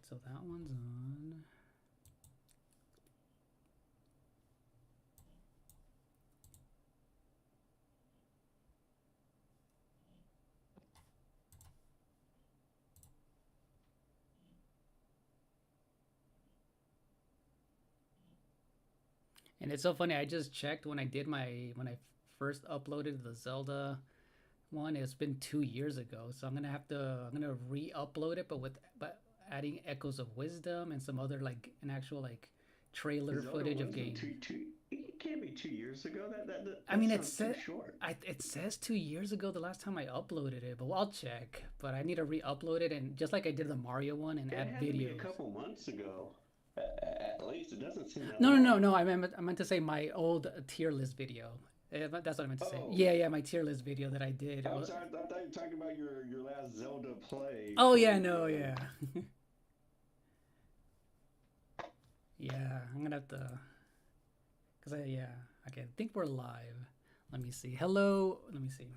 so that one's on. And it's so funny. I just checked when I first uploaded the Zelda one. It's been 2 years ago, so I'm gonna re-upload it, but adding Echoes of Wisdom and some other like an actual like trailer Zelda footage of wasn't game. two. It can't be 2 years ago. I That mean, sounds too short. it says 2 years ago the last time I uploaded it, but I'll check. But I need to re-upload it and just like I did the Mario one and It add had to be a videos. couple months ago. At least it doesn't seem that No, no, no, long. no. I meant to say my old tier list video. That's what I meant to say. Oh, Yeah, yeah, my tier list video that I did. I'm sorry. I thought you were talking about your last Zelda play Oh from yeah, no, yeah, yeah. I'm gonna have to, cause I yeah. Okay, I think we're live. Let me see. Hello. Let me see.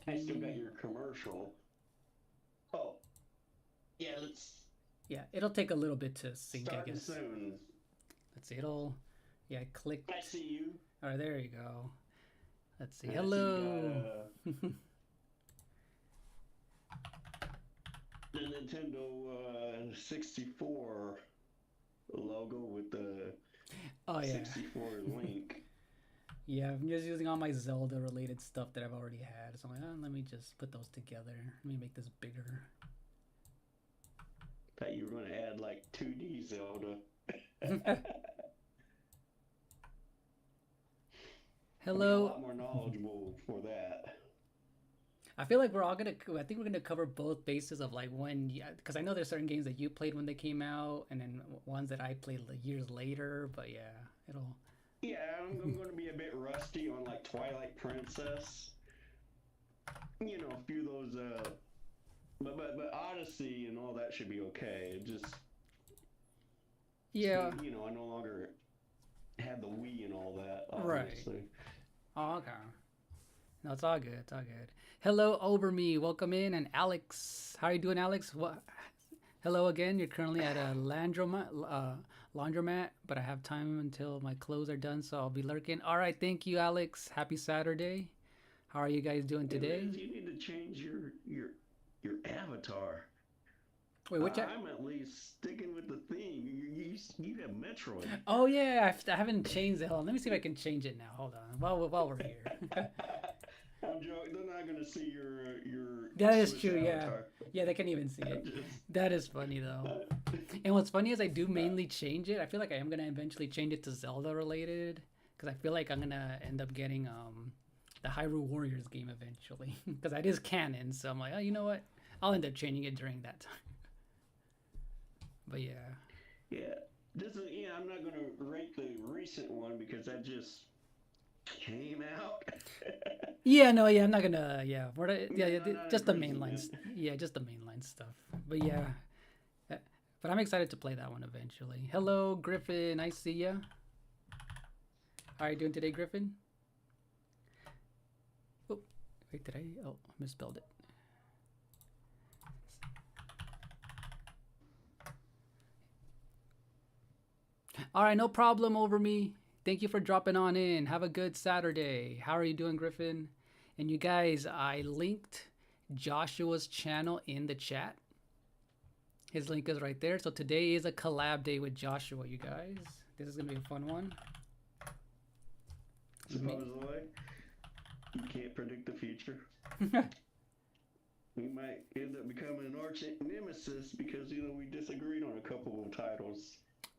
I still got your commercial. Oh, yeah. Let's Yeah, it'll take a little bit to sync, I starting guess. soon. Let's see. It'll. Yeah, I I clicked. see you. All right, there you go. Let's see. And I see you got Hello. the Nintendo 64 logo with the Oh yeah. 64 link. Yeah, I'm just using all my Zelda related stuff that I've already had. So I'm like, oh, let me just put those together. Let me make this bigger. Thought you were going to add like 2D Zelda. I'll be a Hello. lot more knowledgeable for that. I feel like we're all gonna. I think we're gonna cover both bases of like when, yeah, because I know there's certain games that you played when they came out, and then ones that I played years later. But yeah, it'll. Yeah, I'm going to be a bit rusty on like Twilight Princess. You know, a few of those. But Odyssey and all that should be okay. It just, Yeah. you know, I no longer have the Wii and all that. Right. Obviously. Oh, okay. No, it's all good. It's all good. Hello, over me. Welcome in, and Alex. How are you doing, Alex? What? Hello again. You're currently at a laundromat, but I have time until my clothes are done, so I'll be lurking. All right. Thank you, Alex. Happy Saturday. How are you guys doing Hey today? Liz, you need to change your avatar. Wait, which? I'm at least sticking with the theme. You have Metroid. Oh yeah, I haven't changed it. Hold on. Let me see if I can change it now. Hold on. While we're here. I'm joking. They're not gonna see your That is Switch true. Yeah. avatar. Yeah, they can't even see I'm it. just. That is funny though. And what's funny is I do mainly change it. I feel like I am gonna eventually change it to Zelda related because I feel like I'm gonna end up getting the Hyrule Warriors game eventually because that is canon. So I'm like, oh, you know what? I'll end up changing it during that time. But yeah. Yeah. This is, yeah, I'm not gonna rate the recent one because that just came out. Yeah, no, yeah, I'm not gonna. Yeah, yeah, yeah, Not just the impressive, mainline. man. Yeah, just the mainline stuff. But yeah, but I'm excited to play that one eventually. Hello, Griffin. I see ya. How are you doing today, Griffin? Oh, wait, did I? Oh, I misspelled it. All right, no problem over me. Thank you for dropping on in. Have a good Saturday. How are you doing, Griffin? And you guys, I linked Joshua's channel in the chat. His link is right there. So today is a collab day with Joshua, you guys. This is gonna be a fun one. Supposedly, you can't predict the future. We might end up becoming an arch nemesis because we disagreed on a couple of titles.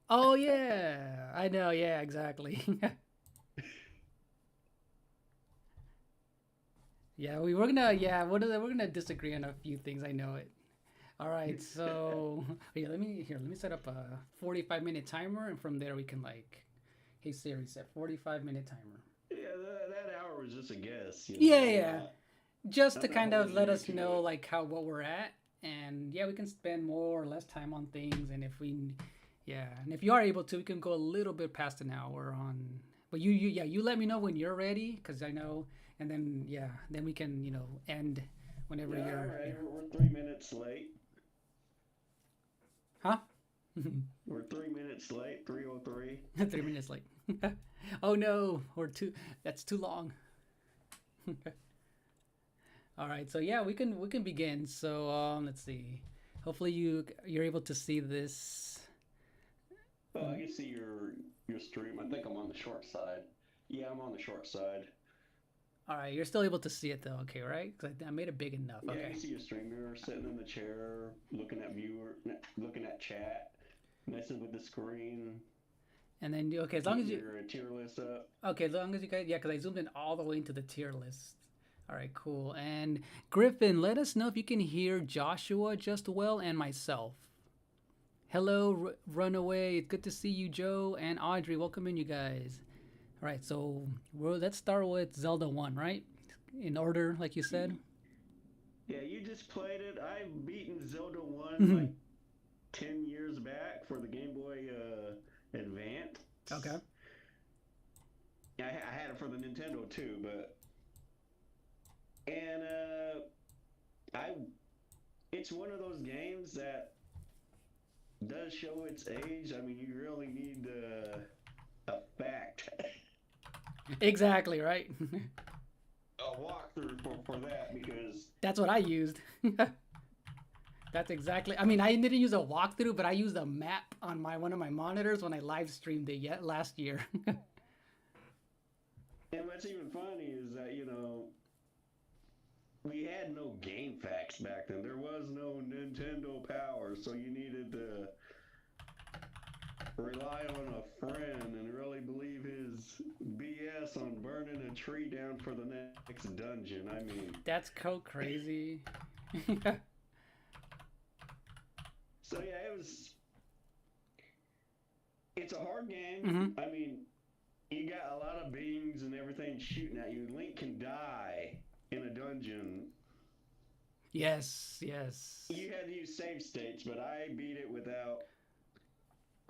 Oh yeah, I know. Yeah, exactly. Yeah, we're gonna disagree on a few things. I know it. All right, so yeah, let me set up a 45-minute timer, and from there we can like, hey Siri, set 45-minute timer. Yeah, that hour was just a guess. Yeah, I'm yeah, not. just to I'm not kind of holding let you us to know it. like how what we're at, and yeah, we can spend more or less time on things, and if we, yeah, and if you are able to, we can go a little bit past an hour on. But you let me know when you're ready, cause I know, and then yeah, then we can end whenever Yeah, all you're. right. Yeah. We're 3 minutes late. Huh? We're 3 minutes late. 3:03. 3 minutes late. Oh no, or two. That's too long. All right, so yeah, we can begin. So let's see. Hopefully you're able to see this. Oh, I can see your stream. I think I'm on the short side. Yeah, I'm on the short side. All right, you're still able to see it though. Okay, right? 'Cause I made it big enough. Yeah, I Okay. can see your stream. You're sitting in the chair, looking at chat, messing with the screen. And then okay, as long as Getting you your tier list up. okay, as long as you guys yeah, because I zoomed in all the way into the tier list. All right, cool. And Griffin, let us know if you can hear Joshua just well and myself. Hello, Runaway. It's good to see you, Joe and Audrey. Welcome in, you guys. All right, so let's start with Zelda 1, right? In order, like you said. Yeah, you just played it. I've beaten Zelda 1 Okay. like 10 years back for the Game Boy Advance. Yeah, I had it for the Nintendo too, but and I it's one of those games that does show its age. I mean, you really need a fact, Exactly, right? a walkthrough for that because That's what I used. That's exactly. I mean, I didn't use a walkthrough, but I used a map on my one of my monitors when I live streamed it yet last year. and what's even funny is that we had no game facts back then. There was no Nintendo Power, so you needed to rely on a friend and really believe his BS on burning a tree down for the next dungeon. I mean, That's so crazy. so yeah, it's a hard game. Hmm. I mean, you got a lot of beings and everything shooting at you. Link can die in a dungeon. Yes, yes. You had to use save states, but I beat it without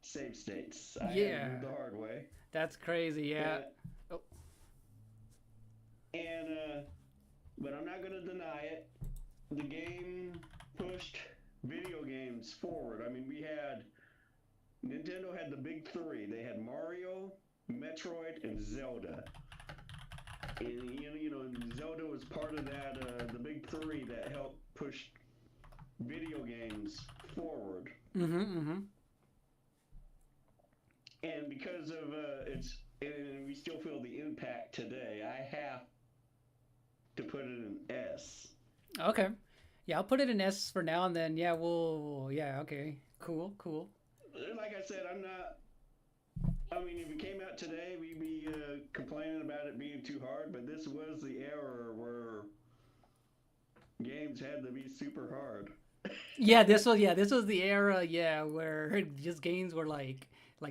save states. I had to do Yeah, it the hard way. that's crazy. Yeah. And, Oh, and but I'm not gonna deny it. The game pushed video games forward. I mean, Nintendo had the big three. They had Mario, Metroid, and Zelda. And Zelda was part of that the big three that helped push video games forward. mm-hmm, mm-hmm. And because of and we still feel the impact today, I have to put it in S. Okay. Yeah, I'll put it in S for now, and then yeah, yeah, okay, cool, cool. Like I said, I'm not. I mean, if it came out today, we'd be complaining about it being too hard. But this was the era where games had to be super hard. Yeah, this was the era, yeah, where just games were like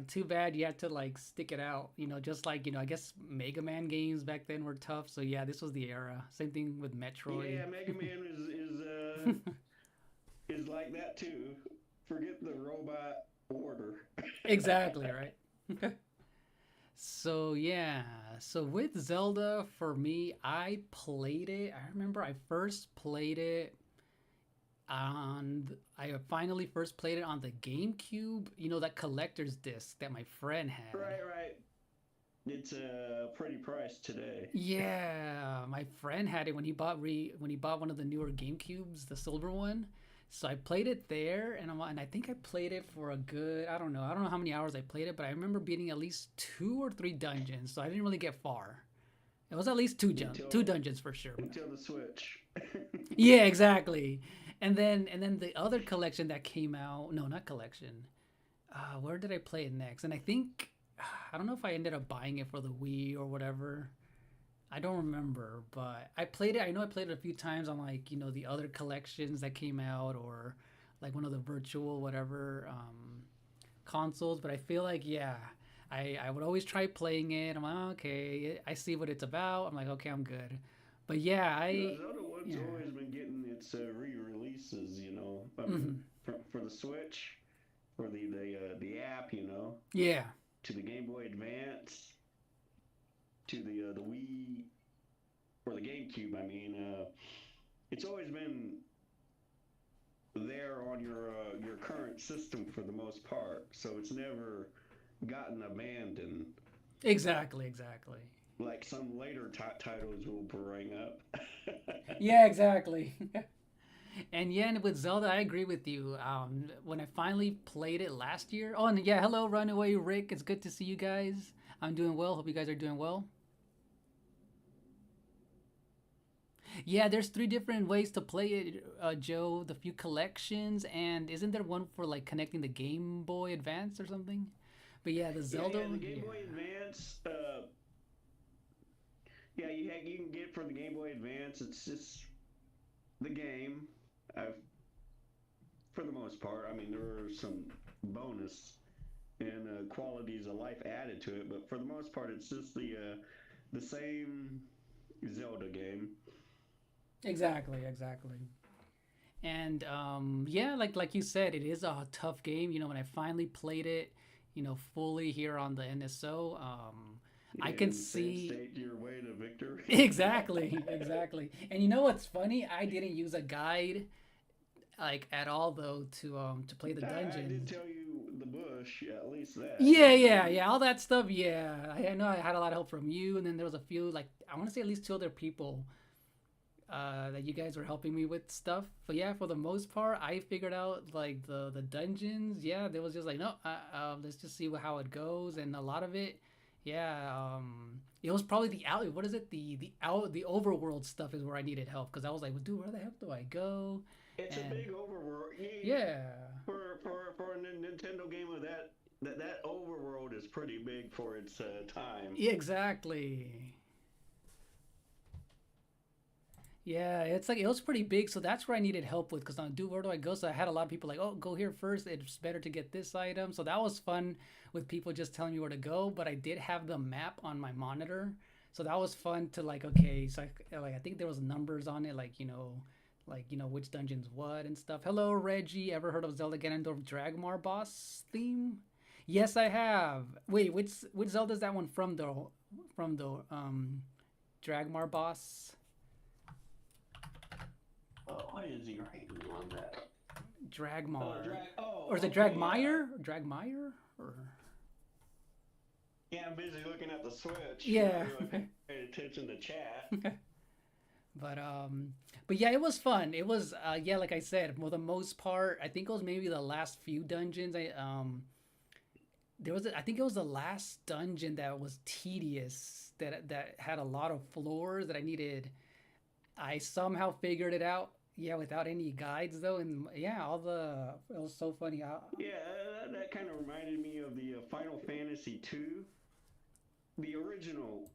too bad you had to like stick it out, just like I guess Mega Man games back then were tough. So yeah, this was the era. Same thing with Metroid. Yeah, Mega Man is like that too. Forget the robot order. Exactly, right. So yeah, so with Zelda for me, I played it. I remember I first played it I finally first played it on the GameCube. That collector's disc that my friend had. Right. It's a pretty price today. Yeah, my friend had it when he bought one of the newer GameCubes, the silver one. So I played it there, and I think I played it for a good I don't know how many hours I played it, but I remember beating at least 2 or 3 dungeons. So I didn't really get far. It was at least two dungeons for sure. Until the Switch. Yeah, exactly. And then the other collection that came out, no, not collection. Where did I play it next? And I think I don't know if I ended up buying it for the Wii or whatever. I don't remember, but I played it. I know I played it a few times on like the other collections that came out or like one of the virtual whatever consoles. But I feel like yeah, I would always try playing it. I'm like okay, I see what it's about. I'm like okay, I'm good. But yeah, Zelda one's yeah. always been getting its re-releases. I Hmm. mean, for the Switch, for the app, Yeah. to the Game Boy Advance, to the Wii or the GameCube. I mean, it's always been there on your current system for the most part, so it's never gotten abandoned Exactly, exactly. like some later titles will bring up. Yeah, exactly. And yeah, and with Zelda, I agree with you. When I finally played it last year. Oh, and yeah, hello, Runaway Rick. It's good to see you guys. I'm doing well. Hope you guys are doing well. Yeah, there's three different ways to play it, Joe. The few collections, and isn't there one for like connecting the Game Boy Advance or something? But yeah, the Yeah, Zelda yeah, the one. Game Yeah. Boy Advance. Yeah, you can get for the Game Boy Advance. It's just the game. I've, for the most part, I mean, there are some bonus and qualities of life added to it, but for the most part, it's just the same Zelda game. Exactly, exactly. And yeah, like you said, it is a tough game. You know, when I finally played it, fully here on the NSO, I can And save see state your way to victory. exactly, exactly. And you know what's funny? I didn't use a guide like at all though to play the I did dungeons. tell you the bush, yeah, at least that, Yeah, yeah. yeah, yeah, all that stuff. Yeah, I know I had a lot of help from you, and then there was a few like I want to say at least two other people that you guys were helping me with stuff. But yeah, for the most part, I figured out like the dungeons. Yeah, there was just like no, let's just see how it goes, and a lot of it, yeah, it was probably the out. What is it? The overworld stuff is where I needed help because I was like, well, dude, where the heck do I go? It's a And big overworld. yeah, For a Nintendo game of that overworld is pretty big for its time. yeah, exactly. Yeah, it's like it was pretty big, so that's where I needed help with. Because dude, where do I go? So I had a lot of people like, oh, go here first. It's better to get this item. So that was fun with people just telling me where to go. But I did have the map on my monitor, so that was fun to like. Okay, so I think there was numbers on it, like which dungeons what and stuff. Hello, Reggie. Ever heard of Zelda Ganondorf Dragmar boss theme? Yes, I have. Wait, which Zelda is that one from though? From the Dragmar boss? What is he writing on that? Dragmar. Oh, Or is it okay, yeah. Dragmire? Dragmire? Or Yeah, I'm busy looking at the Switch. Not yeah. really paying attention to chat. but um but yeah, it was fun. It was yeah, like I said, for the most part, I think it was maybe the last few dungeons. I think it was the last dungeon that was tedious that had a lot of floors that I needed. I somehow figured it out. Yeah, without any guides though, and yeah, all the it was so funny. Yeah, that kind of reminded me of the Final Fantasy II, the original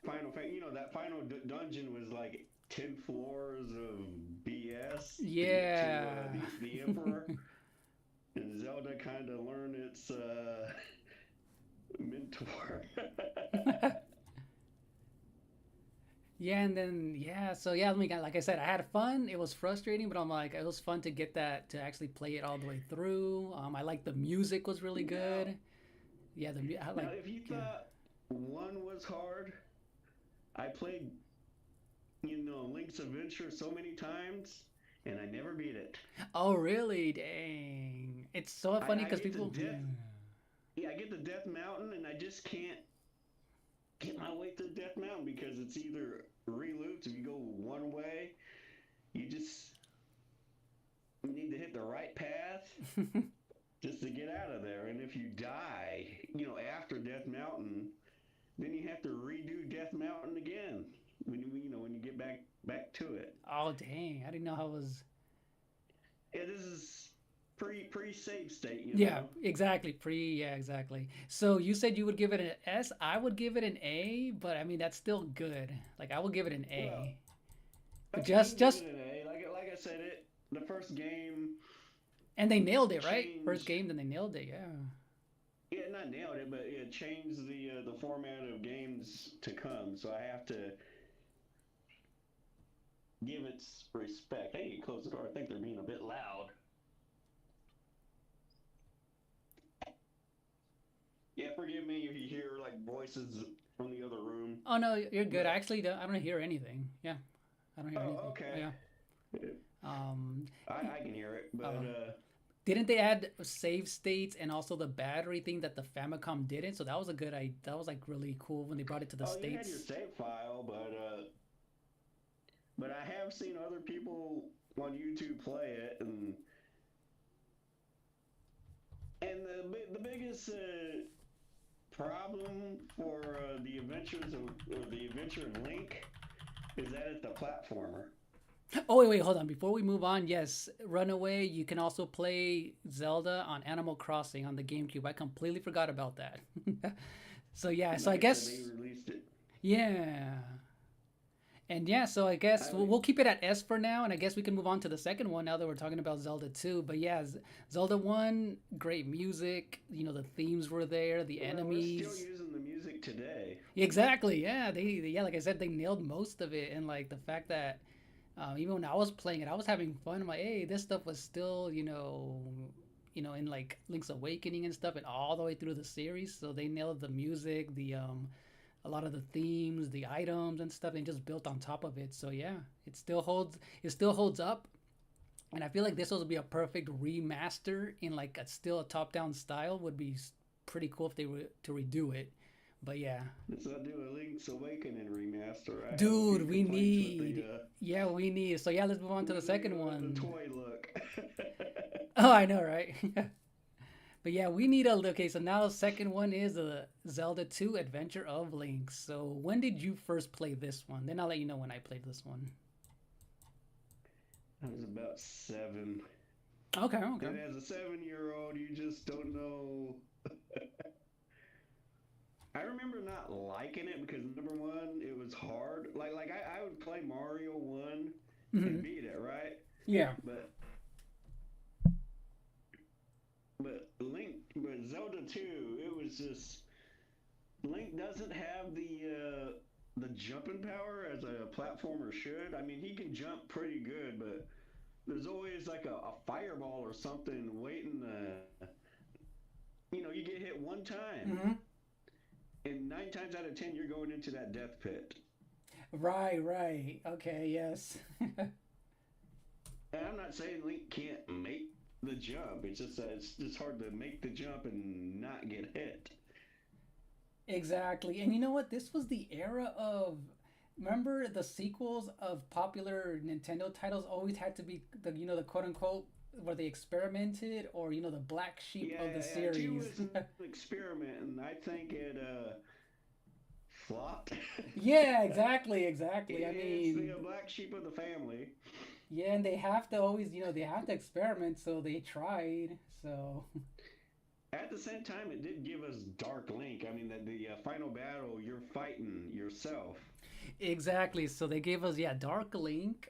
Final Fantasy. You know, that final dungeon was like 10 floors of BS to get to Yeah. the Emperor, and Zelda kind of learned its mentor. Yeah, and then yeah, so yeah, like I said, I had fun. It was frustrating, but I'm like, it was fun to get that to actually play it all the way through. I like the music was really now, good. Yeah, I now, like if you yeah. thought one was hard, I played, Link's Adventure so many times, and I never beat it. Oh really? Dang! It's so funny I because get to people. Yeah. Death, yeah, I get to Death Mountain, and I just can't get my way through Death Mountain because it's either re-loops. If you go one way, you just need to hit the right path just to get out of there. And if you die, after Death Mountain, then you have to redo Death Mountain again when you get back to it. Oh dang! I didn't know how it was. Yeah, this is pre save state. Yeah, exactly. Yeah, exactly. So you said you would give it an S. I would give it an A, but I mean that's still good. Like I would give it an Well, A. But I can give just it an A. Like I said, the first game and they nailed it, right? First changed. game, then they nailed it. Yeah. Yeah, not nailed it, but it changed the format of games to come. So I have to give it respect. Hey, close the door. I think they're being a bit loud. Yeah, forgive me if you hear like voices from the other room. Oh no, you're good. I But actually don't. I don't hear anything. Yeah, I don't hear oh, anything. okay. Yeah. Um, I can hear it, but um, didn't they add save states and also the battery thing that the Famicom didn't? So that was a good idea. That was like really cool when they brought it to the oh, you had your states. save file, but I have seen other people on YouTube play it, and the biggest problem for the adventures of or the adventure of Link is that it's a platformer. Oh wait, hold on. Before we move on, yes, Runaway. You can also play Zelda on Animal Crossing on the GameCube. I completely forgot about that. So yeah, so I Like I said, they guess released it. yeah, and yeah, so I I guess we'll, mean, we'll keep it at S for now, and I guess we can move on to the second one now that we're talking about Zelda 2. But yeah, Zelda 1, great music. You know, the themes were there, the well, we're still enemies. using the music today. Exactly. Yeah, yeah, like I said, they nailed most of it, and like the fact that even when I was playing it, I was having fun. I'm like, hey, this stuff was still, in like Link's Awakening and stuff, and all the way through the series. So they nailed the music, the a lot of the themes, the items and stuff, and just built on top of it. So yeah, it still holds up, and I feel like this will be a perfect remaster in like a still a top down style. Would be pretty cool if they were to redo it. But yeah, Let's not do a Link's Awakening remaster. I have a few dude, we complaints with need. Yeah, we need. So yeah, let's move on to the second the one. toy look. Oh, I know, right? But yeah, we need a okay. So now the second one is the Zelda 2 Adventure of Link. So when did you first play this one? Then I'll let you know when I played this one. I was about 7. Okay, okay. And as a 7-year-old, you just don't know. I remember not liking it because number one, it was hard. I would play Mario 1 and Hmm. beat it, right? Yeah, But but Zelda 2, it was just Link doesn't have the jumping power as a platformer should. I mean, he can jump pretty good, but there's always like a fireball or something waiting to, you get hit one time, hmm. and 9 times out of 10 you're going into that death pit. Right, right. Okay, yes. And I'm not saying Link can't make the jump. It's just that it's just hard to make the jump and not get hit. Exactly. And you know what? This was the era of. Remember the sequels of popular Nintendo titles always had to be the quote unquote where they experimented or the black sheep Yeah, of the yeah, yeah. Two series. was an experiment, and I think it flopped. Yeah, exactly, exactly. I It's the mean, black sheep of the family. yeah, and they have to always, they have to experiment, so they tried. So, At the same time, it did give us Dark Link. I mean, the final battle, you're fighting yourself. exactly. So they gave us, yeah, Dark Link.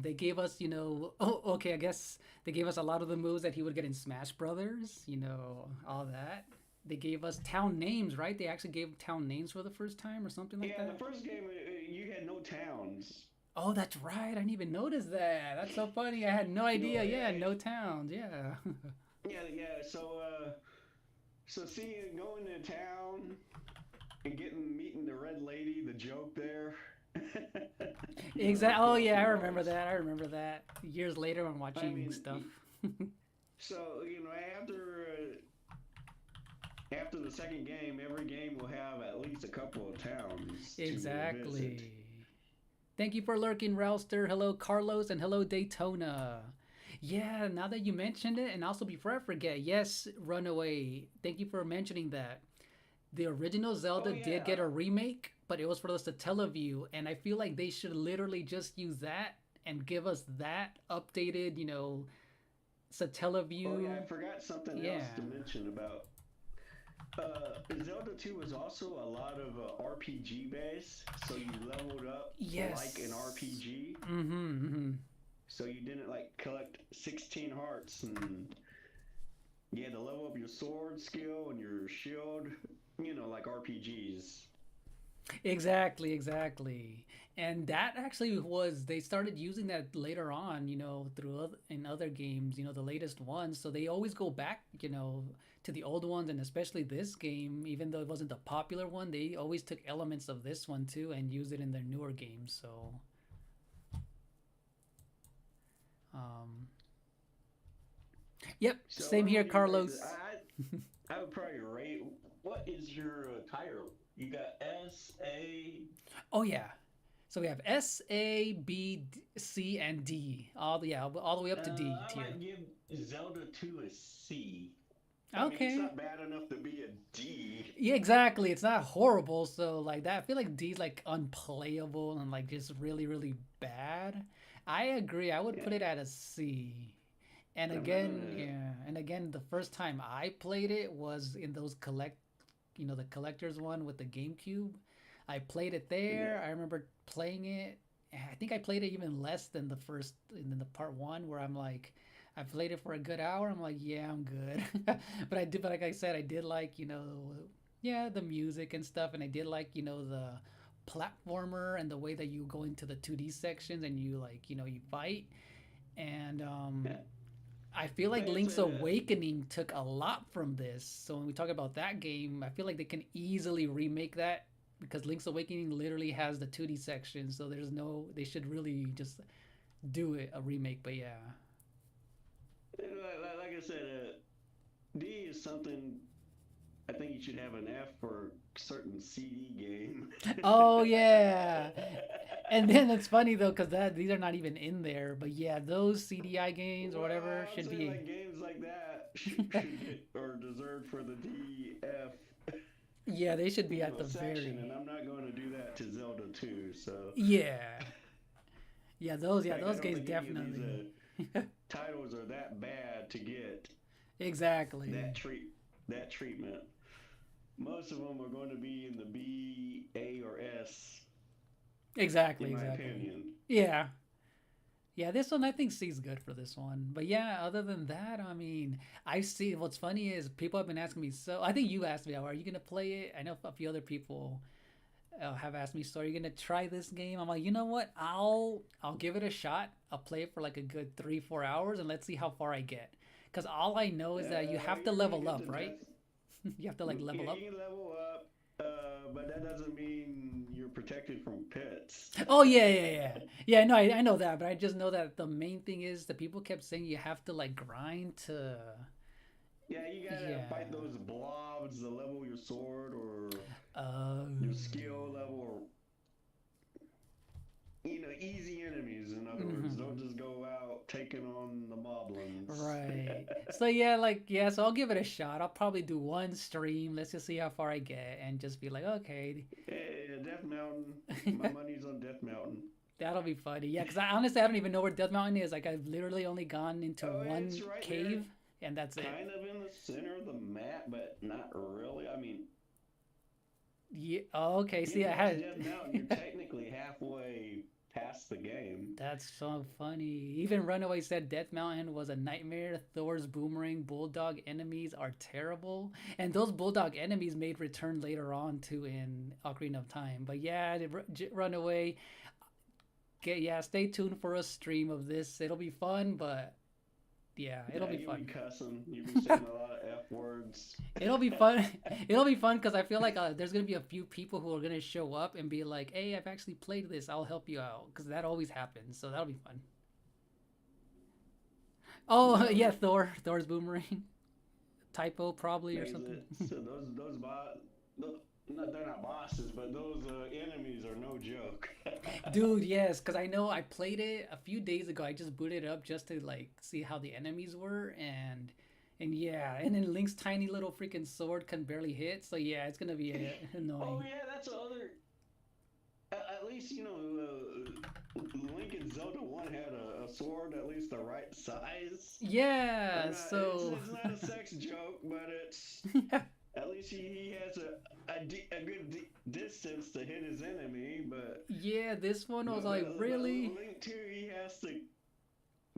They gave us, oh, okay, I guess they gave us a lot of the moves that he would get in Smash Brothers, all that. They gave us town names, right? They actually gave town names for the first time or something like Yeah, the that. first game, you had no towns. Oh, that's right. I didn't even notice that. That's so funny. I had no idea. Yeah, Yeah, no towns. Yeah. yeah. So seeing going to town and meeting the red lady, the joke there. Exactly. Oh, Across yeah, the I remember bars. that. I remember that. Years later when I watching mean, stuff. so after after the second game, every game will have at least a couple of towns to visit. Exactly. Thank you for lurking, Rouster. Hello, Carlos, and hello, Daytona. Yeah, now that you mentioned it, and also before I forget, yes, Runaway. Thank you for mentioning that. The original Oh Zelda did get yeah, a remake, but it was for the Satellaview, and I feel like they should literally just use that and give us that updated, oh yeah. Satellaview. I forgot something else Yeah. to mention about Zelda 2 was also a lot of RPG based, so you leveled up like an Yes. RPG. Mm-hmm. Mm-hmm. So you didn't like collect 16 hearts and you had to level up your sword skill and your shield, like RPGs. Exactly, exactly. And that actually was they started using that later on, through in other games, the latest ones. So they always go back, to the old ones, and especially this game, even though it wasn't the popular one, they always took elements of this one too and used it in their newer games. So Um, yep, So same here, what do you rate this? Carlos. I would probably rate. What is your title? You got S A. Oh yeah. So we have S, A, B, C, and D. All the way up to D I tier. might give Zelda 2 a C. I mean, it's Okay. not bad enough to be a D. Yeah, exactly. It's not horrible. So like that, I feel like D's like unplayable and like just really, really bad. I agree. I would Yeah, put it at a C. And I'm not again, gonna. yeah, and again, the first time I played it was in those the collector's one with the GameCube. I played it Yeah, there. I remember playing it. I think I played it even less than the first, than the part one, where I'm like, I played it for a good hour. I'm like, yeah, I'm good. But like I said, I did like, yeah, the music and stuff, and I did like, the platformer and the way that you go into the 2D sections and you like, you fight. And yeah. I feel like Like I Link's said, Awakening took a lot from this. So when we talk about that game, I feel like they can easily remake that because Link's Awakening literally has the 2D section. So they should really just do it a remake. But yeah. like I said, D is something. I think you should have an F for certain CD game. Oh yeah. And then it's funny though because that these are not even in there. But yeah, those CDI games or whatever Well, I'm should saying be. like games like that should get or deserve for the DF, Yeah, they should be at the section, very. and I'm not going to do that to Zelda 2. So, Yeah. Yeah, like, I those don't games think any of these definitely. titles are that bad to get Exactly. that treatment. Most of them are going to be in the B, A, or S, Exactly, in my exactly. opinion. Yeah. Yeah, this one I think C's good for this one. But yeah, other than that, I mean, I see what's funny is people have been asking me. So I think you asked me, are you gonna play it? I know a few other people have asked me, so are you gonna try this game? I'm like, you know what? I'll give it a shot. I'll play it for like a good 3 4 hours and let's see how far I get. Because all I know is that you have to You're going to level get up, to right? death. You have to like level Yeah, up. you can level up, but that doesn't mean you're protected from pets. Oh yeah. No, I know that, but I just know that the main thing is the people kept saying you have to like grind to. Yeah, you gotta Yeah. fight those blobs to level your sword or Oh. your skill level, or easy enemies. In other words, don't Mhm. just go out taking on the moblins. Right. So yeah, like yeah. So I'll give it a shot. I'll probably do one stream. Let's just see how far I get, and just be like, okay, Yeah, Death Mountain. My money's on Death Mountain. that'll be funny. Yeah, because I honestly I don't even know where Death Mountain is. Like I've literally only gone into Oh, it's one right there, cave, and that's it. kind of in the center of the map, but not really. I mean, Yeah. Oh, okay. See, getting I past had. Death Mountain, you're technically halfway past the game. That's so funny. Even Runaway said Death Mountain was a nightmare. Thor's boomerang bulldog enemies are terrible. And those bulldog enemies made return later on too in Ocarina of Time. But yeah, Runaway. Yeah, stay tuned for a stream of this. It'll be fun, but yeah, it'll Yeah, be you'll be fun. cussing. You'll be saying a lot of F words. It'll be fun. It'll be fun because I feel like there's gonna be a few people who are gonna show up and be like, "Hey, I've actually played this. I'll help you out." Because that always happens. So that'll be fun. Oh yeah, No, Thor's boomerang typo probably or makes something. it so those no, they're not bosses, but those enemies are no joke. Dude, yes, because I know I played it a few days ago. I just booted it up just to like see how the enemies were, and yeah, and then Link's tiny little freaking sword can barely hit. So yeah, it's gonna be Oh annoying. yeah, that's other. At least Link and Zelda one had a sword at least the right size. I'm Yeah, not. It's so it's not a sex joke, but it's at least he has a good distance to hit his enemy. But yeah, this one was like but really Link too, he has to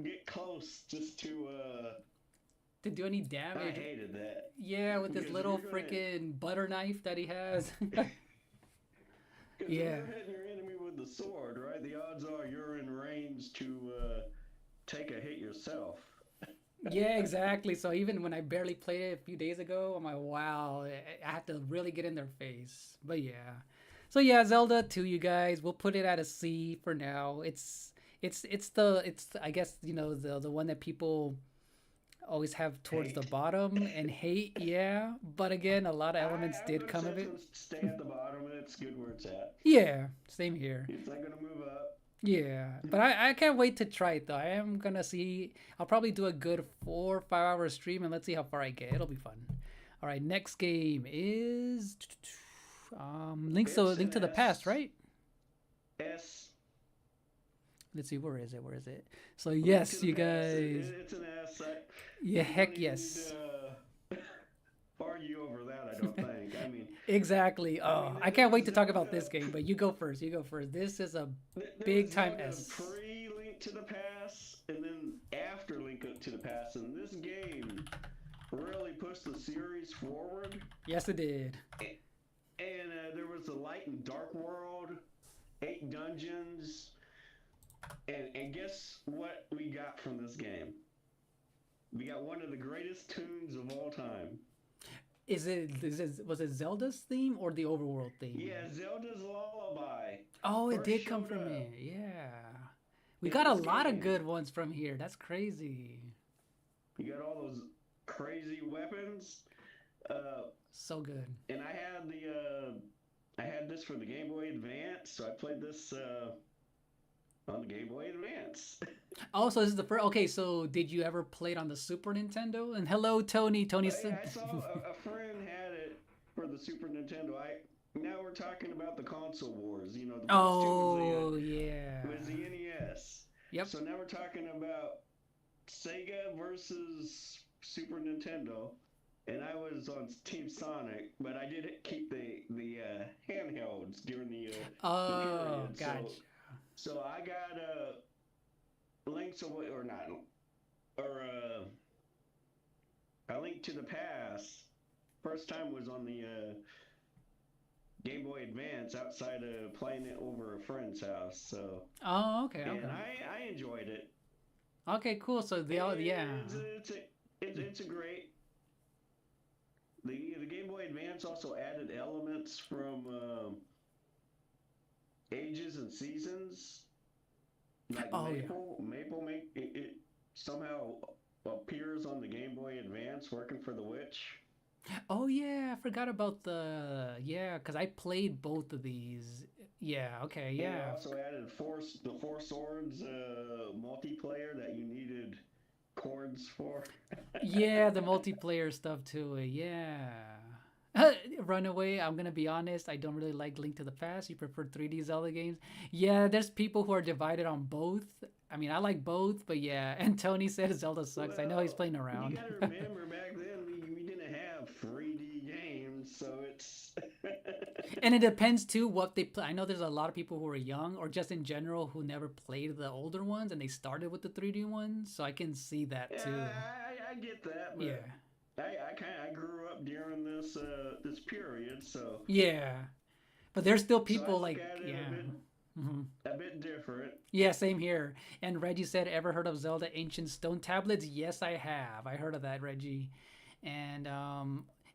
get close just to. to do any I damage. hated that Yeah, with this because if little you're gonna freaking butter knife that he has. because if Yeah. you're hitting your enemy with the sword, right? The odds are you're in range to take a hit yourself. Yeah, exactly. So even when I barely played it a few days ago, I'm like, wow, I have to really get in their face. But yeah. So yeah, Zelda 2, you guys. We'll put it at a C for now. it's I guess the one that people always have towards the Hate. bottom and hate. Yeah, but again, a lot of elements I'm did gonna come say of it's it. gonna stay at the bottom, and it's good where it's at. Yeah, same here. It's not gonna move up. Yeah, but I can't wait to try it though. I am gonna see. I'll probably do a good 4 or 5 hour stream and let's see how far I get. It'll be fun. All right, next game is It's Link an to the Past, S. right? S. Let's see, where is it? Where is it? So Link to yes, the you past. guys. It's an S. Yeah, We don't heck even need yes. to argue over that. I don't think. Exactly. I mean, Oh, I there can't was wait to talk about Zelda. this game, but you go first. You go first. This is a There was big time Zelda S. pre-Link to the Past, and then after Link to the Past, and this game really pushed the series forward. Yes, it did. And there was the Light and Dark World, 8 dungeons, and guess what we got from this game? We got one of the greatest tunes of all time. Was it Zelda's theme or the overworld theme? Yeah, Zelda's Lullaby Oh, it first did come showed from up it. Yeah. We in got a this lot of game. good ones from here. That's crazy. You got all those crazy weapons. Uh, So good. and I had this for the Game Boy Advance, so I played this on the Game Boy Advance. Oh, so this is the first. Okay, so did you ever play it on the Super Nintendo? And hello, Tony. Tony But yeah, said. I saw a friend had it for the Super Nintendo. I Now we're talking about the console wars. You know, the PS2 Oh, yeah. was the NES. Yep. So now we're talking about Sega versus Super Nintendo. And I was on Team Sonic, but I did keep the handhelds during the Oh, period. gotcha. So I got Link's Away or not or A Link to the Past. First time was on the Game Boy Advance outside of playing it over a friend's house. So Oh, okay, and okay. I enjoyed it. Okay, cool. So they all, yeah. It's a great. The Game Boy Advance also added elements from Ages and Seasons, like Oh, yeah. Maple make it somehow appears on the Game Boy Advance working for the witch. Oh, yeah. I forgot about yeah, because I played both of these. Yeah, okay, And it yeah. also added the Four Swords multiplayer that you needed chords for. Yeah, the multiplayer stuff to it. Yeah. Runaway, I'm gonna be honest, I don't really like Link to the Past. You prefer 3D Zelda games? Yeah, there's people who are divided on both. I mean, I like both, but yeah. And Tony said Zelda sucks. I know he's Well, playing you around. got to remember back then we didn't have 3D games, so it's And it depends too what they play. I know there's a lot of people who are young or just in general who never played the older ones and they started with the 3D ones, so I can see that yeah, too. I get that, Yeah. but I grew up during this period, Yeah. But there's still so I people look like, at it yeah. Hmm. a bit different. Yeah, same here. And Reggie said, "Ever heard of Zelda Ancient Stone Tablets?" Yes, I have. I heard of that, Reggie.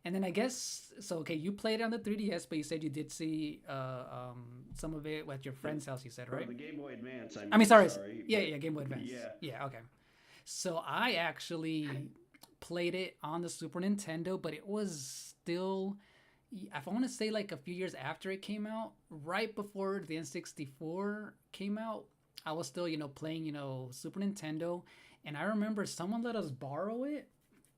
And then I guess so. Okay, you played it on the 3DS, but you said you did see some of it at your friend's house. You said, Or right? the Game Boy Advance, I mean, sorry. sorry, Yeah, but yeah, Game Boy Advance. yeah. Yeah, okay. So I actually played it on the Super Nintendo, but it was still, if I want to say like a few years after it came out, right before the N64 came out, I was still, playing, Super Nintendo. And I remember someone let us borrow it.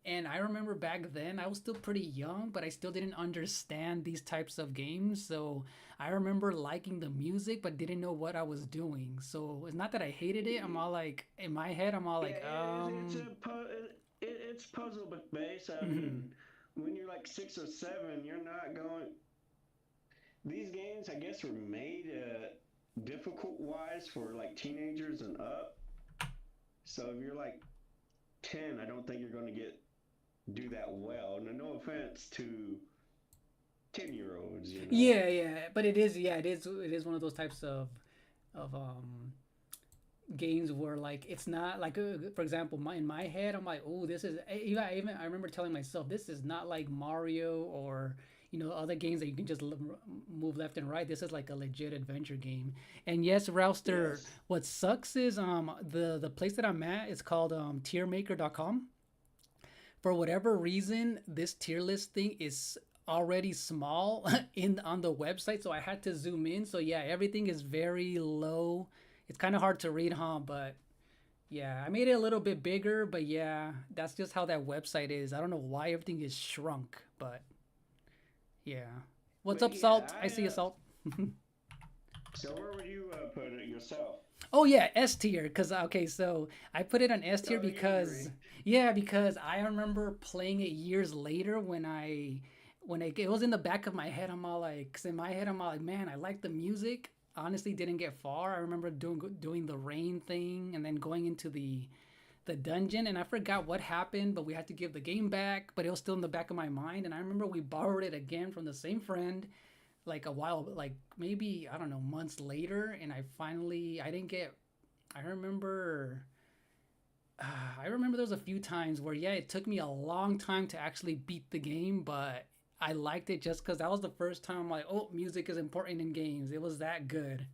And I remember back then I was still pretty young, but I still didn't understand these types of games. So I remember liking the music, but didn't know what I was doing. So it's not that I hated it. I'm all like, in my head, I'm all Yeah, like, it's puzzle based. I mhm. mean, when you're like 6 or 7, you're not going. These games, I guess, were made difficult wise for like teenagers and up. So if you're like 10, I don't think you're going to do that well. No offense to 10-year-olds. Yeah, yeah, but it is one of those types of games where like it's not like for example, in my head I'm like, oh, this is even I remember telling myself this is not like Mario or other games that you can just move left and right. This is like a legit adventure game. And yes, Rouster, Yes. what sucks is the place that I'm at is called tiermaker.com. For whatever reason, this tier list thing is already small in on the website, so I had to zoom in. So yeah, everything is very low. It's kind of hard to read, huh? But yeah, I made it a little bit bigger, but yeah, that's just how that website is. I don't know why everything is shrunk, but yeah. What's But up, yeah, Salt? I see you, Salt. so where would you put it yourself? Oh yeah, S tier. Cause okay, so I put it on S tier Oh, you because agree? yeah, because I remember playing it years later when it was in the back of my head. I'm all like, cause in my head I'm all like, man, I like the music. Honestly, didn't get far. I remember doing the rain thing and then going into the dungeon, and I forgot what happened, but we had to give the game back. But it was still in the back of my mind, and I remember we borrowed it again from the same friend like a while, like maybe I don't know, months later, and I didn't get. I remember. I remember there was a few times where yeah, it took me a long time to actually beat the game, but I liked it just because that was the first time I'm like, oh, music is important in games. It was that good,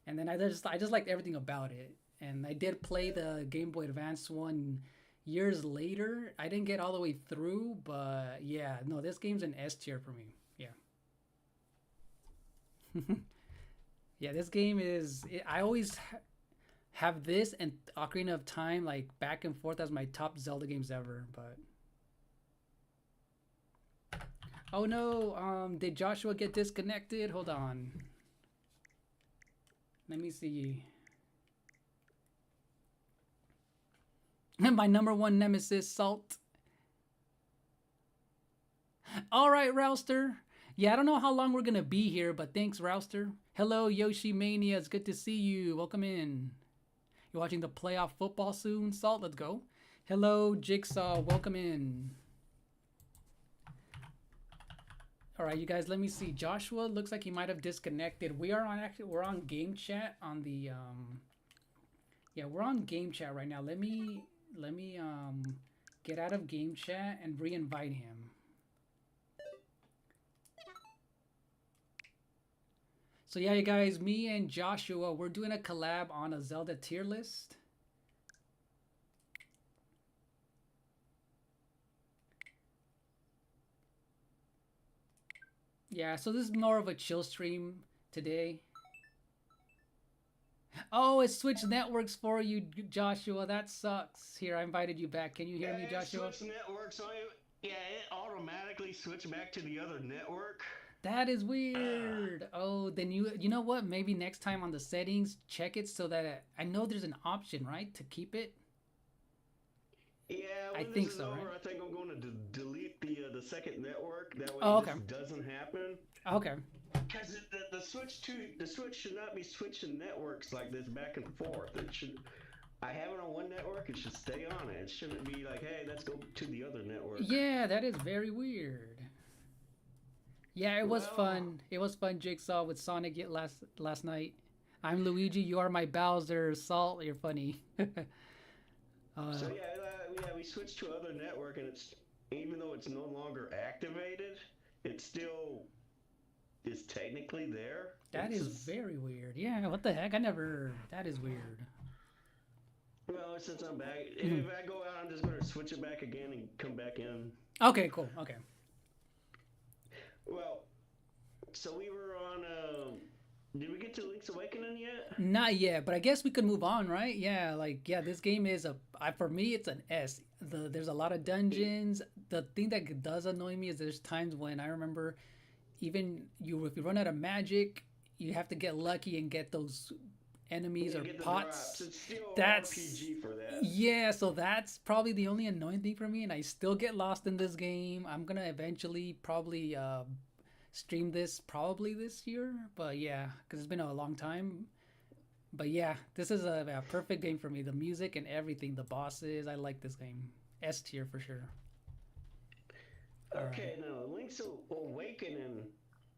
and then I just liked everything about it. And I did play the Game Boy Advance one years later. I didn't get all the way through, but yeah, no, this game's an S tier for me. Yeah. Yeah, this game is. I always have this and Ocarina of Time like back and forth as my top Zelda games ever. But oh no, did Joshua get disconnected? Hold on, let me see. My number one nemesis, Salt. All right, Rouster. Yeah, I don't know how long we're gonna be here, but thanks, Rouster. Hello, Yoshi Mania. It's good to see you. Welcome in. You're watching the playoff football soon, Salt. Let's go. Hello, Jigsaw. Welcome in. All right, you guys. Let me see. Joshua looks like he might have disconnected. We're on game chat on the yeah, we're on game chat right now. Let me get out of game chat and re-invite him. So yeah, you guys, me and Joshua, we're doing a collab on a Zelda tier list. Yeah, so this is more of a chill stream today. Oh, it switched networks for you, Joshua. That sucks. Here, I invited you back. Can you hear Yeah, me, it Joshua? switched networks on you. Yeah, it automatically switched back to the other network. That is Uh, weird. Oh, then you know what? Maybe next time on the settings, check it so that I know there's an option, right, to keep it. yeah, I when this think is so, right? over, I think I'm going to delete the second network. That way, Oh, okay. this doesn't happen. Okay. Because the switch should not be switching networks like this back and forth. It should. I have it on one network. It should stay on it. It shouldn't be like, hey, let's go to the other network. Yeah, that is very weird. Yeah, it was Well, fun. It was fun, Jigsaw with Sonic last night. I'm Luigi. You are my Bowser. Salt, you're funny. so uh, yeah, we switched to other network, and it's even though it's no longer activated, it still is technically there. that It's is just, very weird. Yeah, what the heck? I never. That is weird. well, since I'm back, Mhm. if I go out, I'm just gonna switch it back again and come back in. Okay, cool. Okay. Well, so we were on. Did we get to Link's Awakening yet? Not yet, but I guess we could move on, right? Yeah, like yeah, this game is for me it's an S. There's a lot of It, dungeons. The thing that does annoy me is there's times when I remember even you if you run out of magic, you have to get lucky and get those enemies yeah, or get the drops. pots. It's still That's RPG for that. yeah, so that's probably the only annoying thing for me, and I still get lost in this game. I'm gonna eventually probably stream this probably this year, but yeah, because it's been a long time. But yeah, this is a perfect game for me. The music and everything, the bosses, I like this game. S tier for sure. All right. Okay, now Link's Awakening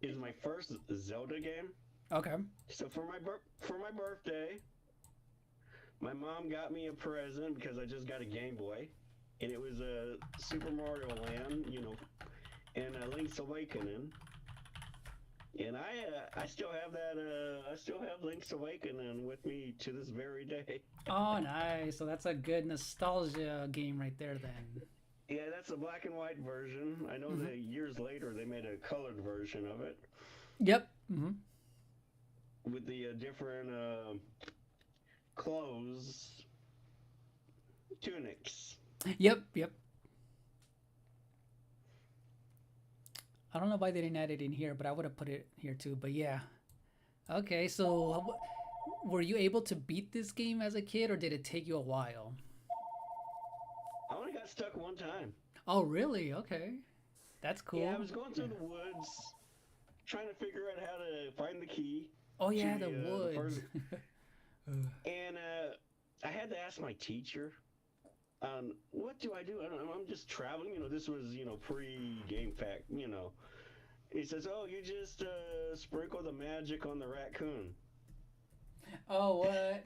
is my first Zelda game. Okay. So for my birthday, my mom got me a present because I just got a Game Boy, and it was a Super Mario Land, and a Link's Awakening. And I still have that I still have Link's Awakening with me to this very day. Oh, nice. So that's a good nostalgia game right there then. Yeah, that's a black and white version. I know Hmm. that years later they made a colored version of it Yep. Hmm. with the different clothes, tunics. Yep. Yep. I don't know why they didn't add it in here, but I would have put it here too. But yeah. Okay. So were you able to beat this game as a kid, or did it take you a while? I only got stuck one time. Oh, really? Okay. That's Yeah, I cool. was going Yeah. through the woods trying to figure out how to find the key Oh to yeah, the the first, woods. and I had to ask my teacher. What do I do? I don't know. I'm just traveling. This was pre game fact. He says, "Oh, you just sprinkle the magic on the raccoon." Oh, what?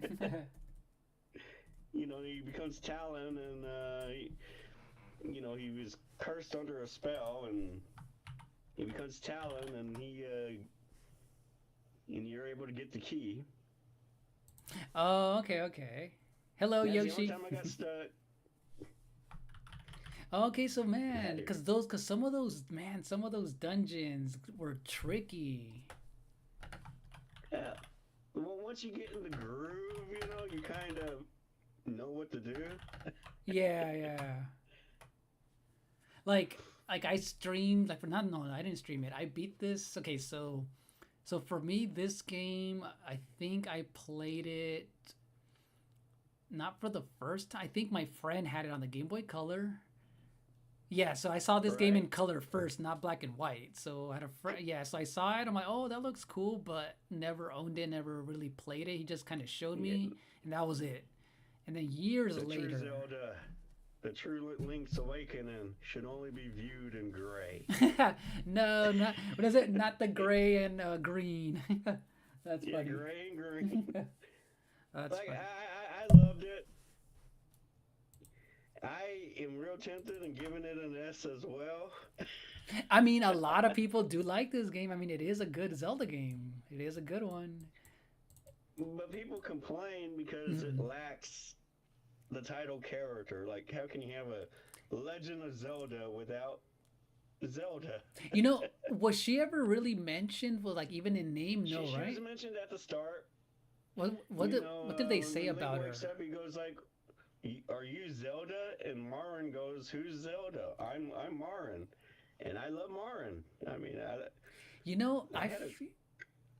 He becomes Talon, and he was cursed under a spell, and he becomes Talon, and and you're able to get the key. Oh, okay, okay. Hello, And that's the only Yoshi. time I got stuck. Okay, so I man, had to. cause some of those dungeons were tricky. Yeah. Well, once you get in the groove, you kind of know what to do. Yeah, yeah. Like I streamed like for not no, I didn't stream it. I beat this. Okay, so for me this game, I think I played it not for the first time. I think my friend had it on the Game Boy Color. Yeah, so I saw this game Right? in color first, not black and white. So I had a friend. Yeah, so I saw it. I'm like, oh, that looks cool, but never owned it, never really played it. He just kind of showed Yeah. me, and that was it. And then years The true later, Zelda, the true Link's Awakening should only be viewed in gray. no, not what is it? Not the gray and green. That's Yeah, funny. gray and green. That's Like funny. I loved it. I am real tempted and giving it an S as well. I mean, a lot of people do like this game. I mean, it is a good Zelda game. It is a good one. But people complain because it Mhm. lacks the title character. Like, how can you have a Legend of Zelda without Zelda? You know, was she ever really mentioned? Was like even in name? No, She was right? mentioned at the start. What did they say When Link about wakes her? up, he goes like, "Are you Zelda?" And Marin goes, "Who's Zelda?" I'm Marin, and I love Marin. I mean, You know, I had a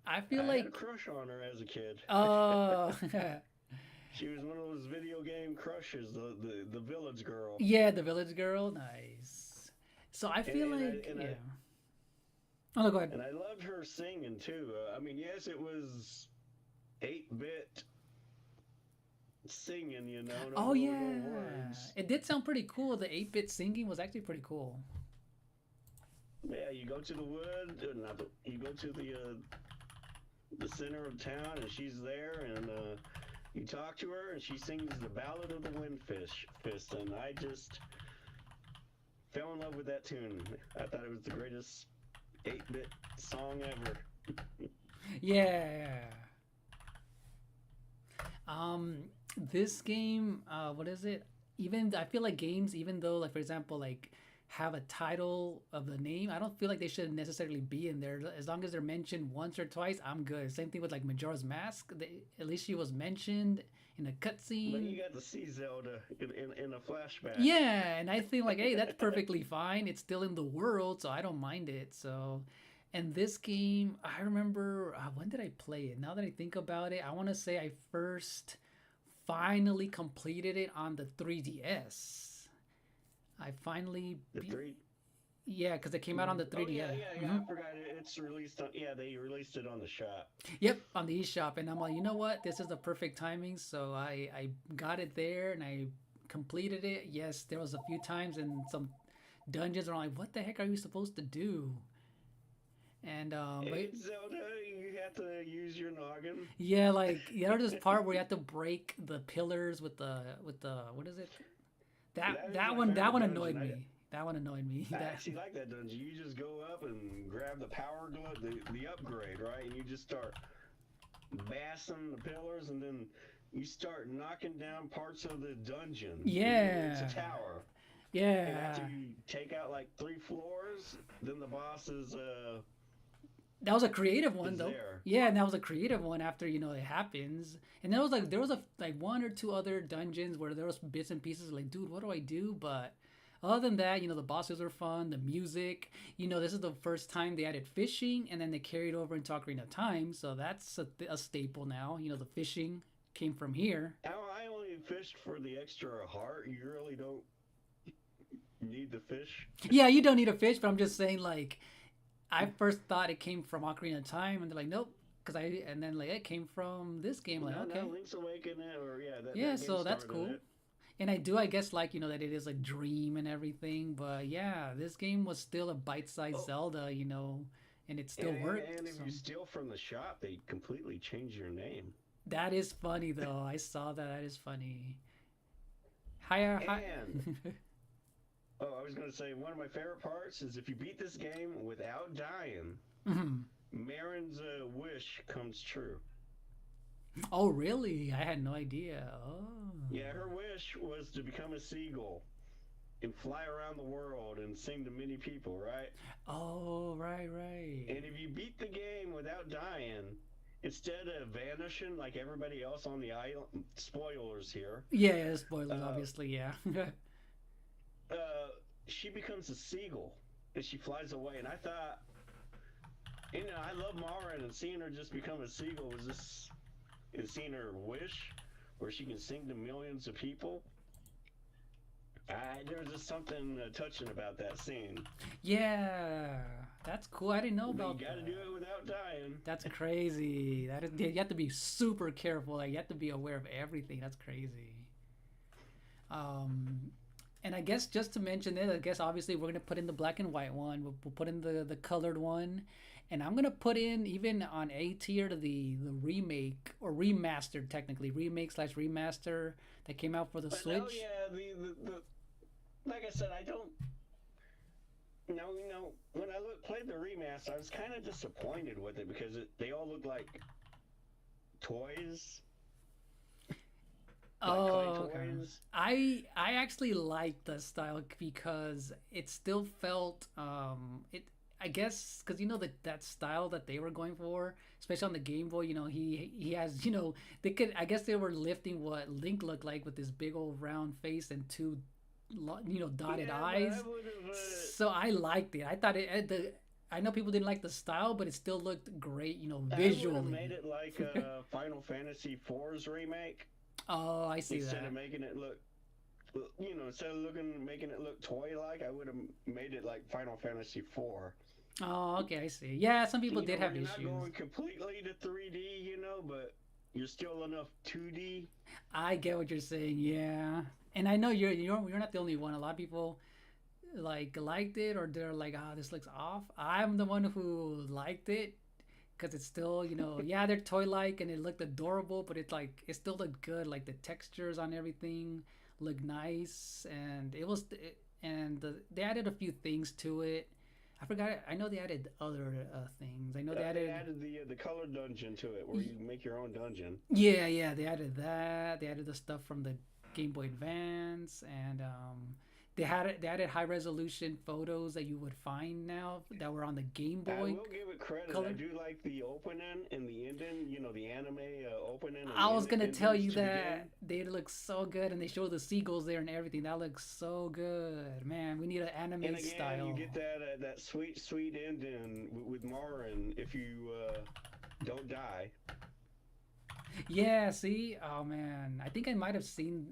I feel I had a like crush on her as a kid. uh She was one of those video game crushes, the village girl. yeah, the village girl, nice. So I And feel and I like and I yeah. Oh no, go ahead. and I loved her singing too. I mean, yes, it was 8-bit singing, Oh no yeah, words. it did sound pretty cool. The 8-bit singing was actually pretty cool. Yeah, you go to the wood, not you go to the center of town, and she's there, and you talk to her, and she sings the Ballad of the Windfish Fist, and I just fell in love with that tune. I thought it was the greatest 8-bit song ever. Yeah. Um, this game, what is it? Even I feel like games, even though like for example, like have a title of the name, I don't feel like they should necessarily be in there. As long as they're mentioned once or twice, I'm good. Same thing with like Majora's Mask. At least she was mentioned in a But cutscene. you got to see Zelda in a flashback. Yeah, and I think like, hey, that's perfectly fine. It's still in the world, so I don't mind it. So, and this game, I remember when did I play it? Now that I think about it, I want to say I first finally completed it on the 3DS. I finally The beat, three. yeah, because it came out on the Oh yeah, 3DS. yeah, yeah. Hmm. I forgot it's released on. Yeah, they released it on the shop. Yep, on the eShop, and I'm like, you know what? This is the perfect timing. So I got it there and I completed it. Yes, there was a few times in some dungeons where I'm like, what the heck are you supposed to do? And but It's Zelda. You have to use your noggin. yeah, like there's this part where you have to break the pillars with the what is it? That is my That favorite one dungeon. annoyed me. That one annoyed me. I That actually like that dungeon. You just go up and grab the power glove, the upgrade, right? And you just start bashing the pillars, and then you start knocking down parts of the dungeon. It's a yeah, tower, and after yeah. you take out like 3 floors, then the boss That was a creative one is though. there. Yeah, and that was a creative one after it happens. And there was a like one or two other dungeons where there was bits and pieces like, dude, what do I do? But other than that, the bosses are fun, the music. This is the first time they added fishing, and then they carried over into Ocarina of Time, so that's a staple now. The fishing came from here. I only fished for the extra heart. You really don't need the fish. Yeah, you don't need a fish, but I'm just saying like I first thought it came from Ocarina of Time, and they're like, nope, and then like it came from this game. Like, No, okay, no, Link's Awakening, or yeah, yeah, that game so that's started cool. it. And I do, I guess, like that it is a dream and everything. But yeah, this game was still a bite-sized Oh, Zelda, and it still and worked. if So you steal from the shop, they completely change your name. that is funny, though. I saw that. That is funny. Hi, hi. And oh, I was gonna say one of my favorite parts is if you beat this game without dying, Mhm. Marin's wish comes true. Oh, really? I had no idea. Oh. Yeah, her wish was to become a seagull and fly around the world and sing to many people, right? Oh, right, right. And if you beat the game without dying, instead of vanishing like everybody else on the island, spoilers here, Yeah, yeah, spoilers, uh, obviously, yeah. uh, she becomes a seagull and she flies away. And I thought, I love Mara, and seeing her just become a seagull was just, and seeing her wish where she can sing to millions of people. There was just something touching about that scene. Yeah, that's cool. I didn't know But you about got to that. do it without dying. That's crazy. That is, you have to be super careful. Like, you have to be aware of everything. That's crazy. Um, and I guess just to mention it, I guess obviously we're gonna put in the black and white one. We'll put in the colored one, and I'm gonna put in even on A tier to the remake or remastered, technically remake slash remaster that came out for the But oh Switch. yeah, like I said, I don't. No, when I played the remaster, I was kind of disappointed with it because they all look like toys, like clay Oh, okay. toys. I actually like the style because it still felt it. I guess because that style that they were going for, especially on the Game Boy. He has they could, I guess they were lifting what Link looked like with this big old round face and two dotted Yeah, but I eyes. would have. So I liked it. I thought I know people didn't like the style, but it still looked great, I would have made visually. it like Final Fantasy IV's remake Oh, I see instead of that. making it look. Instead of making it look toy-like, I would have made it like Final Fantasy IV. Oh, okay, I see. Yeah, some people did Where have you're not issues. going completely to 3D, but you're still enough 2D. I get what you're saying. Yeah, and I know you're not the only one. A lot of people liked it, or they're like, ah, this looks off. I'm the one who liked it because it's still, yeah, they're toy like and it looked adorable, but it still looked good. Like the textures on everything looked nice, and they added a few things to it. I forgot. I know they added other things. I know they They added. added the color dungeon to it, where you make your own dungeon. Yeah, yeah, they added that. They added the stuff from the Game Boy Advance, and they added high resolution photos that you would find now that were on the Game I Boy will give it credit. I color. do like the opening and the ending. The anime opening I was and gonna tell endings you to the game. that they look so good, and they show the seagulls there and everything. That looks so good, man. We need an And anime again, you style. get that sweet sweet ending with Marin if you don't die. Yeah, see? Oh man. I think I might have seen,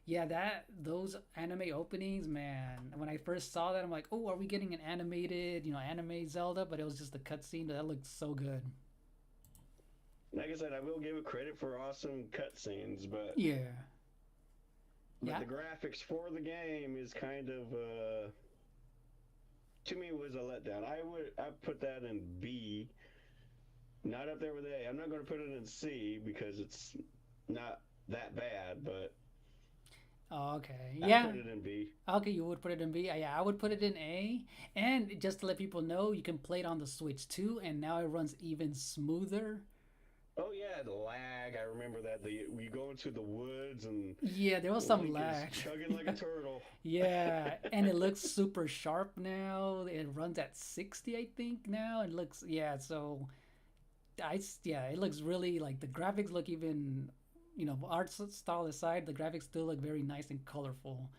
yeah, that those anime openings, man. When I first saw that, I'm like, "Oh, are we getting an animated, anime Zelda?" But it was just the cutscene, but that looked so good. Like I said, I will give it credit for awesome cutscenes, Yeah. but Yeah. the graphics for the game is kind of to me was a letdown. I put that in B, not up there with A. I'm not going to put it in C because it's not that bad, but Oh, okay. I Yeah. put it in B. Okay, you would put it in B. Yeah, I would put it in A. And just to let people know, you can play it on the Switch too, and now it runs even smoother. Oh yeah, the lag. I remember that. We go into the woods and Yeah, there was some Link is lag. chugging like a turtle. Yeah, and it looks super sharp now. It runs at 60, I think now. It looks yeah, so yeah, it looks really like the graphics look even, art style aside, the graphics still look very nice and colorful.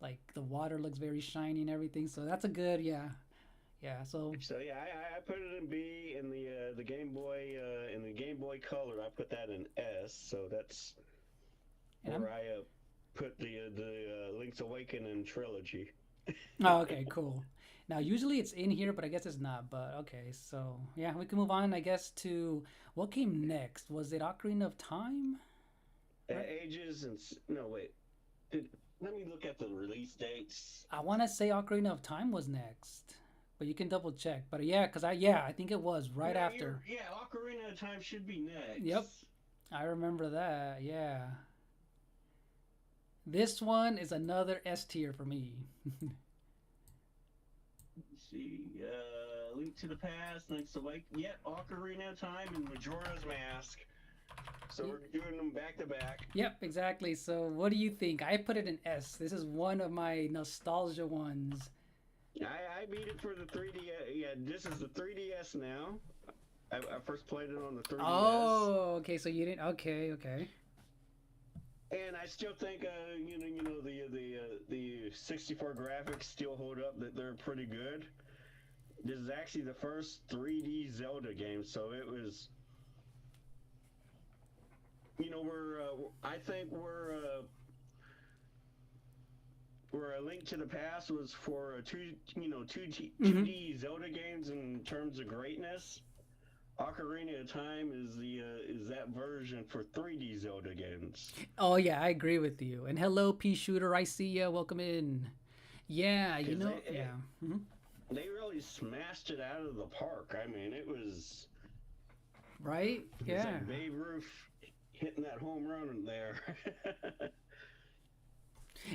Like the water looks very shiny and everything. So that's a good, yeah. Yeah, so So yeah, I put it in B, in the Game Boy in the Game Boy Color. I put that in S. So that's and I'm where I put the Link's Awakening trilogy. oh, okay, cool. Now, usually it's in here, but I guess it's not. But okay, so yeah, we can move on, I guess, to what came next. Was it Ocarina of Time? Right? Ages and no wait, did, let me look at the release dates. I want to say Ocarina of Time was next, but you can double check. But yeah, yeah, I think it was right No, after. yeah, Ocarina of Time should be next. Yep, I remember that. Yeah, this one is another S tier for me. Let's see, Link to the Past, Link's Awakening. Yep, Ocarina of Time and Majora's Mask. So we're doing them back to back. Yep, exactly. So what do you think? I put it in S. This is one of my nostalgia ones. I beat it for the 3D. Yeah, this is the 3DS now. I first played it on the 3DS. Oh, okay. So you didn't. Okay, okay. And I still think, the 64 graphics still hold up. That they're pretty good. This is actually the first 3D Zelda game, so it was. I think where A Link to the Past was for Hmm. 2D Zelda games in terms of greatness. Ocarina of Time is that version for 3D Zelda games. Oh yeah, I agree with you. And hello, P Shooter. I see ya. Welcome in. Yeah, Because yeah. Hmm. they really smashed it out of the park. I mean, Right? it was Yeah. like Babe Ruth hitting that home run there.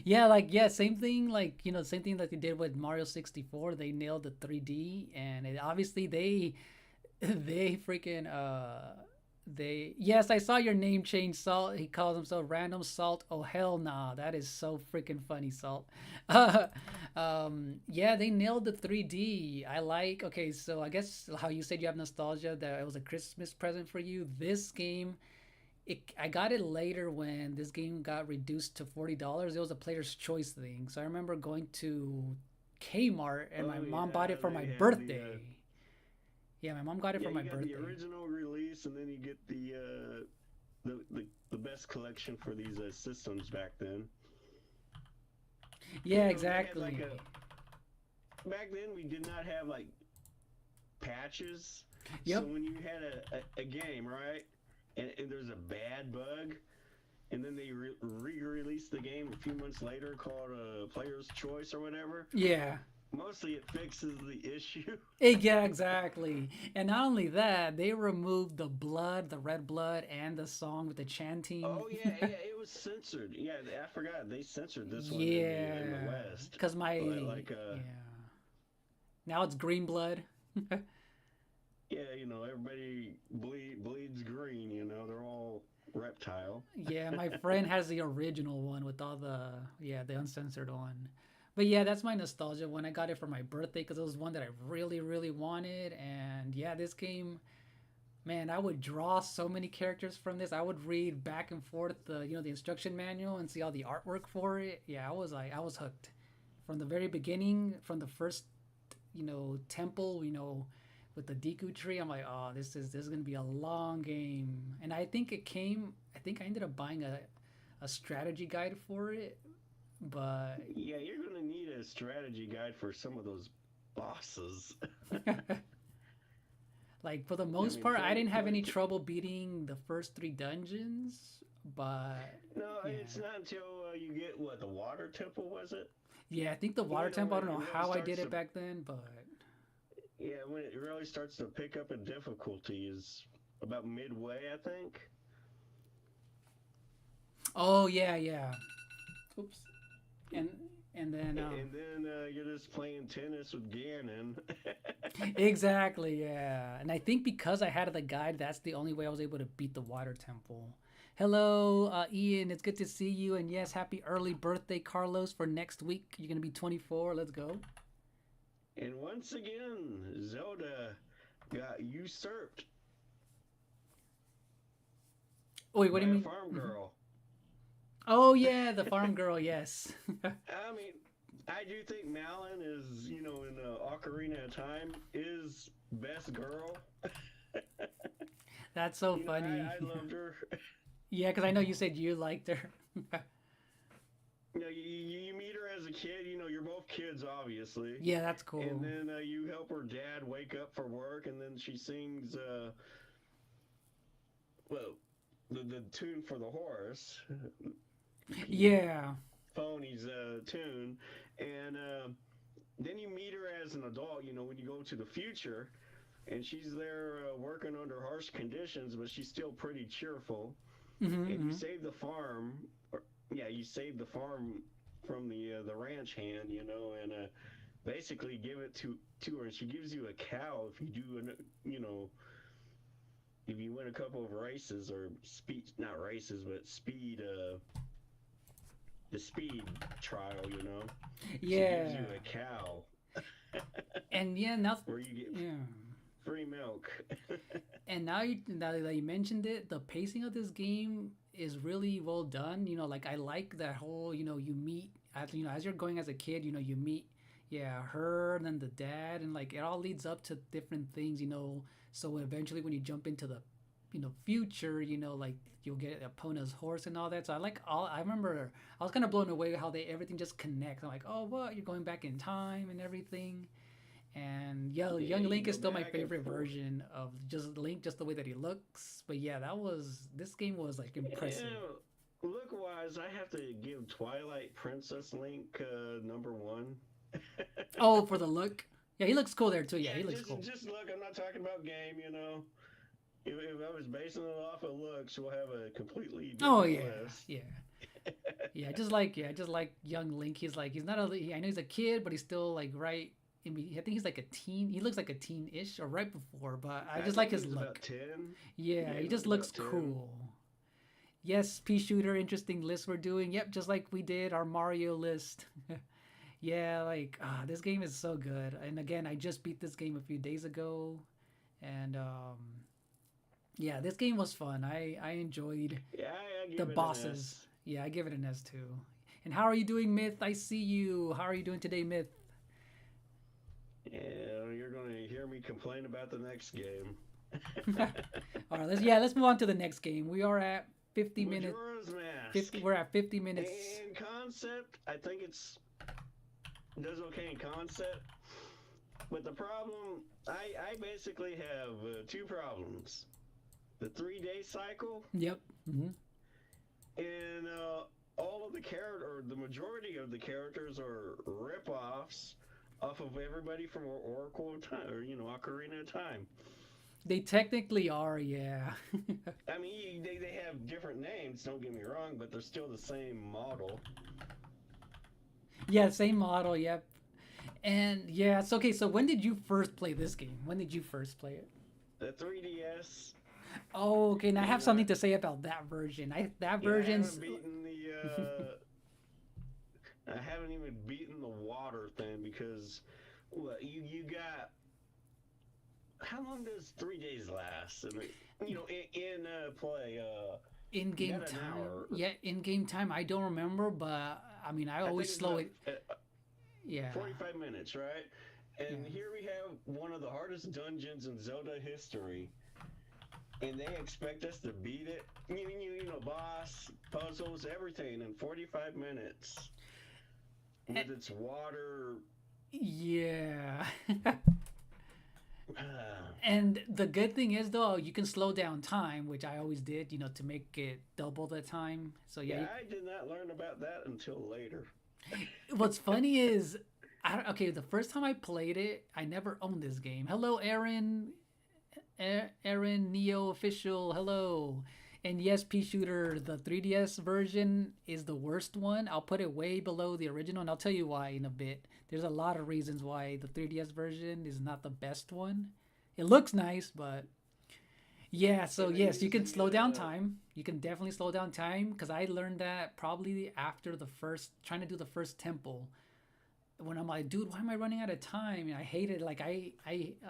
Yeah, like yeah, same thing. Like same thing that they did with Mario 64. They nailed the 3D, and obviously they freaking they yes, I saw your name change, Salt. He calls himself Random Salt. Oh hell nah, that is so freaking funny, Salt. Yeah, they nailed the 3D. I like. Okay, so I guess how you said you have nostalgia that it was a Christmas present for you. This game, I got it later when this game got reduced to $40. It was a player's choice thing. So I remember going to Kmart and my Oh mom bought yeah, it for my they had birthday. Yeah, my mom got it yeah, for my you got the birthday. original release, and then you get the best collection for these systems back then. Yeah, They had like exactly. a back then we did not have like patches. So Yep. when you had a game, right, and there's a bad bug, and then they re-released the game a few months later called Player's Choice or whatever. Yeah. Mostly it fixes the issue. Yeah, exactly. And not only that, they removed the blood, the red blood, and the song with the chanting. Oh yeah, yeah, it was censored. Yeah, I forgot they censored this one in the Yeah. West. Because Like yeah. Now it's green blood. yeah, everybody bleeds green. They're all reptile. Yeah, my friend has the original one with all the uncensored one. But yeah, that's my nostalgia one. I got it for my birthday because it was one that I really, really wanted. And yeah, this game, man, I would draw so many characters from this. I would read back and forth the instruction manual and see all the artwork for it. Yeah, I was hooked from the very beginning, from the first temple, with the Deku tree. I'm like, oh, this is gonna be a long game. And I think it came. I think I ended up buying a strategy guide for it, but Yeah, you're gonna need a strategy guide for some of those bosses. like for the I most mean, part, I didn't have any trouble beating the first three dungeons. But No, yeah, it's not until you get what the water temple was it? yeah, I think the water temple. I When don't it know really how I did starts it to back then, but when it really starts to pick up in difficulty is about midway, I think. oh yeah, yeah. Oops. And and then And then you're just playing tennis with Ganon. exactly, yeah. And I think because I had the guide, that's the only way I was able to beat the water temple. Hello, Ian. It's good to see you. And yes, happy early birthday, Carlos, for next week. You're gonna be 24. Let's go. And once again, Zelda got usurped Wait, what by do you a mean? farm Mhm. girl. Oh yeah, the farm girl. Yes. I mean, I do think Malin is, in Ocarina of Time, is best girl. That's so funny. I loved her. Yeah, because I know you said you liked her. You meet her as a kid. You're both kids, obviously. Yeah, that's And cool. then you help her dad wake up for work, and then she sings, well, the tune for the horse, Yeah. Pony's tune, and then you meet her as an adult. When you go to the future, and she's there working under harsh conditions, but she's still pretty cheerful. And you Mm-hmm. save the farm, or, yeah, you save the farm from the ranch hand, and basically give it to her, and she gives you a cow if you do, if you win a couple of races or speed, not races, but speed, the speed trial. She gives Yeah. you a cow And yeah, now, where you get yeah. free milk. And now that you mentioned it, the pacing of this game is really well done. Like I like that whole, you meet as you're going as a kid, you meet, yeah, her and then the dad, and like it all leads up to different things. So eventually, when you jump into the, future, like you'll get Epona's horse and all that. So I like all. I remember I was kind of blown away how everything just connects. I'm like, oh, what? You're going back in time and everything. And yeah, Yeah, Young you Link is go still my back and favorite forth. version of just Link, just the way that he looks. But yeah, this game was like impressive. Yeah, look wise, I have to give Twilight Princess Link number one. Oh, for the look, yeah, he looks cool there too. Yeah, Yeah, he looks just cool. just look. I'm not talking about game. If I was basing it off of looks, we'll have a completely Oh different yeah, list. yeah, yeah. Just like Young Link. He's not I know he's a kid, but he's still like right. I think he's like a teen. He looks like a teen-ish or right before, but I I just like think his he's about look. 10. Yeah, Yeah, he he just looks looks about 10. cool. Yes, Pea Shooter, interesting list we're doing. Yep, just like we did our Mario list. Yeah, like this game is so good. And again, I just beat this game a few days ago, and yeah, this game was fun. I enjoyed Yeah, I the give it an bosses. S. Yeah, I give it an S too. And how are you doing, Myth? I see you. How are you doing today, Myth? Yeah, you're going to hear me complain about the next game. All right, let's move on to the next game. We are at 50 minutes. Majora's Mask. 50. We're at 50 minutes. In concept, I think does okay in concept. But the problem, I basically have two problems: the 3-day cycle, Yep. Hmm. and all of the character, or the majority of the characters, are rip-offs off of everybody from Oracle of Time, or Ocarina of Time. They technically are, yeah. I mean, they have different names. Don't get me wrong, but they're still the same model. Yeah, same model. Yep. And yeah, it's okay. So when did you first play this game? When did you first play it? The 3DS. Oh, okay. Now I have And something to say about that version. That yeah, version's. I haven't even beaten the water thing because, well, you got. How long does 3 days last? I mean, in play, In you game got an time. hour. Yeah, in game time. I don't remember, but I mean, I I think always it's slow about it. Yeah. 45 minutes, right? Yeah. And here we have one of the hardest dungeons in Zelda history. And they expect us to beat it. Boss, puzzles, everything in 45 minutes. With its water. Yeah. And the good thing is though, you can slow down time, which I always did, to make it double the time. So yeah. Yeah, I did not learn about that until later. What's funny is, okay, the first time I played it, I never owned this game. Hello, Aaron. Aaron Neo official. Hello. And yes, P Shooter, the 3DS version is the worst one. I'll put it way below the original, and I'll tell you why in a bit. There's a lot of reasons why the 3DS version is not the best one. It looks nice, but yeah, so And they yes, you use can slow the down time. You can definitely slow down time because I learned that probably after the first, trying to do the first temple. When I'm like, dude, why am I running out of time? And I hated it. Like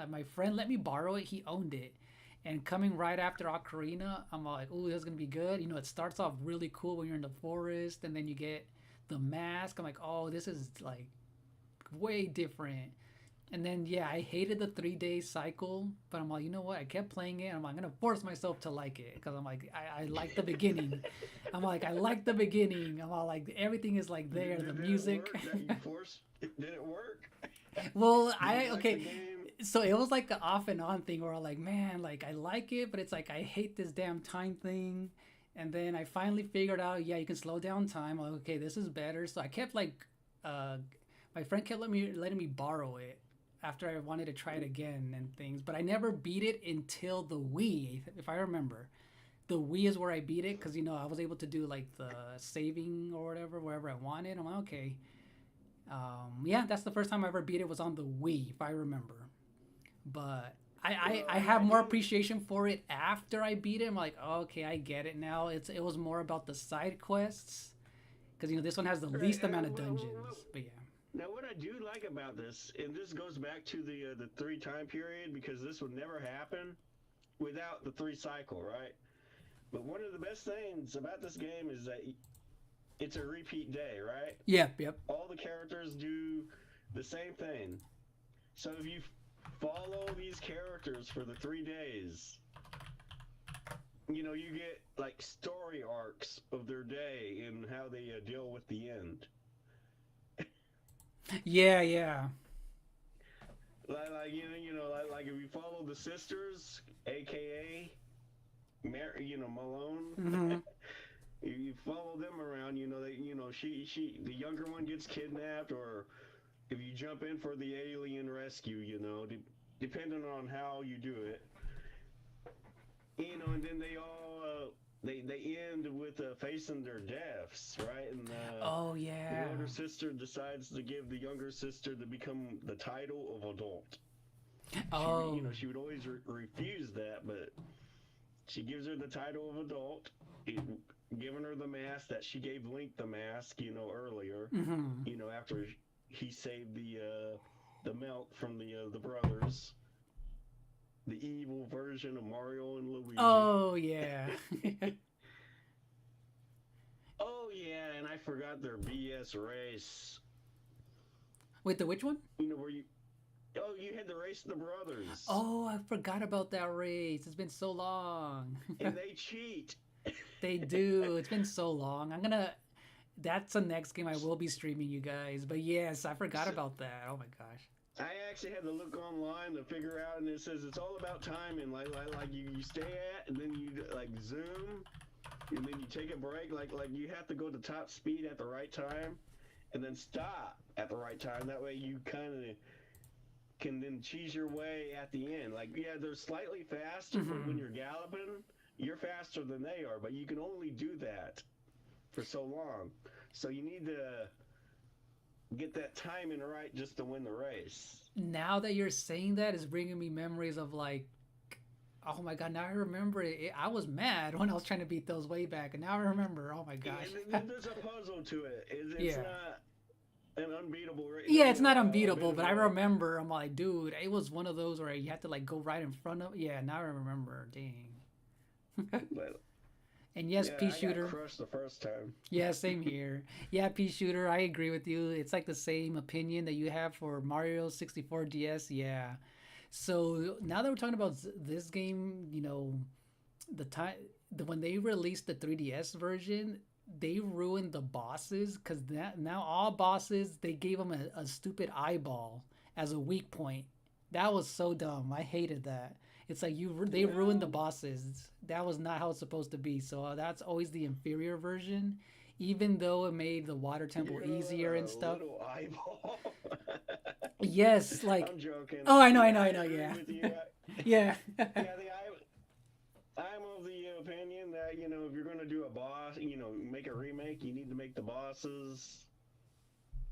my friend let me borrow it. He owned it, and coming right after Ocarina, I'm like, oh, this is gonna be good. You know, it starts off really cool when you're in the forest, and then you get the mask. I'm like, oh, this is like way different. And then yeah, I hated the 3 day cycle, but I'm like, you know what? I kept playing it. And I'm gonna force myself to like it because I'm like, I like the beginning. I'm like, I like the beginning. I'm all like, everything is like there, the did it music. work? That you forced? Did it work? Well, Did you I like the okay. game? So it was like the off and on thing where I'm like, man, like I like it, but it's like I hate this damn time thing. And then I finally figured out, yeah, you can slow down time. I'm like, okay, this is better. So I kept like, uh, my friend kept letting me borrow it after I wanted to try it again and things. But I never beat it until the Wii, if I remember. The Wii is where I beat it because I was able to do like the saving or whatever wherever I wanted. I'm like, okay, yeah, that's the first time I ever beat it was on the Wii, if I remember. But I Well, have I more think. appreciation for it after I beat it. I'm like, oh, okay, I get it now. It was more about the side quests because this one has the Right. least amount of dungeons. But yeah. Now, what I do like about this, and this goes back to the three time period, because this would never happen without the three cycle, right? But one of the best things about this game is that it's a repeat day, right? Yep. Yep. All the characters do the same thing. So if you follow these characters for the 3 days, you get like story arcs of their day and how they deal with the end. Yeah. Yeah. Like if you follow the sisters, aka Malone, Hmm. you follow them around. The younger one gets kidnapped, or if you jump in for the alien rescue, depending on how you do it, and then they all they end with facing their deaths, right? And Oh the yeah. older sister decides to give the younger sister to become the title of adult. Oh. She would always refuse that, but she gives her the title of adult, giving her the mask that she gave Link the mask, earlier, Hmm. after he saved the milk from the brothers, the evil version of Mario and Luigi. Oh yeah. Oh yeah, and I forgot their BS race. Wait, the which one? Where you you had the race of the brothers, Oh, I forgot about that race. It's been so long. and they cheat. They do. It's been so long. I'm gonna. That's the next game I will be streaming, you guys. But yes, I forgot So, about that. Oh my gosh. I actually had to look online to figure out, and it says it's all about timing. Like you stay at, and then you like zoom, and then you take a break. Like you have to go to top speed at the right time, and then stop at the right time. That way you kind of can then cheese your way at the end. Like yeah, they're slightly faster, but when Hmm. you're galloping, you're faster than they are. But you can only do that for so long. So you need to get that timing right just to win the race. Now that you're saying that, it's bringing me memories of like, oh my god. Now I remember it. I was mad when I was trying to beat those way back, and now I remember. Oh my gosh. There's a puzzle to it. It's Yeah. not an unbeatable, Yeah, it's not a bit unbeatable, of but I a. remember. I'm like, dude, it was one of those where you had to like go right in front of. Yeah, now I remember. Dang. But And yes, yeah, P I got Shooter. crushed the first time. Yeah, same here. Yeah, P Shooter, I agree with you. It's like the same opinion that you have for Mario 64 DS. Yeah. So now that we're talking about this game, the time when they released the 3DS version, they ruined the bosses because now all bosses they gave them a stupid eyeball as a weak point. That was so dumb. I hated that. It's like they ruined the Well, bosses. That was not how it's supposed to be. So that's always the inferior version, even though it made the water temple you're gonna let easier and a stuff. little eyeball. Yes, like I'm joking. oh, I know, I Yeah, know, I I know. agree Yeah, with you. yeah. Yeah, I'm of the opinion that the bosses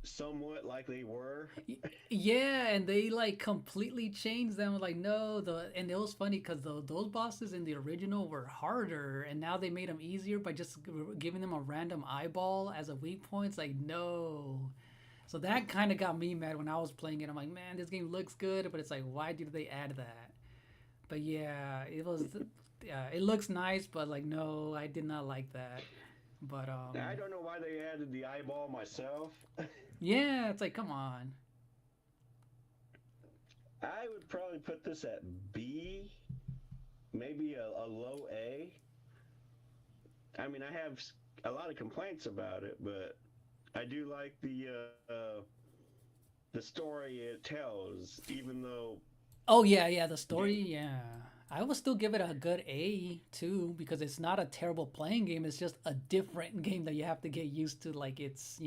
somewhat like they were. Yeah, and they like completely changed them. Like no, the and it was funny because those bosses in the original were harder, and now they made them easier by just giving them a random eyeball as a weak point. It's like no. So that kind of got me mad when I was playing it. I'm like, man, this game looks good, but it's like, why did they add that? But yeah, it was. Yeah, it looks nice, but like, no, I did not like that. But I don't know why they added the eyeball myself. yeah, it's like, come on. I would probably put this at B, maybe a low A. I mean, I have a lot of complaints about it, but I do like the story it tells, even though Oh yeah, yeah, the game. story, yeah. I will still give it a good A too because it's not a terrible playing game. It's just a different game that you have to get used to. Like it's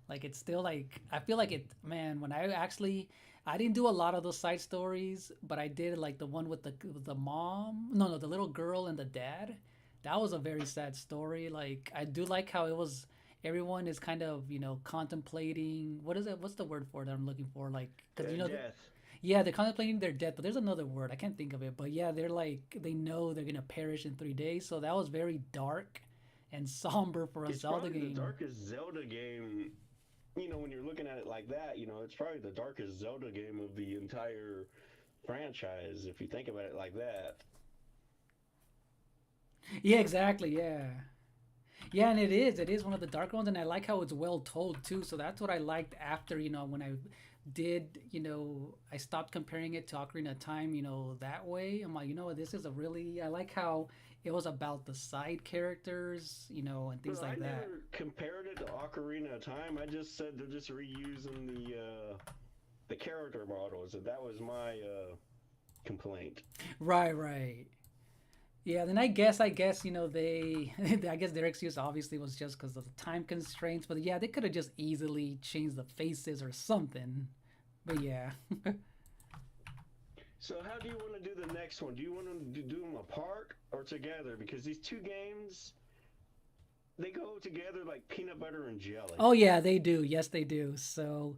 like it's still like I feel like it. Man, when I actually I didn't do a lot of those side stories, but I did like the one with the mom. No, the little girl and the dad. That was a very sad story. Like I do like how it was. Everyone is kind of contemplating what is it? What's the word for it that I'm looking for? Like because Death. yeah, they're contemplating their death, but there's another word. I can't think of it. But yeah, they're like, they know they're going to perish in 3 days. So that was very dark and somber for a It's Zelda probably the game. darkest Zelda game. When you're looking at it like that, it's probably the darkest Zelda game of the entire franchise, if you think about it like that. Yeah, exactly. Yeah. Yeah, and it is. It is one of the dark ones. And I like how it's well told, too. So that's what I liked after, when I did, I stopped comparing it to Ocarina of Time, that way. I'm like, what, this is a really, I like how it was about the side characters, and things Well, I like that. never compared it to Ocarina of Time. I just said they're just reusing the character models, and that was my complaint. Right, right. Yeah, then I guess they, I guess their excuse obviously was just because of the time constraints. But yeah, they could have just easily changed the faces or something. But yeah, So, how do you want to do the next one? Do you want to do them apart or together? Because these two games, they go together like peanut butter and jelly. oh yeah, they do. Yes, they do. So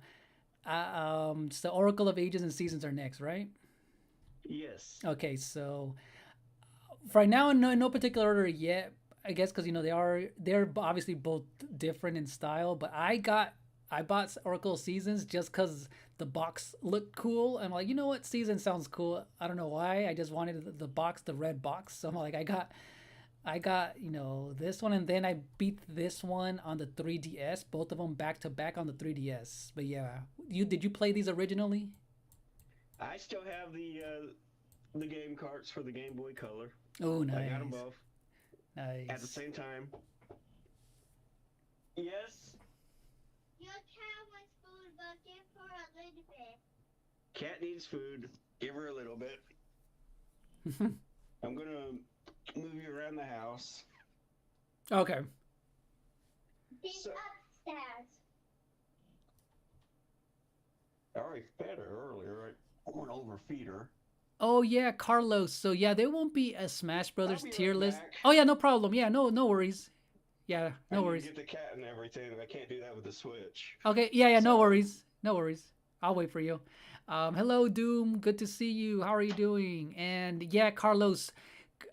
Oracle of Ages and Seasons are next, right? Yes. Okay, so for right now, in no particular order yet. I guess because they're obviously both different in style. But I bought Oracle Seasons just because the box looked cool. I'm like, you know what, Season sounds cool. I don't know why. I just wanted the box, the red box. So I'm like, I got this one, and then I beat this one on the 3DS. Both of them back to back on the 3DS. But yeah, did you play these originally? I still have the game carts for the Game Boy Color. Oh, I got them nice, both at the nice. same time. Yes, Your cat wants food, but give her a little bit. cat needs food. Give her a little bit. I'm gonna move you around the house. Okay. She's So upstairs. I already fed her earlier. I won't overfeed her. Oh yeah, Carlos. So yeah, there won't be a Smash I'll Brothers be tier right list. back. Oh yeah, no problem. Yeah, no worries. Yeah, I no need to worries. get the cat and everything, and I can't do that with the Switch. Okay, yeah, no Sorry. worries. No worries. I'll wait for you. Hello, Doom. Good to see you. How are you doing? And yeah, Carlos,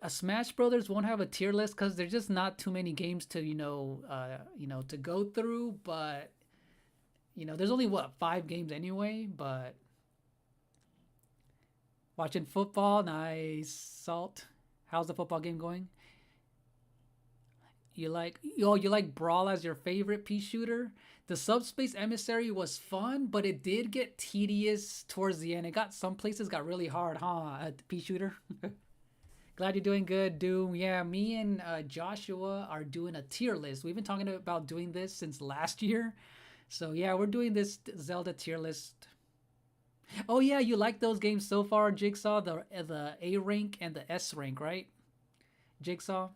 Smash Brothers won't have a tier list because there's just not too many games to to go through. But there's only what 5 games anyway. But watching football, nice. Salt. How's the football game going? You like Brawl as your favorite pea shooter? The Subspace Emissary was fun, but it did get tedious towards the end. Some places got really hard, huh? At the pea shooter. Glad you're doing good, Doom. Yeah, me and Joshua are doing a tier list. We've been talking about doing this since last year. So yeah, we're doing this Zelda tier list. Oh yeah, you like those games so far, Jigsaw? The A rank and the S rank, right? Jigsaw.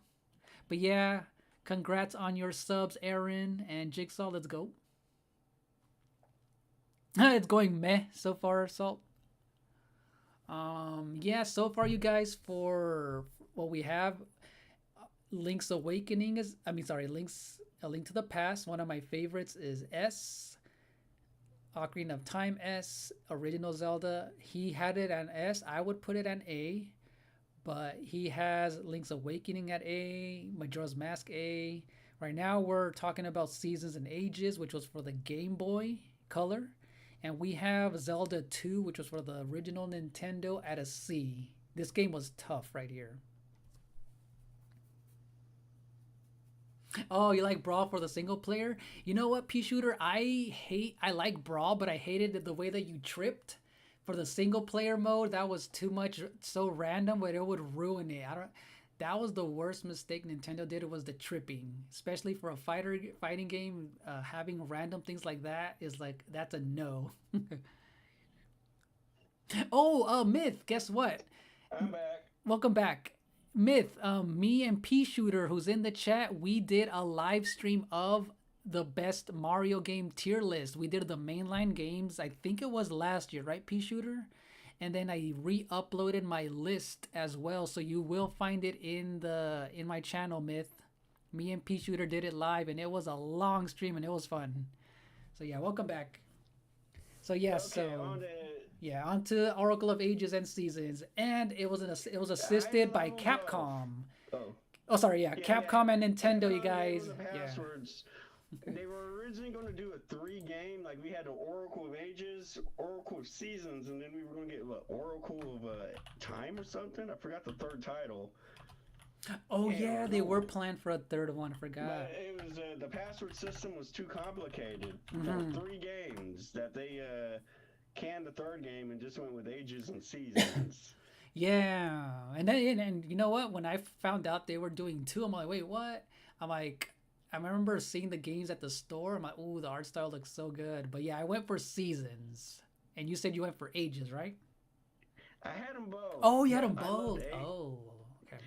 But yeah, congrats on your subs, Aaron and Jigsaw. Let's go. It's going meh so far, Salt. Yeah, so far, you guys, for what we have, Link's Awakening is, I mean, sorry, Link's A Link to the Past. One of my favorites is S. Ocarina of Time S. Original Zelda. He had it at S. I would put it at A. But he has Link's Awakening at A. Majora's Mask A. Right now we're talking about Seasons and Ages, which was for the Game Boy Color. And we have Zelda 2, which was for the original Nintendo, at a C. This game was tough right here. Oh, you like Brawl for the single player? You know what, P Shooter? I like Brawl, but I hated the way that you tripped for the single player mode. That was too much, so random, but it would ruin it. I don't. That was the worst mistake Nintendo did. It was the tripping, especially for a fighting game. Having random things like that is like, that's a no. Oh, Myth. Guess what? I'm back. Welcome back. Myth, me and P Shooter, who's in the chat, we did a live stream of the best Mario game tier list. We did the mainline games. I think it was last year, right, P Shooter? And then I re-uploaded my list as well, so you will find it in my channel, Myth. Me and P Shooter did it live, and it was a long stream, and it was fun. So yeah, welcome back. So yeah, Okay, on to Oracle of Ages and Seasons, and it was assisted by Capcom. Oh, sorry, yeah, Capcom and Nintendo, you guys. The passwords. They were originally going to do a 3-game, like we had an Oracle of Ages, Oracle of Seasons, and then we were going to get what, Oracle of Time or something. I forgot the third title. Oh yeah, they were planned for a third one. I forgot. But it was the password system was too complicated for 3 games that they canned the third game and just went with Ages and Seasons. Yeah, and then and you know what? When I found out they were doing 2, I'm like, wait, what? I'm like, I remember seeing the games at the store. I'm like, ooh, the art style looks so good. But yeah, I went for Seasons, and you said you went for Ages, right? I had them both. Oh, you had them both. Oh, okay.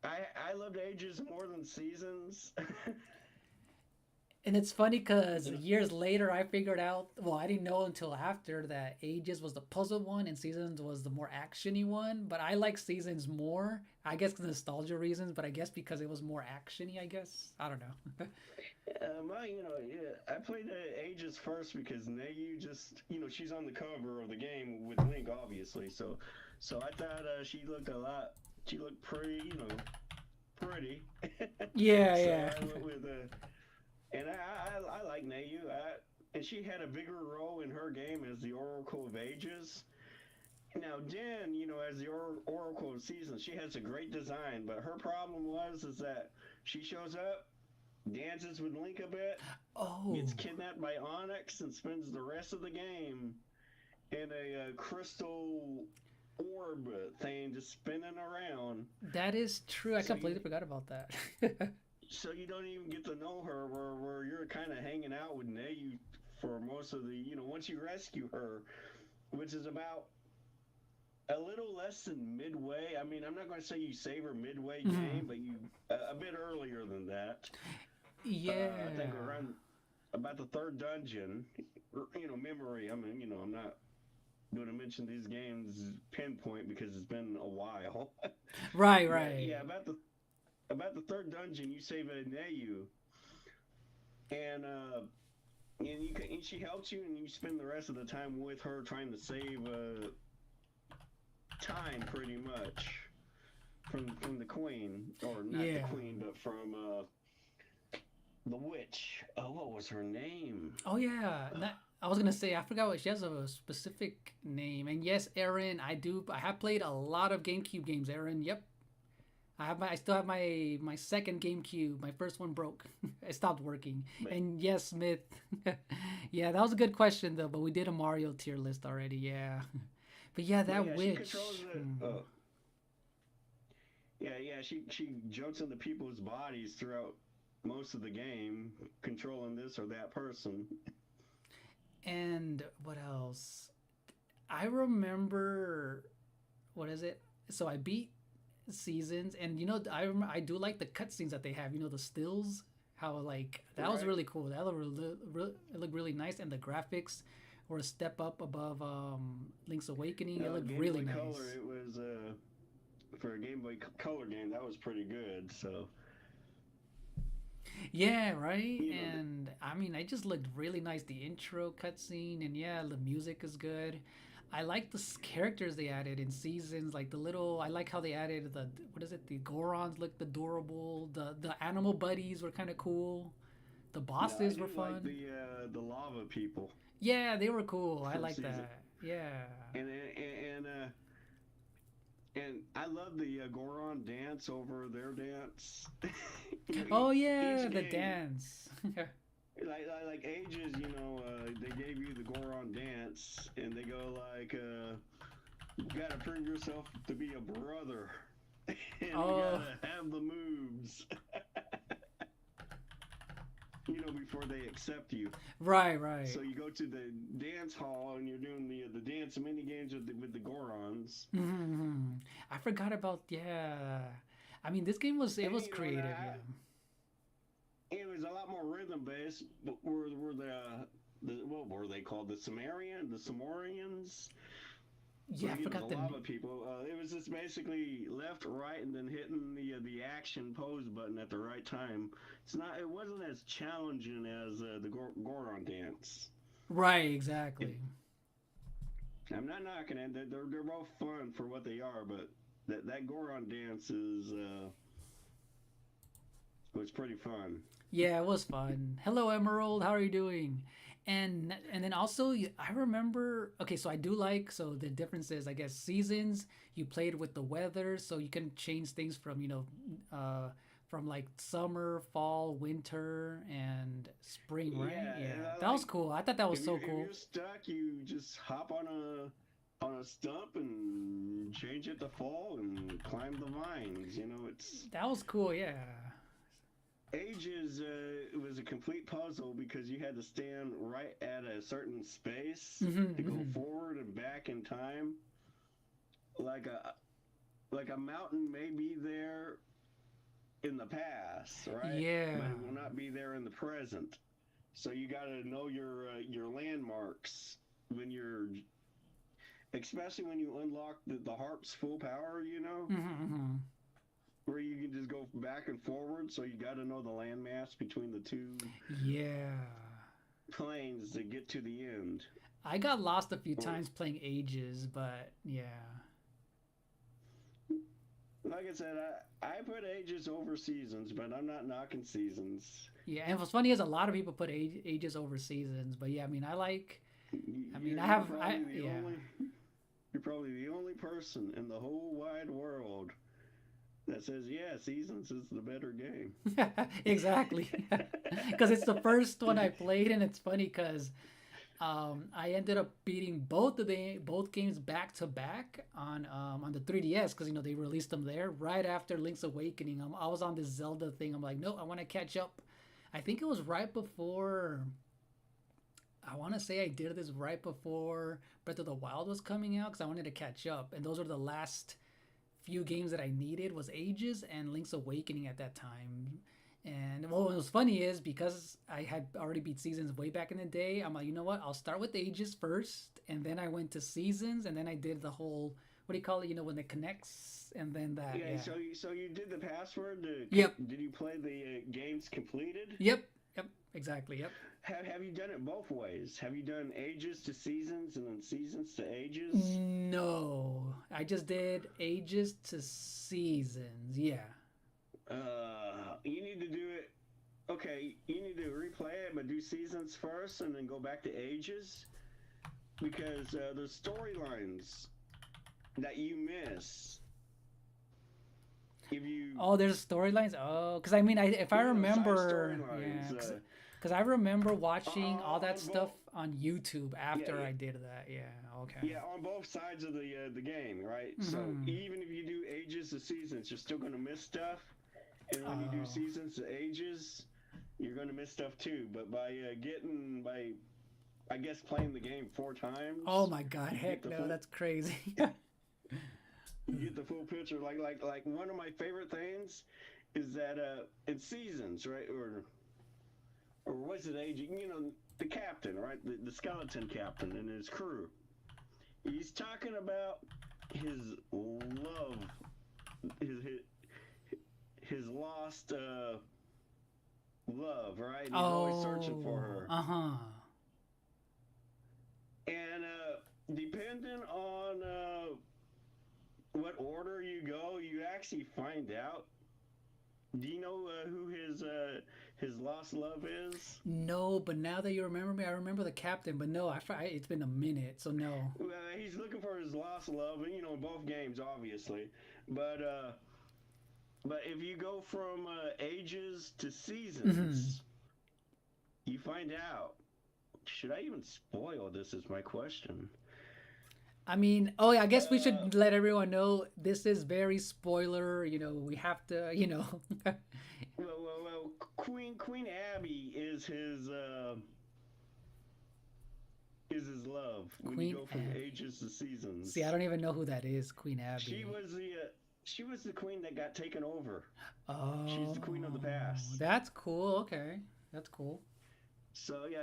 I loved Ages more than Seasons. And it's funny because years later I figured out, well, I didn't know until after that Ages was the puzzle one and Seasons was the more actiony one. But I like Seasons more, I guess for nostalgia reasons, but I guess because it was more actiony, I guess. I don't know. I played Ages first because Nayu just, she's on the cover of the game with Link, obviously. So I thought she looked pretty, pretty. Yeah, so yeah. I went with and I like Nayu. And she had a bigger role in her game as the Oracle of Ages. Now, Jen, as the Oracle of Seasons, she has a great design, but her problem is that she shows up, dances with Link a bit, gets kidnapped by Onyx, and spends the rest of the game in a crystal orb thing just spinning around. That is true. I completely forgot about that. So you don't even get to know her, where you're kind of hanging out with Nayu for most of the, once you rescue her, which is about a little less than midway. I mean, I'm not going to say you save her midway game, but you a bit earlier than that. Yeah. I think around about the 3rd dungeon, memory. I mean, I'm not going to mention these games pinpoint because it's been a while. Right. Yeah, about the 3rd dungeon, you save a Nayu, and she helps you, and you spend the rest of the time with her trying to save time, pretty much, from the queen, or not the queen, but from the witch. What was her name? Oh yeah, I was gonna say I forgot what she has a specific name. And yes, Aaron, I have played a lot of GameCube games. Aaron, yep. I still have my second GameCube. My first one broke. It stopped working. And yes, Smith. Yeah, that was a good question though. But we did a Mario tier list already. Yeah. But yeah, that witch. She jumps into people's bodies throughout most of the game, controlling this or that person. And what else? I remember, what is it? So I beat Seasons, and I do like the cutscenes that they have. The stills, how like that was really cool. That looked really nice, and the graphics were a step up above Link's Awakening. It looked really nice. Color, it was for a Game Boy Color game, that was pretty good. So Yeah, right. you know, And I mean, it just looked really nice. The intro cutscene, and yeah, the music is good. I like the characters they added in seasons, like the little. I like how they added the what is it? The Gorons looked adorable. The animal buddies were kind of cool. The no, I bosses do were like fun. the lava people Yeah, they were cool. I from like season, that. Yeah. and I love the Goron dance over their dance. Oh yeah, Each the game, dance. like ages, they gave you the Goron dance, and they go like, you gotta prove yourself to be a brother, and you Oh, gotta have the moves, before they accept you. right, right. So you go to the dance hall and you're doing the dance mini games with the Gorons. Hmm. I forgot about yeah. I mean, this game was it And was creative. Yeah. it was a lot more rhythm based. But were the what were they called? The Samorians? Yeah, I The forgot the. lava people. It was just basically left, right, and then hitting the action pose button at the right time. It wasn't as challenging as the Goron dance. Right, It, exactly. I'm not knocking it. They're both fun for what they are, but that Goron dance is was pretty fun. Yeah, it was fun. Hello, Emerald. How are you doing? And then also I remember. Okay, so I do like so the difference is I guess seasons you played with the weather, so you can change things from from like summer, fall, winter, and spring. Right? Yeah, Yeah, and I that was like cool. I thought that was so if cool. you're stuck, you just hop on a stump and change it to fall and climb the vines. It's That was cool. Yeah. ages. It was a complete puzzle because you had to stand right at a certain space Hmm, to go hmm. forward and back in time. Like a mountain may be there in the past, right? Yeah. But it will not be there in the present. So you got to know your landmarks when you're, especially when you unlock the harp's full power. Hmm. Where you can just go back and forward. So you got to know the landmass between the two Yeah. planes to get to the end. I got lost a few Or times playing Ages, but yeah. like I said, I put ages over seasons, but I'm not knocking seasons. Yeah, and what's funny is a lot of people put Ages over seasons, but yeah, I mean, I like. I mean, You're, I you're have. probably I the yeah. only you're probably the only person in the whole wide world that says, yeah, Seasons is the better game. Exactly. Because it's the first one I played, and it's funny because I ended up beating both games back to back on the 3DS because they released them there right after Link's Awakening. I was on this Zelda thing. I'm like, no, I want to catch up. I think it was right before. I want to say I did this right before Breath of the Wild was coming out because I wanted to catch up, and those were the last few games that I needed was Ages and Link's Awakening at that time. And what was funny is because I had already beat Seasons way back in the day, I'm like, you know what? I'll start with Ages first, and then I went to Seasons, and then I did the whole what do you call it? When it connects, and then that. Yeah, Yeah. so you did the password. Yep. Did you play the games completed? Yep. Yep. Exactly. Yep. Have you done it both ways? Have you done ages to seasons and then seasons to ages? No, I just did Ages to Seasons. Yeah. You need to do it. Okay, you need to replay it, but do seasons first and then go back to ages because there's storylines that you miss if you. Oh, there's storylines. Oh, because I mean, if I Side remember, storylines. yeah, because I remember watching all that On stuff both. on YouTube Yeah, after yeah, I did that. Yeah. Okay. yeah, on both sides of the game, right? So Hmm. even if you do ages to seasons, you're still gonna miss stuff, and when you do Oh. seasons to ages, you're gonna miss stuff too. But by I guess playing the game 4 times, Oh my God! you get Heck the no, full that's crazy. you get the full picture. Like one of my favorite things is that in seasons, right, or was it aging? The captain, right, the skeleton captain and his crew. He's talking about his love his his, his lost love, right? And he's always searching for Oh, her. uh-huh. And depending on what order you go, you actually find out. Do you know who his lost love is? No, but now that you remember me, I remember the captain, but no, it's been a minute, so no. He's looking for his lost love, and in both games, obviously. But but if you go from ages to Hmm. seasons, you find out. Should I even spoil this? Is my question. I mean, oh yeah, I guess we Uh, should let everyone know this is very spoiler. We have to, well, Queen Abby is his love when you Queen go from Abby. ages to See, I seasons. don't even know who that is, Queen She Abby. was the uh, she was the queen that got taken over. She's Oh, the queen of the past. that's cool. Okay, that's cool. So yeah.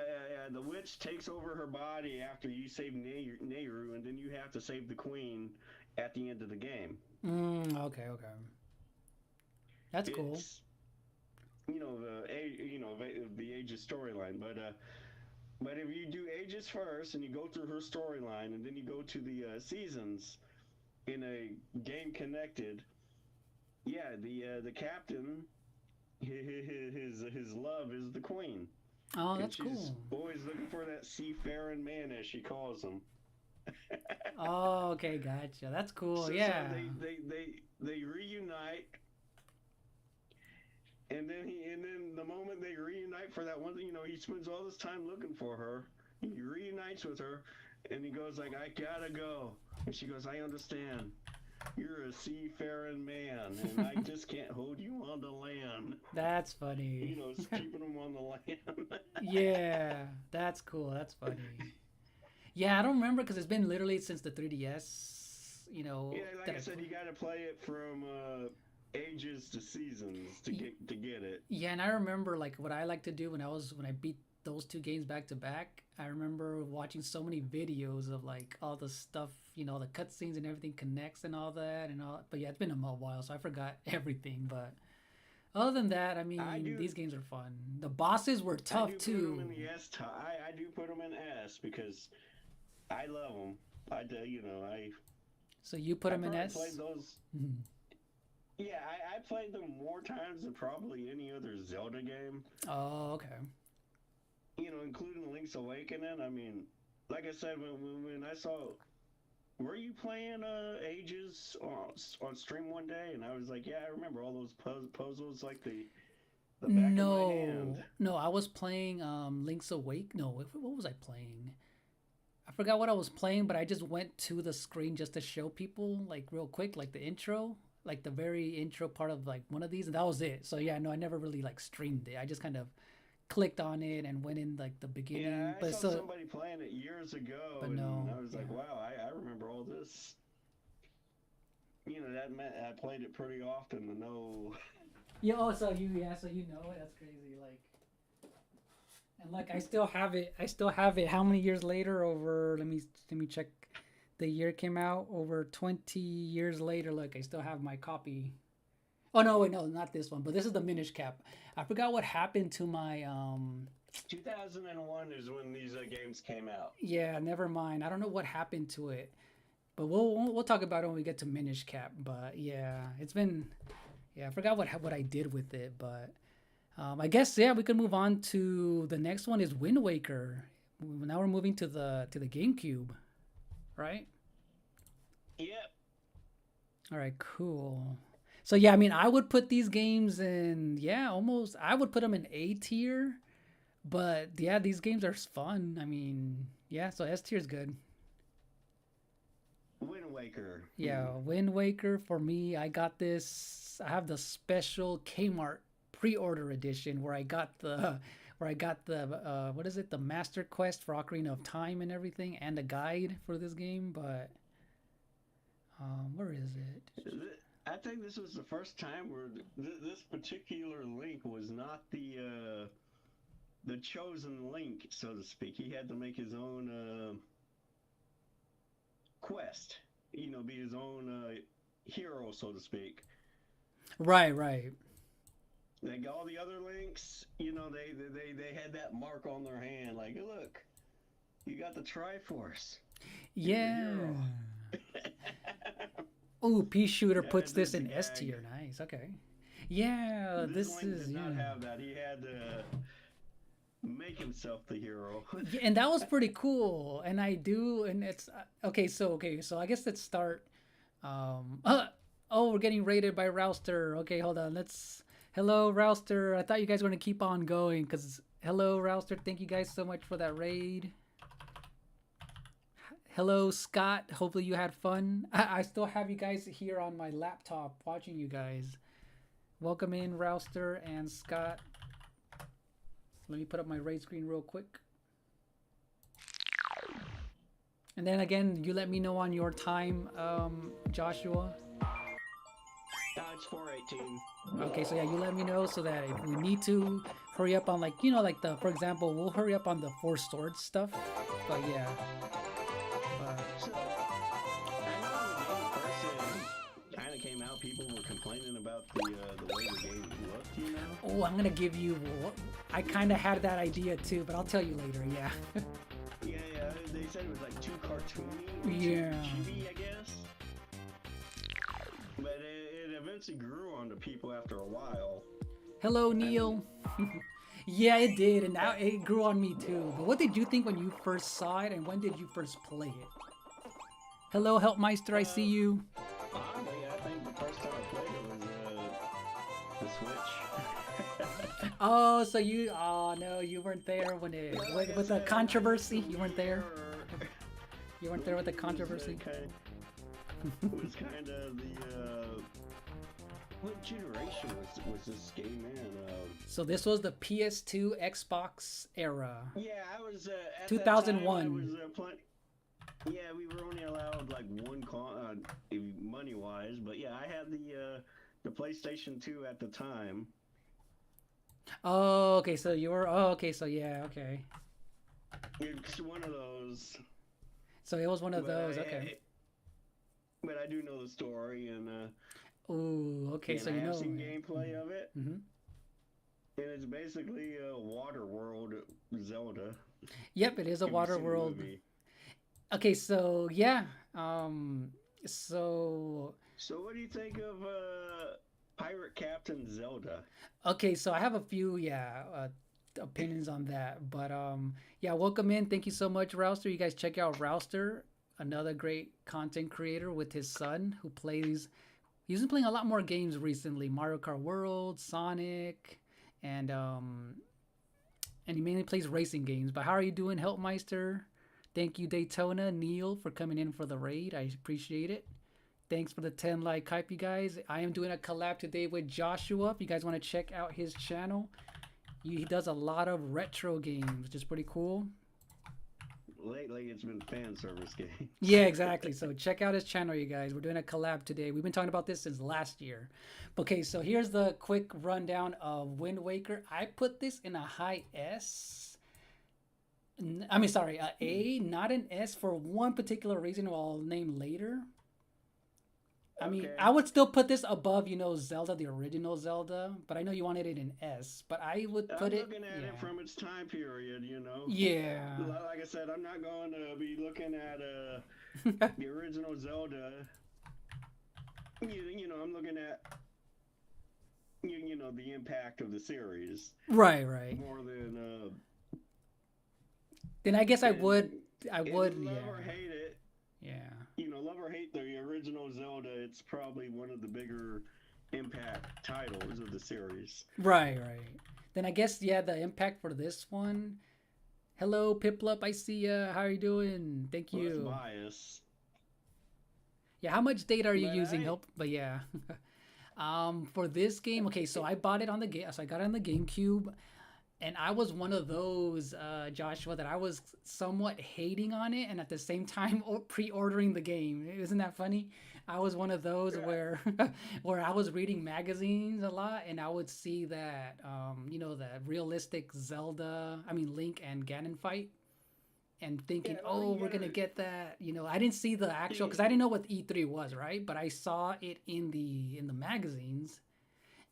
The witch takes over her body after you save Nehru, and then you have to save the queen at the end of the game. Okay, okay. That's cool. It's the Aegis storyline, but if you do Aegis first and you go through her storyline, and then you go to the seasons in a game connected, yeah, the captain, his love is the queen, Oh, and that's she's cool. always looking for that seafaring man, as she calls him. Oh, okay, gotcha. That's cool. So Yeah. they reunite, and then the moment they reunite for that one thing, he spends all this time looking for her. He reunites with her, and he goes like, "I gotta go," and she goes, "I understand. You're a seafaring man, and I just can't hold you on the land." That's funny. It's keeping him on the land. Yeah, that's cool. That's funny. Yeah, I don't remember because it's been literally since the 3DS. Yeah, like That I I said, you got to play it from ages to seasons to y- get it. yeah, and I remember like what I like to do when I beat those two games back to back. I remember watching so many videos of like all the stuff, the cutscenes and everything connects and all that and all. But yeah, it's been a while, so I forgot everything. But other than that, I I mean, do these games are fun. The bosses were I tough do put them too. in the S. I do put them in S because I love them. I do, So you put I them in probably played S. those. Mhm. Yeah, I played them more times than probably any other Zelda game. Oh, okay. Including Link's Awakening. I mean, like I said, when I saw, were you playing Ages on stream one day? And I was like, yeah, I remember all those puzzles like the back of my hand. No, no, I was playing Link's Awake. No, what was I playing? I forgot what I was playing, but I just went to the screen just to show people, like real quick, like the intro, like the very intro part of like one of these, and that was it. So yeah, no, I never really like streamed it. I just kind of clicked on it and went in like the Yeah, beginning, I but saw so, somebody playing it years ago, but and no, I was yeah, like, wow, I remember all this. That meant I played it pretty often to know. yeah. Oh, so you know it. That's crazy. Like, and like I still have it. I still have it. How many years later? Over. Let me check. The year came out over 20 years later. Look, I still have my copy. Oh no, wait, no, not this one. But this is the Minish Cap. I forgot what happened to my 2001 is when these games came out. Yeah, never mind. I don't know what happened to it, but we'll talk about it when we get to Minish Cap. But yeah, it's been yeah. I forgot what I did with it, but I guess yeah, we could move on to the next one is Wind Waker. Now we're moving to the GameCube, right? Yep. All right, cool. So yeah, I mean, I would put these games in yeah, almost. I would put them in A tier, but yeah, these games are fun. I mean, yeah, so S tier is good. Wind Waker. Yeah, Wind Waker for me. I got this. I have the special Kmart pre-order edition where I got the what is it? The Master Quest for Ocarina of Time and everything, and a guide for this game. But where is it? I think this was the first time where this particular Link was not the chosen Link, so to speak. He had to make his own quest. Be his own hero, so to speak. Right, right. Like all the other links, you know, they had that mark on their hand, like, look, you got the Triforce. You're a Yeah. hero. Oh, Pea Shooter Yeah, puts this the in S gag. tier. Nice. Okay. Yeah, This this link is did not yeah. have that. He had to make himself the hero. Yeah, and that was pretty cool. And I do, and it's okay. So I guess let's start. Um, oh, we're getting raided by Rouster. Okay, hold on. Let's. Hello, Rouster. I thought you guys were gonna keep on going because hello, Rouster. Thank you guys so much for that raid. Hello, Scott. Hopefully you had fun. I still have you guys here on my laptop watching you guys. Welcome in, Rouster and Scott. Let me put up my raid screen real quick. And then again, you let me know on your time, Joshua. It's 418. Okay, so yeah, you let me know so that if we need to hurry up on like, you know, like the, for example, we'll hurry up on the Four Swords stuff. But yeah. But So, I know when the game first kind of came out, people were complaining about the way the game looked, you know? oh, I'm gonna give you. I kind of had that idea too, but I'll tell you later. Yeah. Yeah, they said it was like too cartoony, Yeah. too chibi, I guess. But it eventually grew on to people after a while. Hello, Neil. Yeah, it did, and now it grew on me too. But what did you think when you first saw it, and when did you first play it? Hello, Helpmeister. I see you. Oddly, I think the first time I played it was the Switch. Oh, so you? Oh no, you weren't there when it with the controversy. You weren't there. You weren't there with the controversy. It was kind of the what generation was this game in? So this was the PS2 Xbox era. Yeah, I was at 2001. That time, I was playing. Yeah, we were only allowed like one money wise, but yeah, I had the PlayStation 2 at the time. Oh, okay. So you were. Oh, okay. So yeah, okay. It's one of those. So it was one of But those. I- Okay. But I do know the story, and Ooh. Okay. and So I you have know. seen gameplay of it, Mm-hmm. and it's basically a water world Zelda. Yep, it is a If you've water seen the world. movie. Okay. So yeah. So So, what do you think of Pirate Captain Zelda? okay. So I have a few opinions on that, but yeah. Welcome in. Thank you so much, Rouster. You guys check out Rouster, another great content creator with his son who plays. He's been playing a lot more games recently: Mario Kart World, Sonic, and he mainly plays racing games. But how are you doing, Helpmeister? Thank you, Daytona Neil, for coming in for the raid. I appreciate it. Thanks for the 10 like hype, you guys. I am doing a collab today with Joshua. If you guys want to check out his channel, he does a lot of retro games, which is pretty cool. Lately, it's been fan service games. Yeah, exactly. So check out his channel, you guys. We're doing a collab today. We've been talking about this since last year. Okay, so here's the quick rundown of Wind Waker. I put this in a high S. I mean, sorry, a A, not an S, for one particular reason I'll name later. I mean, Okay. I would still put this above, Zelda, the original Zelda, but I know you wanted it in S, but I would I'm put it. looking at it from its time period, you know. Yeah. Like I said, I'm not going to be looking at the original Zelda. You know, I'm looking at you know the impact of the series Right. more than Then I guess I and- would, and yeah. love or hate it. Yeah. You know, love or hate the original Zelda, it's probably one of the bigger impact titles of the series. Right. Then I guess, yeah, the impact for this one. Hello, Piplup, I see ya. How are you doing? Thank Well, that's you. bias. Yeah, how much data are you But using? I- Help, but yeah. For this game, okay, so I bought it on the game, so I got it on the GameCube, and I was one of those, Joshua, that I was somewhat hating on it, and at the same time pre-ordering the game. Isn't that funny? I was one of those where, where I was reading magazines a lot, and I would see that, that realistic Zelda, Link and Ganon fight. and thinking, Yeah, well, oh, you we're gonna gotta. get that. I didn't see the actual because I didn't know what E3 was, right? But I saw it in the magazines,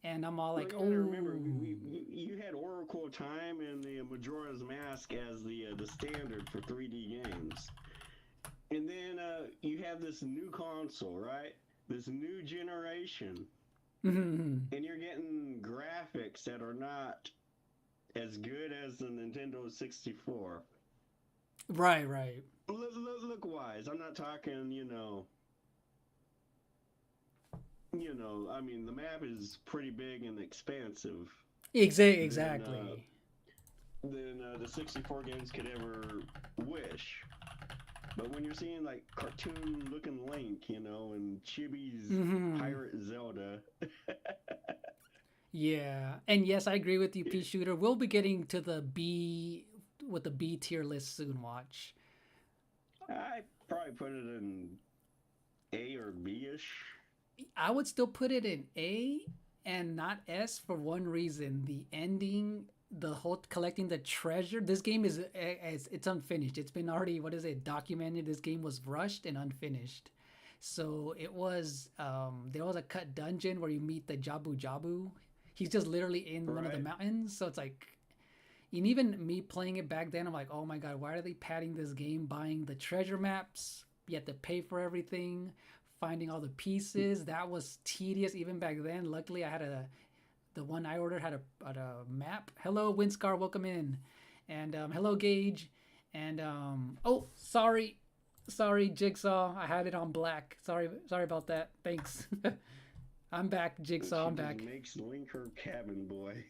and I'm all Well, like, you gotta remember, oh, you had Oracle Time and the Majora's Mask as the standard for 3D games, and then you have this new console, right? This new generation, and you're getting graphics that are not as good as the Nintendo 64. right, right, Look wise, I'm not talking, I mean, the map is pretty big and expansive than exactly. the 64 games could ever wish. But when you're seeing like cartoon looking Link, and Chibi's Pirate Zelda, Yeah, and yes, I agree with you, P Shooter. We'll be getting to the B with the B tier list soon. Watch. I probably put it in A or B ish. I would still put it in A and not S for one reason: the ending, the whole collecting the treasure. This game it's unfinished. It's been already, what is it, documented. This game was rushed and unfinished. So it was there was a cut dungeon where you meet the Jabu Jabu. He's just literally in one of the Right. mountains. So it's like, and even me playing it back then, I'm like, oh my god, why are they padding this game? Buying the treasure maps, you have to pay for everything. Finding all the pieces, that was tedious even back then. Luckily, I had the one I ordered had a map. Hello, Windscar, welcome in, and hello, Gage, and oh, sorry, Jigsaw, I had it on black. Sorry about that. Thanks. I'm back, And Jigsaw. she I'm just back. makes Link her cabin boy.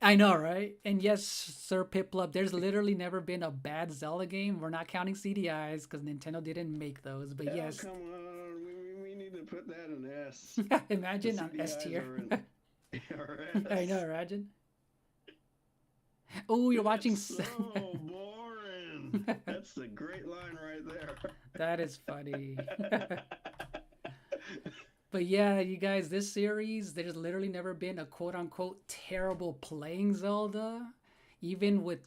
I know, right? And yes, Sir Piplup, there's literally never been a bad Zelda game. We're not counting CDIs because Nintendo didn't make those. But Oh, yes, come on. We need to put that in S. The imagine on S CDIs tier. are in I know, RS. imagine. Oh, you're watching. It's so boring. That's the great line right That is funny. there. But yeah, you guys, this series, there's literally never been a quote unquote terrible playing Zelda. Even with,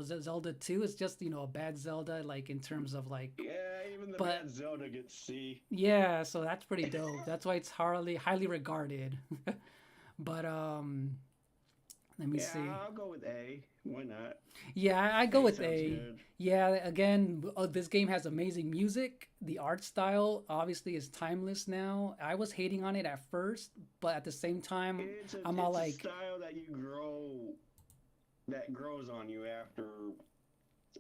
Zelda 2, it's just, a bad Zelda, like in terms of like, Yeah, even the but bad Zelda gets C. yeah, so that's pretty dope. That's why it's highly regarded. But let me Yeah, see. I'll go with A. Why not? Yeah, I go A with sounds A. good. Yeah, again, this game has amazing music. The art style obviously is timeless now. I was hating on it at first, but at the same time, It's a I'm all it's a like, style that grows on you after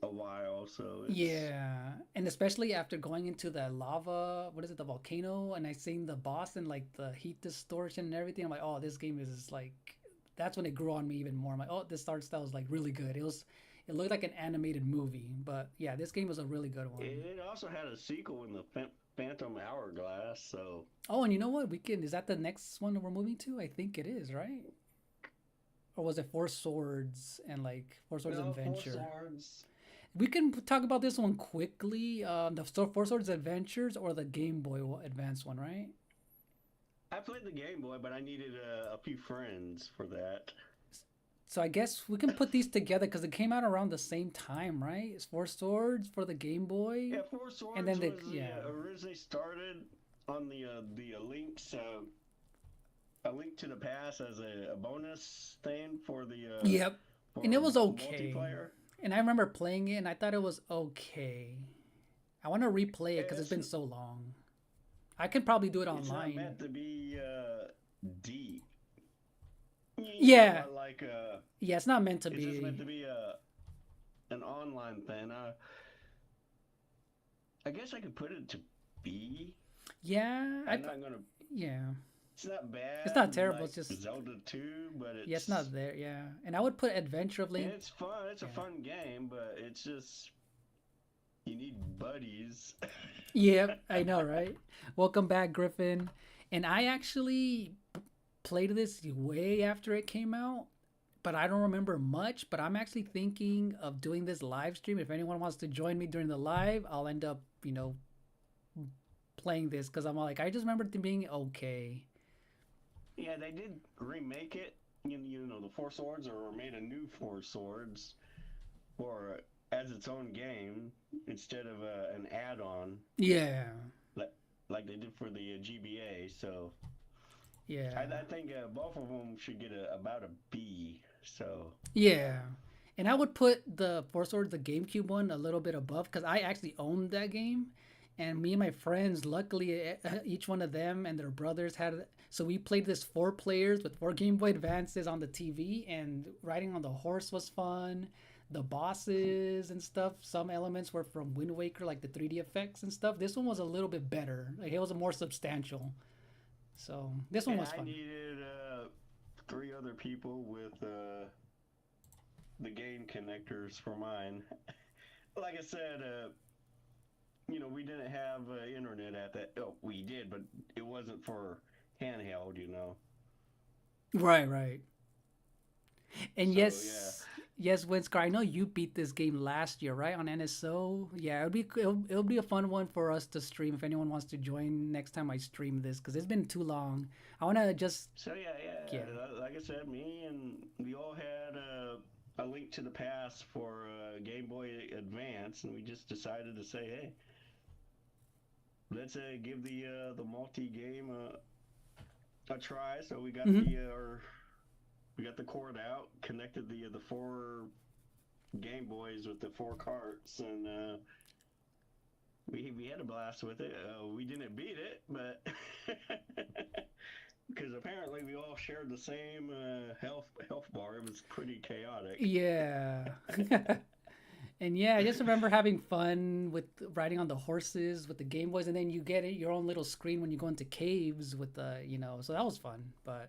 a while. So it's yeah. And especially after going into the lava, what is it, the volcano, and I seen the boss and like the heat distortion and everything, I'm like, oh, this game is like, that's when it grew on me even more. I'm like, oh, this art style is like really good. It looked like an animated movie, but yeah, this game was a really good one. it also had a sequel in the Phantom Hourglass. So Oh, and you know what? Is that the next one that we're moving to? I think it is, right? Or was it Four Swords and like Four Swords no, Four Adventure? Swords. We can talk about this one quickly. Four Swords Adventures or the Game Boy Advance one, right? I played the Game Boy, but I needed a few friends for that. So I guess we can put these together because it came out around the same time, right? It's Four Swords for the Game Boy, Yeah, Four and Swords then was yeah. originally started on the links. A Link to the Past as a bonus thing Yep, and for it was okay. multiplayer. And I remember playing it, and I thought it was okay. I want to replay it because it's It's been so long. I could probably do it it's not online. meant to be deep. Yeah, Like yeah, it's not meant to it's just meant be. to be an online thing. I guess I could put it to B. Yeah, I'm not gonna. yeah. It's not It's bad not terrible. like It's just, Zelda 2, but yeah, it's not there. Yeah, and I would put Adventure of Link. it's fun. It's a Yeah, fun game, but it's just you need buddies. yep, I know, right? Welcome back, Griffin. And I actually played this way after it came out, but I don't remember much. But I'm actually thinking of doing this live stream. If anyone wants to join me during the live, I'll end up, playing this because I'm all like, I just remember it being okay. Yeah, they did remake it. The Four Swords, or made a new Four Swords. or as its own game instead of an add-on Yeah, like like they did for the GBA. So yeah, I think both of them should get about a B. So yeah. And I would put the Four Swords, the GameCube one, a little bit above because I actually owned that game, and me and my friends, luckily, each one of them and their brothers had. So we played this four players with four Game Boy Advances on the TV, and riding on the horse was fun. The bosses and stuff. Some elements were from Wind Waker, like the 3D effects and stuff. This one was a little bit better. Like it was more substantial. So this one and was I fun. needed three other people with the game connectors for mine. Like I said, we didn't have internet at that. Oh, we did, but it wasn't for handheld. Right, right. And So yeah, yes, Windscar. I know you beat this game last year, right, on NSO. Yeah, it'll be a fun one for us to stream if anyone wants to join next time I stream this because it's been too long. I want to just so yeah. yeah. Like I said, me and we all had a link to the past for Game Boy Advance, and we just decided to say, hey, let's give the multi game a try. So we got Hmm. we got the cord out, connected the four Game Boys with the four carts, and we had a blast with it. We didn't beat it, but because apparently we all shared the same health bar. It was pretty chaotic. Yeah. And yeah, I just remember having fun with riding on the horses with the Game Boys, and then you get your own little screen when you go into caves with the. So that was fun. But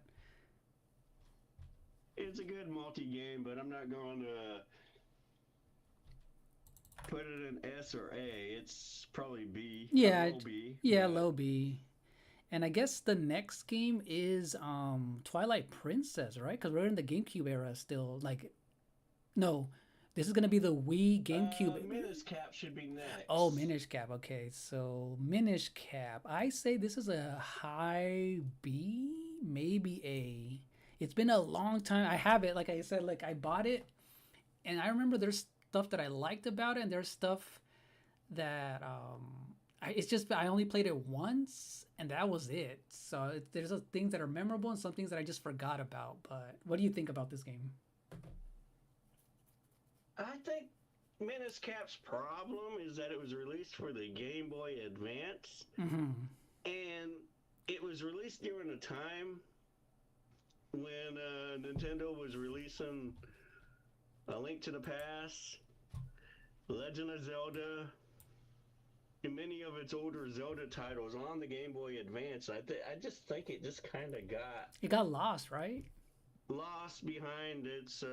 It's a good multi game, but I'm not going to put it in S or A. It's probably B, a yeah, low B. yeah, But low B. And I guess the next game is Twilight Princess, right? Because we're in the GameCube era still. Like, no, this is gonna be the Wii GameCube. Menace Cap should be Oh, next. Minish Cap. Okay, so Minish Cap. I say this is a high B, maybe A. It's been a long time. I have it. Like I said, like I bought it, and I remember there's stuff that I liked about it, and there's stuff that it's just I only played it once, and that was it. So there's things that are memorable and some things that I just forgot about. But what do you think about this game? I think Menace Cap's problem is that it was released for the Game Boy Advance, Hmm. and it was released during a time when Nintendo was releasing A Link to the Past, Legend of Zelda, and many of its older Zelda titles on the Game Boy Advance. I just think it just kind of got It got lost, right? lost behind its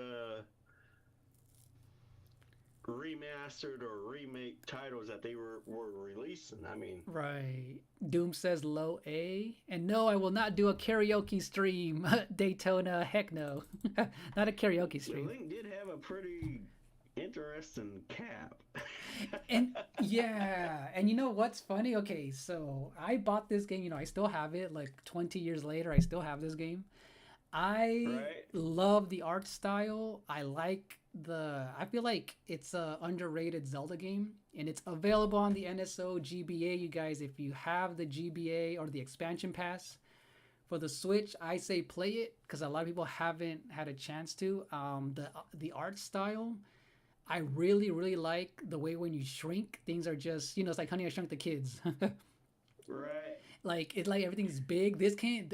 remastered or remake titles that they were releasing. I mean, Right. Doom says low A. And no, I will not do a karaoke stream. Daytona, heck no. Not a karaoke the stream. Link did have a pretty interesting cap. And yeah, and you know what's funny? Okay, so I bought this game, I still have it like 20 years later. I still have this game. I Right? love the art style. I feel like it's a underrated Zelda game and it's available on the NSO GBA. You guys, if you have the GBA or the expansion pass for the Switch, I say play it because a lot of people haven't had a chance to. The art style, I really really like the way when you shrink, things are just it's like Honey I Shrunk the Kids. Right. Like everything's big. This game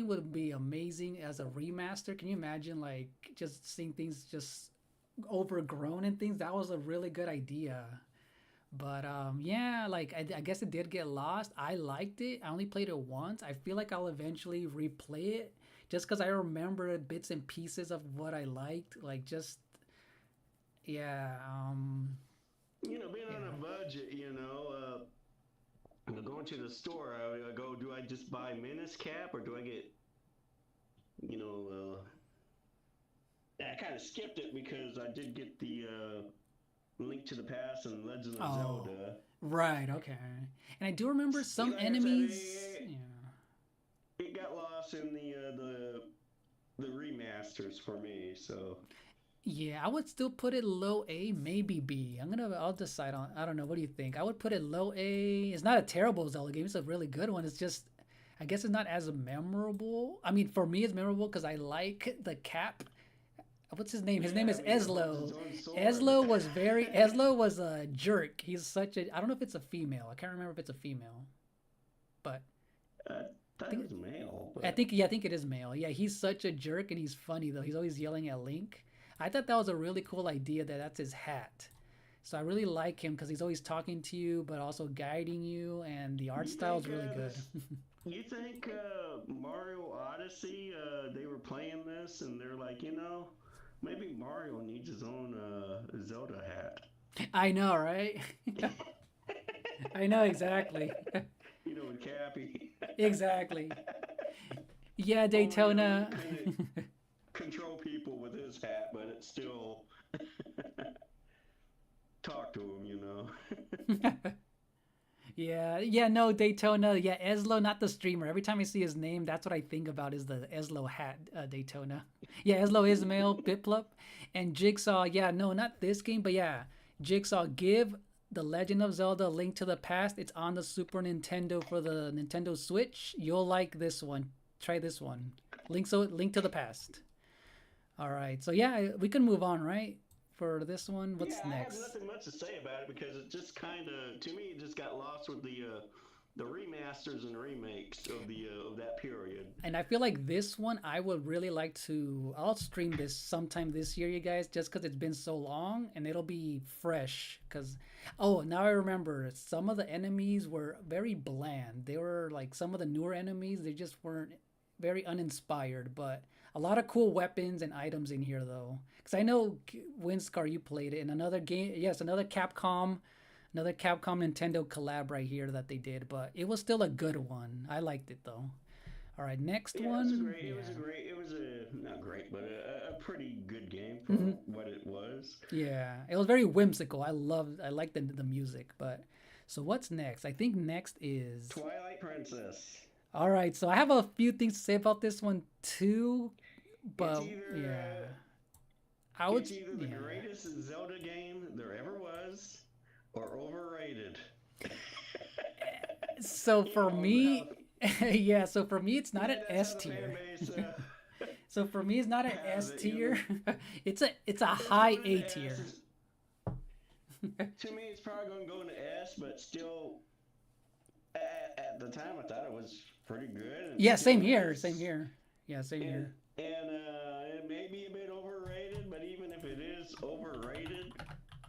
would be amazing as a remaster. Can you imagine like just seeing things just overgrown and things? That was a really good idea. But yeah, like I guess it did get lost. I liked it. I only played it once. I feel like I'll eventually replay it just because I remember bits and pieces of what I liked. Like just yeah, Being on a yeah. budget, going to the store, I go, do I just buy Menace Cap or do I get, you know, I kind of skipped it because I did get the Link to the Past and Legend of Oh, Zelda. right, okay. And I do remember some Like I said, enemies. Yeah. it got lost in the remasters for me. So Yeah, I would still put it low A, maybe B. I'll decide on. I don't know. What do you think? I would put it low A. It's not a terrible Zelda game. It's a really good one. It's just, I guess it's not as memorable. I mean, for me, it's memorable because I like the cap. What's his name? His name Yeah, is I mean, he holds his Eslo. own sword. Eslo was a jerk. He's such a. I don't know if it's a female. I can't remember if it's a female, but I I thought it think was male, I but think yeah, I think it is male. Yeah, he's such a jerk and he's funny though. He's always yelling at Link. I thought that was a really cool idea that that's his hat. So I really like him because he's always talking to you, but also guiding you, and the art you style is think really good. you think Mario Odyssey they were playing this and they're like, maybe Mario needs his own Zelda hat. I know, right? I know exactly. With Cappy. Exactly. Yeah, He Daytona. couldn't control people with his hat, but it still talk to him. Yeah, yeah, no, Daytona. Yeah, Eslo, not the streamer. Every time I see his name, that's what I think about is the Eslo hat, Daytona. Yeah, Eslo is male, Piplup. And Jigsaw, yeah, no, not this game, but yeah, Jigsaw, give The Legend of Zelda Link to the Past. It's on the Super Nintendo for the Nintendo Switch. You'll like this one. Try this one. Link to the Past. All right, so yeah, we can move on, right? For this one, Yeah, what's I have next? nothing much to say about it because it just kind of, to me, it just got lost with the remasters and remakes of that period. And I feel like this one, I would really like to. I'll stream this sometime this year, you guys, just because it's been so long and it'll be fresh. Because, oh, now I remember some of the enemies were very bland. They were like some of the newer enemies, they just weren't very uninspired. But a lot of cool weapons and items in here, though. Because I know, Windscar, you played it in another game. Yes, another Capcom Nintendo collab right here that they did, but it was still a good one. I liked it though. All right, next Yeah, it was a one. great, it was a Yeah. great, it was a not great, but a pretty good game for Hmm. what it was. Yeah, it was very whimsical. I liked the music, but so what's next? I think next is. Twilight Princess. All right, so I have a few things to say about this one too, It's but either yeah, uh, I would. it's either the Yeah. greatest Zelda game there ever was, or overrated. So for How, me, yeah, so for me it's not an that's how S the fan tier. base So for me, it's not an has S it. tier. It's a It's high going A to S. tier. To me, it's probably going to go into S, but still, at the time, I thought it was pretty good, and Yeah, same still here. Same is. here. Yeah, same And here. it may be a bit overrated, but even if it is overrated,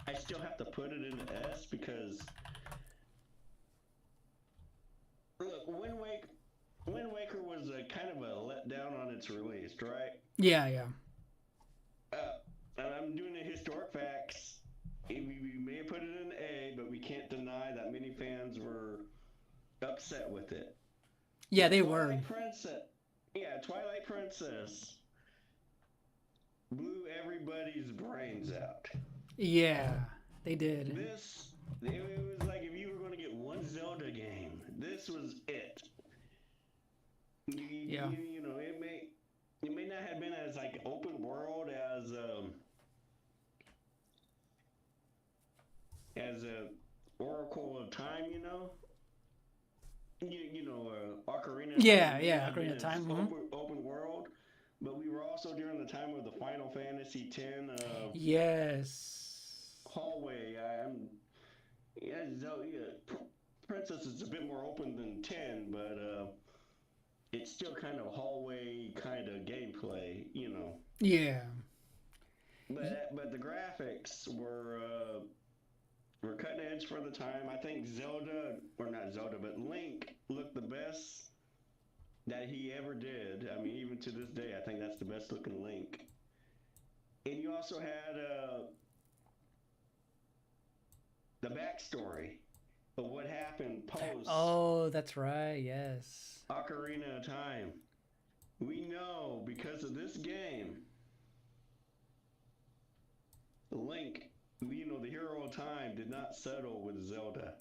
I still have to put it into S because look, Wind Waker was a kind of a letdown on its release, right? Yeah, yeah. And I'm doing the historic facts. We may have put it in A, but we can't deny that many fans were upset with it. Yeah, But they were. Twilight Princess blew everybody's brains out. Yeah, they did. It was like if you were going to get one Zelda game, this was it. Yeah. It may not have been as like open world as a Oracle of Time, Ocarina of Yeah, Time may yeah. not have been Ocarina of as Time. Mhm. open world, but we were also during the time of the Final Fantasy X Yes. hallway. Princess is a bit more open than 10, but it's still kind of hallway kind of gameplay. Yeah. But the graphics were cutting edge for the time. I think not Zelda, but Link looked the best that he ever did. I mean, even to this day, I think that's the best looking Link. And you also had the backstory of what happened post Oh, that's right. Yes. Ocarina of Time. We know because of this game, Link, the hero of time, did not settle with Zelda.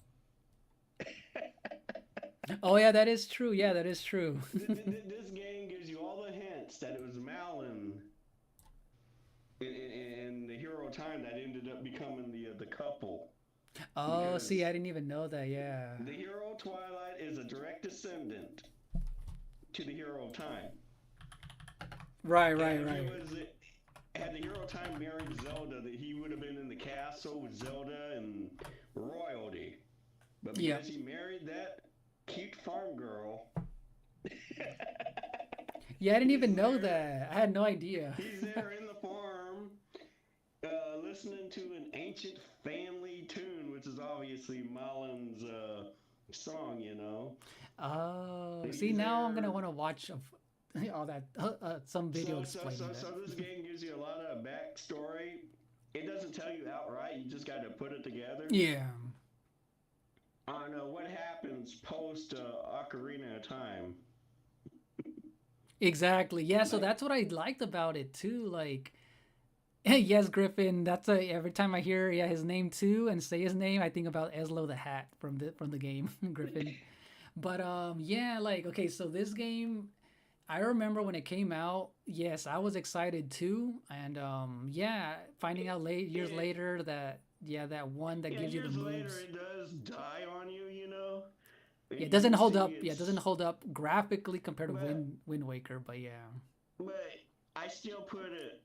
Oh, yeah, that is true. Yeah, that is true. This game gives you all the hints that it was Malin and up becoming the couple Oh, see, because I didn't even know that. Yeah. the hero of Twilight is a direct descendant to the hero of Time. Right, And right, if he right. was had the hero of Time married Zelda, that he would have been in the castle with Zelda and royalty. But Yeah. because he married that cute farm girl, Yeah, I didn't he's even know there. that. I had no idea. He's there in the farm, listening to an ancient family tune, which is obviously Malin's song. Oh, And see, he's now I'm gonna there. want to watch all that some video explaining that. So this game gives you a lot of backstory. It doesn't tell you outright. You just got to put it together. Yeah, On what happens post Ocarina of Time. exactly. Yeah, so Like, that's what I liked about it too. Like, yes, Griffin. That's every time I hear his name too and say his name, I think about Eslo the Hat from the game, Griffin. But yeah, like okay, so this game I remember when it came out. Yes, I was excited too, and yeah, finding it, out years it, later that yeah, that one that yeah, gives you the years later moves. it does die on you. Yeah, it And doesn't you hold see up. Yeah, it doesn't it's, hold up graphically compared to but Wind Waker, but yeah. but I still put it.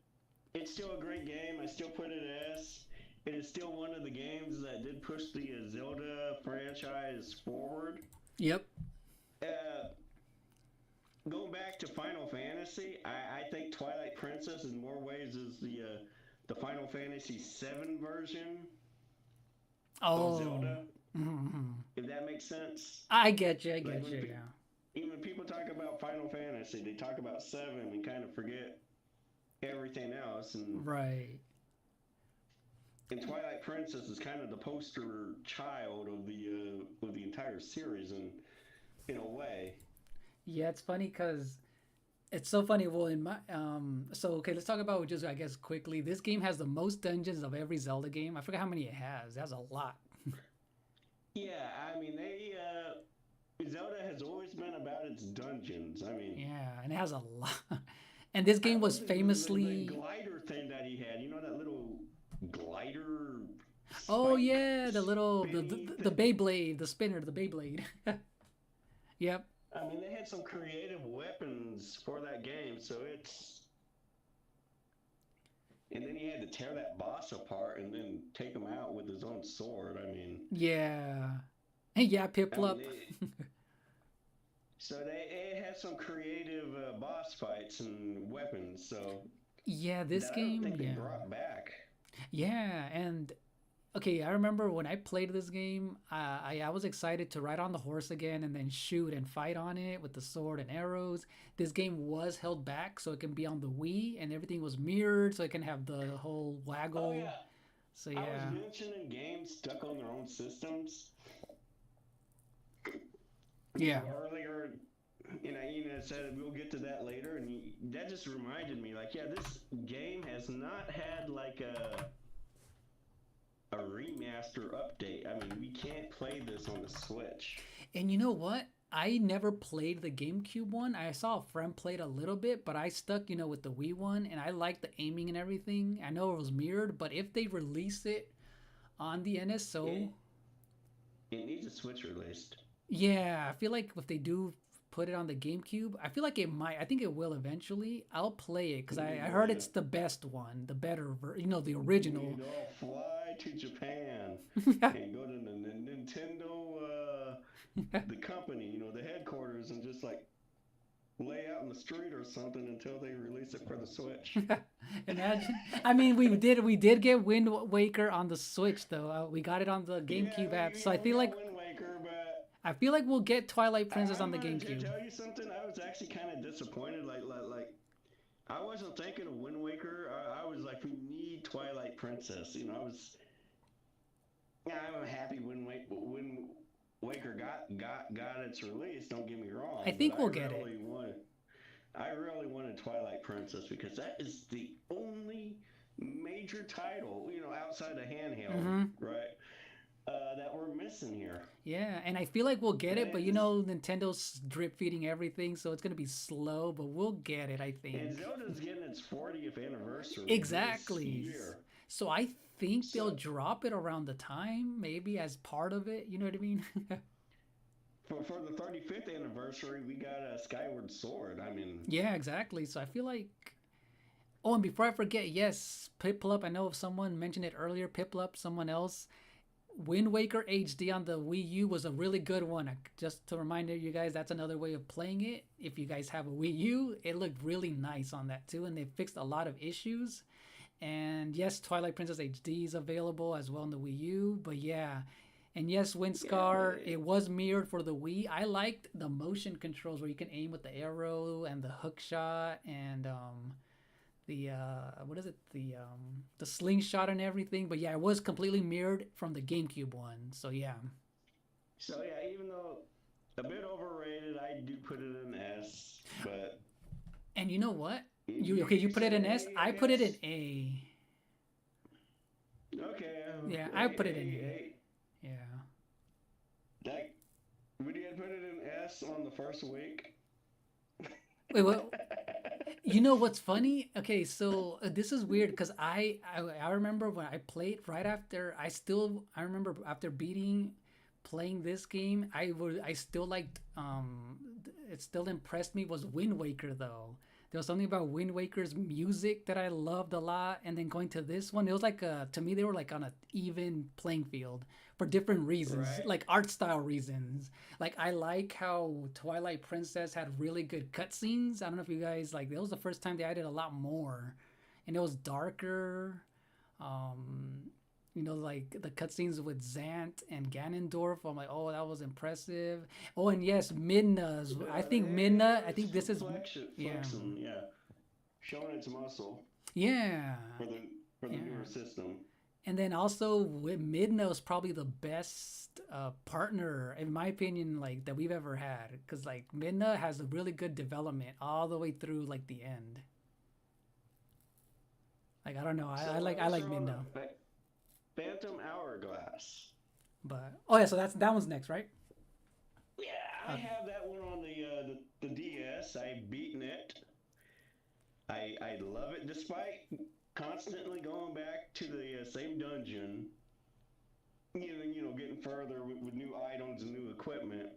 It's still a great game. I still put it S. It is still one of the games that did push the Zelda franchise forward. Yep. Uh, Going back to Final Fantasy, I think Twilight Princess in more ways is the Final Fantasy VII version of Oh. Zelda. Mm-hmm. If that makes sense. I get you. I Like get you. Yeah. even people talk about Final Fantasy, they talk about seven and kind of forget everything else. Right. And Twilight Princess is kind of the poster child of the entire series, in a way. Yeah, it's funny because it's so funny. Well, in my so okay, let's talk about just I guess quickly. This game has the most dungeons of every Zelda game. I forget how many it has. It has a lot. Yeah, I mean Zelda has always been about its dungeons. I mean, Yeah, and it has a lot. And this I game was love the famously. glider thing that he had. You know that little glider Oh spike yeah, the little spinny the thing. Beyblade, the spinner, the Beyblade. Yep. I mean, they had some creative weapons for that game, so it's. And then he had to tear that boss apart and then take him out with his own sword. Yeah. Hey, yeah, I mean, Piplup. so it had some creative boss fights and weapons, so Yeah, this that I don't game. think they Yeah. brought back. Yeah, and okay, I remember when I played this game, I was excited to ride on the horse again and then shoot and fight on it with the sword and arrows. This game was held back so it can be on the Wii and everything was mirrored so it can have the whole Oh waggle. yeah, So I was yeah. mentioning games stuck on their own systems. Yeah. Earlier, said we'll get to that later, and that just reminded me, like, yeah, this game has not had like a remaster update. I mean, we can't play this on the Switch. And you know what? I never played the GameCube one. I saw a friend played a little bit, but I stuck, with the Wii one, and I liked the aiming and everything. I know it was mirrored, but if they release it on the NSO, It it needs a Switch released. yeah, I feel like if they do put it on the GameCube, I feel like it might. I think it will eventually. I'll play it because I heard Yeah. it's the best one, the better, the original. We'd all fly to Japan and go to the Nintendo, the company, the headquarters, and just like lay out in the street or something until they release it for the Switch. Imagine. I mean, we did get Wind Waker on the Switch though. We got it on the Yeah, GameCube app, so we got Wind Waker, but I feel like we'll get Twilight Princess on I'm the gonna GameCube. tell you something. I was actually kind of disappointed. Like I wasn't thinking of Wind Waker. I was like, we need Twilight Princess. I'm happy Wind Waker got its release. Don't get me wrong, I but think we'll get it. I really wanted Twilight Princess because that is the only major title, outside of handheld, Mm-hmm. right? That we're missing here. Yeah, and I feel like we'll get it, but And, Nintendo's drip feeding everything, so it's gonna be slow, but we'll get it, I and think. Zelda's getting its 40th anniversary this Exactly. year. So I think they'll So drop it around the time, maybe as part of it. You know what I mean? for the 35th anniversary, we got a Skyward Sword. I mean, Yeah, exactly. So I feel like. Oh, and before I forget, yes, Piplup. I know someone mentioned it earlier. Piplup, someone else. Wind Waker HD on the Wii U was a really good one. Just to remind you guys, that's another way of playing it. If you guys have a Wii U, it looked really nice on that too, and they fixed a lot of issues. And yes, Twilight Princess HD is available as well on the Wii U. But yeah, and yes, yeah, but Windscar, it was mirrored for the Wii. I liked the motion controls where you can aim with the arrow and the hook shot and the what is it, the slingshot and everything. But yeah, it was completely mirrored from the GameCube one. So yeah. so yeah, even though a bit overrated, I do put it in S. But And you know what? you You you put it said in S. A, I I put it in guess. A. Okay, Yeah, A, I put it in A. A. Yeah. Like, would you put it in S on the first week? Wait, what? You know what's funny? Okay, so this is weird because I remember when I played right after I remember after beating playing this game I still liked it still impressed me was Wind Waker though. There was something about Wind Waker's music that I loved a lot, and then going to this one, it was like to me they were like on an even playing field for different reasons, Right? like art style reasons. Like I like how Twilight Princess had really good cutscenes. I don't know if you guys like. That was the first time they added a lot more, and it was darker. Um, like the cutscenes with Zant and Ganondorf. I'm like, oh, that was impressive. Oh, and yes, Midna's. I think Midna. I It's think this is, yeah, flexing, yeah, showing its muscle yeah, for the yeah. newer system. And then also with Midna is probably the best partner in my opinion, like that we've ever had, because like Midna has a really good development all the way through like the end. Like I don't know, So I let's like throw on Midna, a Phantom Hourglass. but oh yeah, so that one's next, right? Yeah, I Okay. have that one on the DS. I've beaten it. I love it despite constantly going back to the same dungeon. Getting further with new items and new equipment.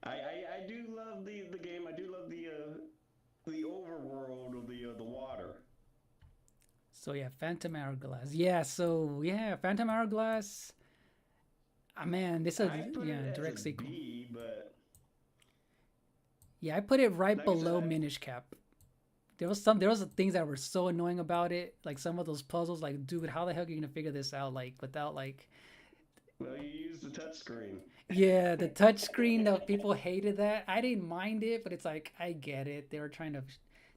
I do love the game. I do love the overworld of the water. So yeah, Phantom Hourglass. Yeah, so yeah, Phantom Hourglass. Ah man, this is I put yeah it as a direct sequel. B, but Yeah, I put it right like I said, below Minish Cap. There was things that were so annoying about it, like some of those puzzles. Like, dude, how the heck are you gonna figure this out? Like without like, well, you use the touchscreen. yeah, the touch screen. That people hated that. I didn't mind it, but it's like I get it. They were trying to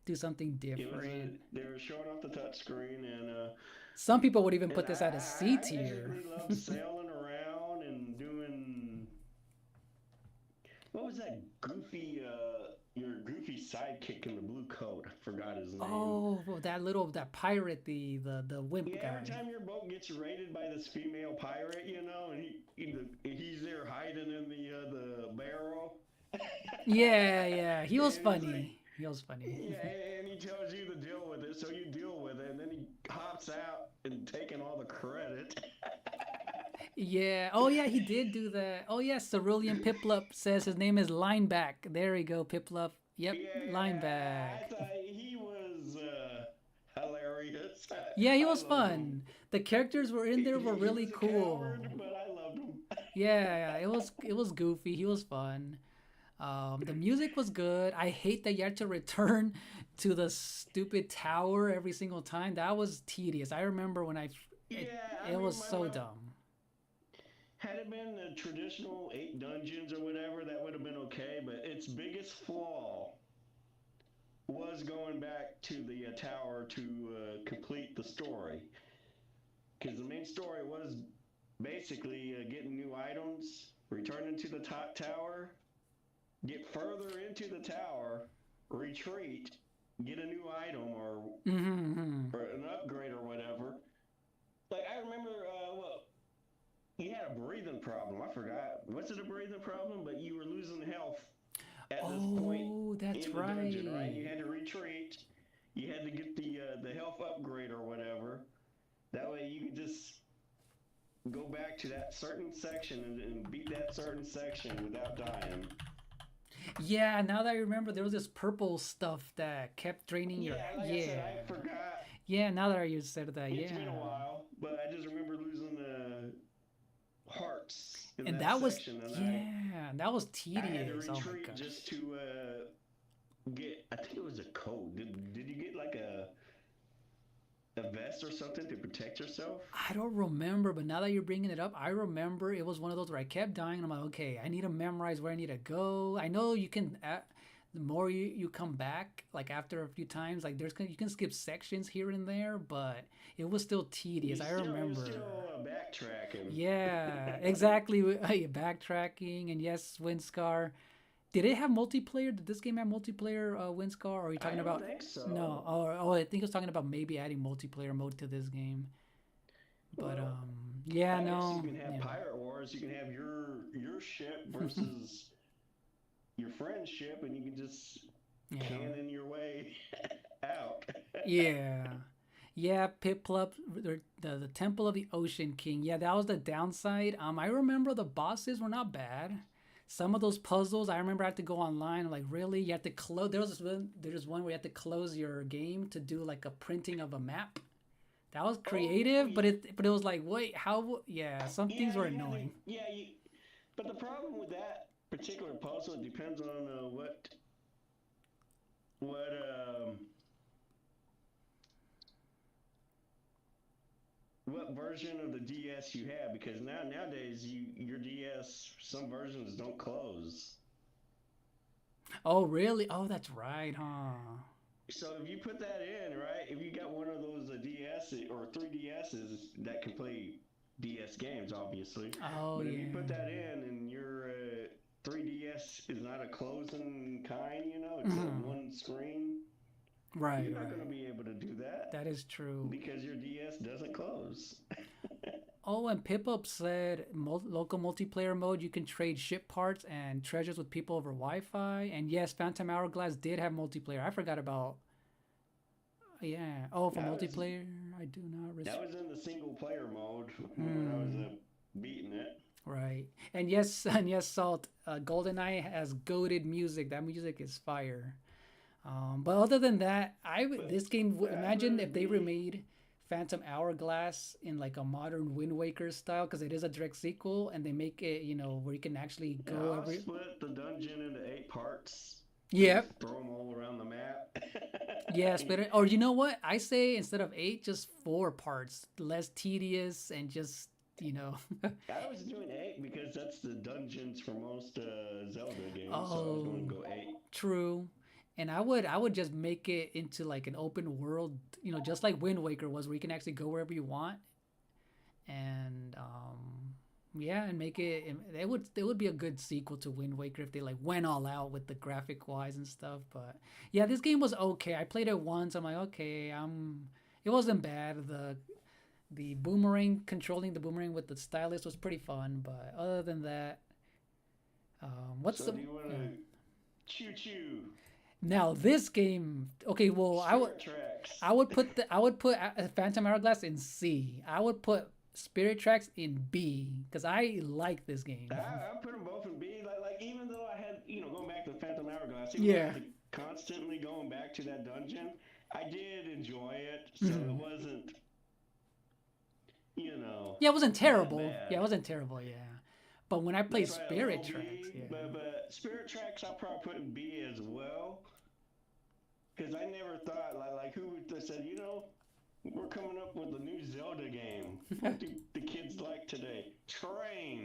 do something different. They were showing off the touchscreen, Some people would even and put this at a C I tier. basically love sailing around and doing what was that goofy your goofy sidekick in the blue coat? I forgot his name. Oh, that pirate, the wimp Yeah, every guy. time your boat gets raided by this female pirate, and he's there hiding in the barrel. Yeah, yeah, he was And he's like, funny. He was funny. yeah, and he tells you to deal with it, so you deal with it, and then he hops out and taking all the credit. Yeah. Oh, yeah, he did do that. Oh, yeah, Cerulean Piplup says his name is Lineback. There we go, Piplup. Yep, Yeah, I Lineback. thought he was hilarious. Yeah, he I was loved him. fun. The characters were in there were He really was a cool. coward, but I loved him. Yeah, it was goofy. He was fun. The music was good. I hate that you had to return to the stupid tower every single time. That was tedious. I remember when it, Yeah, I it was mean, so dumb. had it been the traditional 8 dungeons or whatever, that would have been okay. But its biggest flaw was going back to the tower to complete the story, because the main story was basically getting new items, returning to the top tower, get further into the tower, retreat, get a new item Mm-hmm. or an upgrade or whatever. Like I remember, well, you had a breathing problem. I forgot. Was it a breathing problem? But you were losing health at this point Oh, that's in the dungeon, right? You right. had to retreat. You had to get the health upgrade or whatever. That way you could just go back to that certain section and beat that certain section without dying. Yeah, now that I remember, there was this purple stuff that kept draining your. Yeah, like I said, Yeah. I forgot. Yeah, now that you said that, It's yeah. been a while, but I just remember losing hearts in And that that was, section, and yeah, that was I had to tedious. Oh my retreat gosh. just to get. I think it was a code. Did you get like a vest or something to protect yourself? I don't remember, but now that you're bringing it up, I remember it was one of those where I kept dying. And I'm like, okay, I need to memorize where I need to go. I know you can. The more you come back, like after a few times, like you can skip sections here and there, but it was still tedious. I You're remember. still backtracking. Yeah, exactly. Backtracking and yes, Windscar. Did it have multiplayer? Did this game have multiplayer, Windscar? Or are you I talking don't about? think so. No. I think it was talking about maybe adding multiplayer mode to this game. But Well, yeah, I guess you no, can have yeah, pirate wars. You can have your ship versus your friend's ship, and you can just yeah, cannon your way out. yeah, yeah. Pit Club, the Temple of the Ocean King. Yeah, that was the downside. I remember the bosses were not bad. Some of those puzzles, I remember I had to go online. Like, really, you had to close. There's one where you had to close your game to do like a printing of a map. That was Oh, creative, but it was like, wait, how? Yeah, some things yeah, were you had to. annoying. Yeah, you. But the problem with that particular puzzle, it depends on what what version of the DS you have, because nowadays your DS, some versions don't close. Oh, really? Oh, that's right, huh? So if you put that in, right, if you got one of those DS or 3DSs that can play DS games, obviously, Oh, but if you yeah. put that in and your 3DS is not a closing kind, it's a Mhm. one screen, Right, you're not going to right. be able to do that That is true. because your DS doesn't close. Oh, and Pip-Up said local multiplayer mode, you can trade ship parts and treasures with people over Wi-Fi. And yes, Phantom Hourglass did have multiplayer. I forgot about. Yeah. Oh, for That was multiplayer, I do not. that was in the single player mode when I was Hmm. beating it. Right. And yes, and yes, Salt. GoldenEye has goaded music. That music is fire. But other than that, But this game. I'd Imagine rather if they be remade Phantom Hourglass in like a modern Wind Waker style, because it is a direct sequel, and they make it, where you can actually Yeah, go I'll every. split the dungeon into 8 parts and just Yep. throw them all around the map. Yes, but or you know what? I say instead of eight, just four parts, less tedious and just you know. I was doing 8 because that's the dungeons for most Zelda games, so I was going Oh, to go 8. true. And I would just make it into like an open world, just like Wind Waker was, where you can actually go wherever you want, and yeah, and make it. It would be a good sequel to Wind Waker if they like went all out with the graphic wise and stuff. But yeah, this game was okay. I played it once. I'm like, okay, it wasn't bad. The boomerang, controlling the boomerang with the stylus was pretty fun. But other than that, what's So the do you want yeah. to choo choo? Now this game? Okay, well, Spirit Tracks. I would put Phantom Hourglass in C. I would put Spirit Tracks in B because I like this game. I put them both in B. Like even though I had, going back to Phantom Hourglass, even though I Yeah. had to constantly going back to that dungeon, I did enjoy it. So it Mhm. wasn't, Yeah, it wasn't that terrible. Yeah, it bad. wasn't terrible. Yeah, but when I play That's right, a Spirit low Tracks, B, yeah. but Spirit Tracks I probably put in B as well, because I never thought like who would have said, we're coming up with a new Zelda game. What do the kids like today?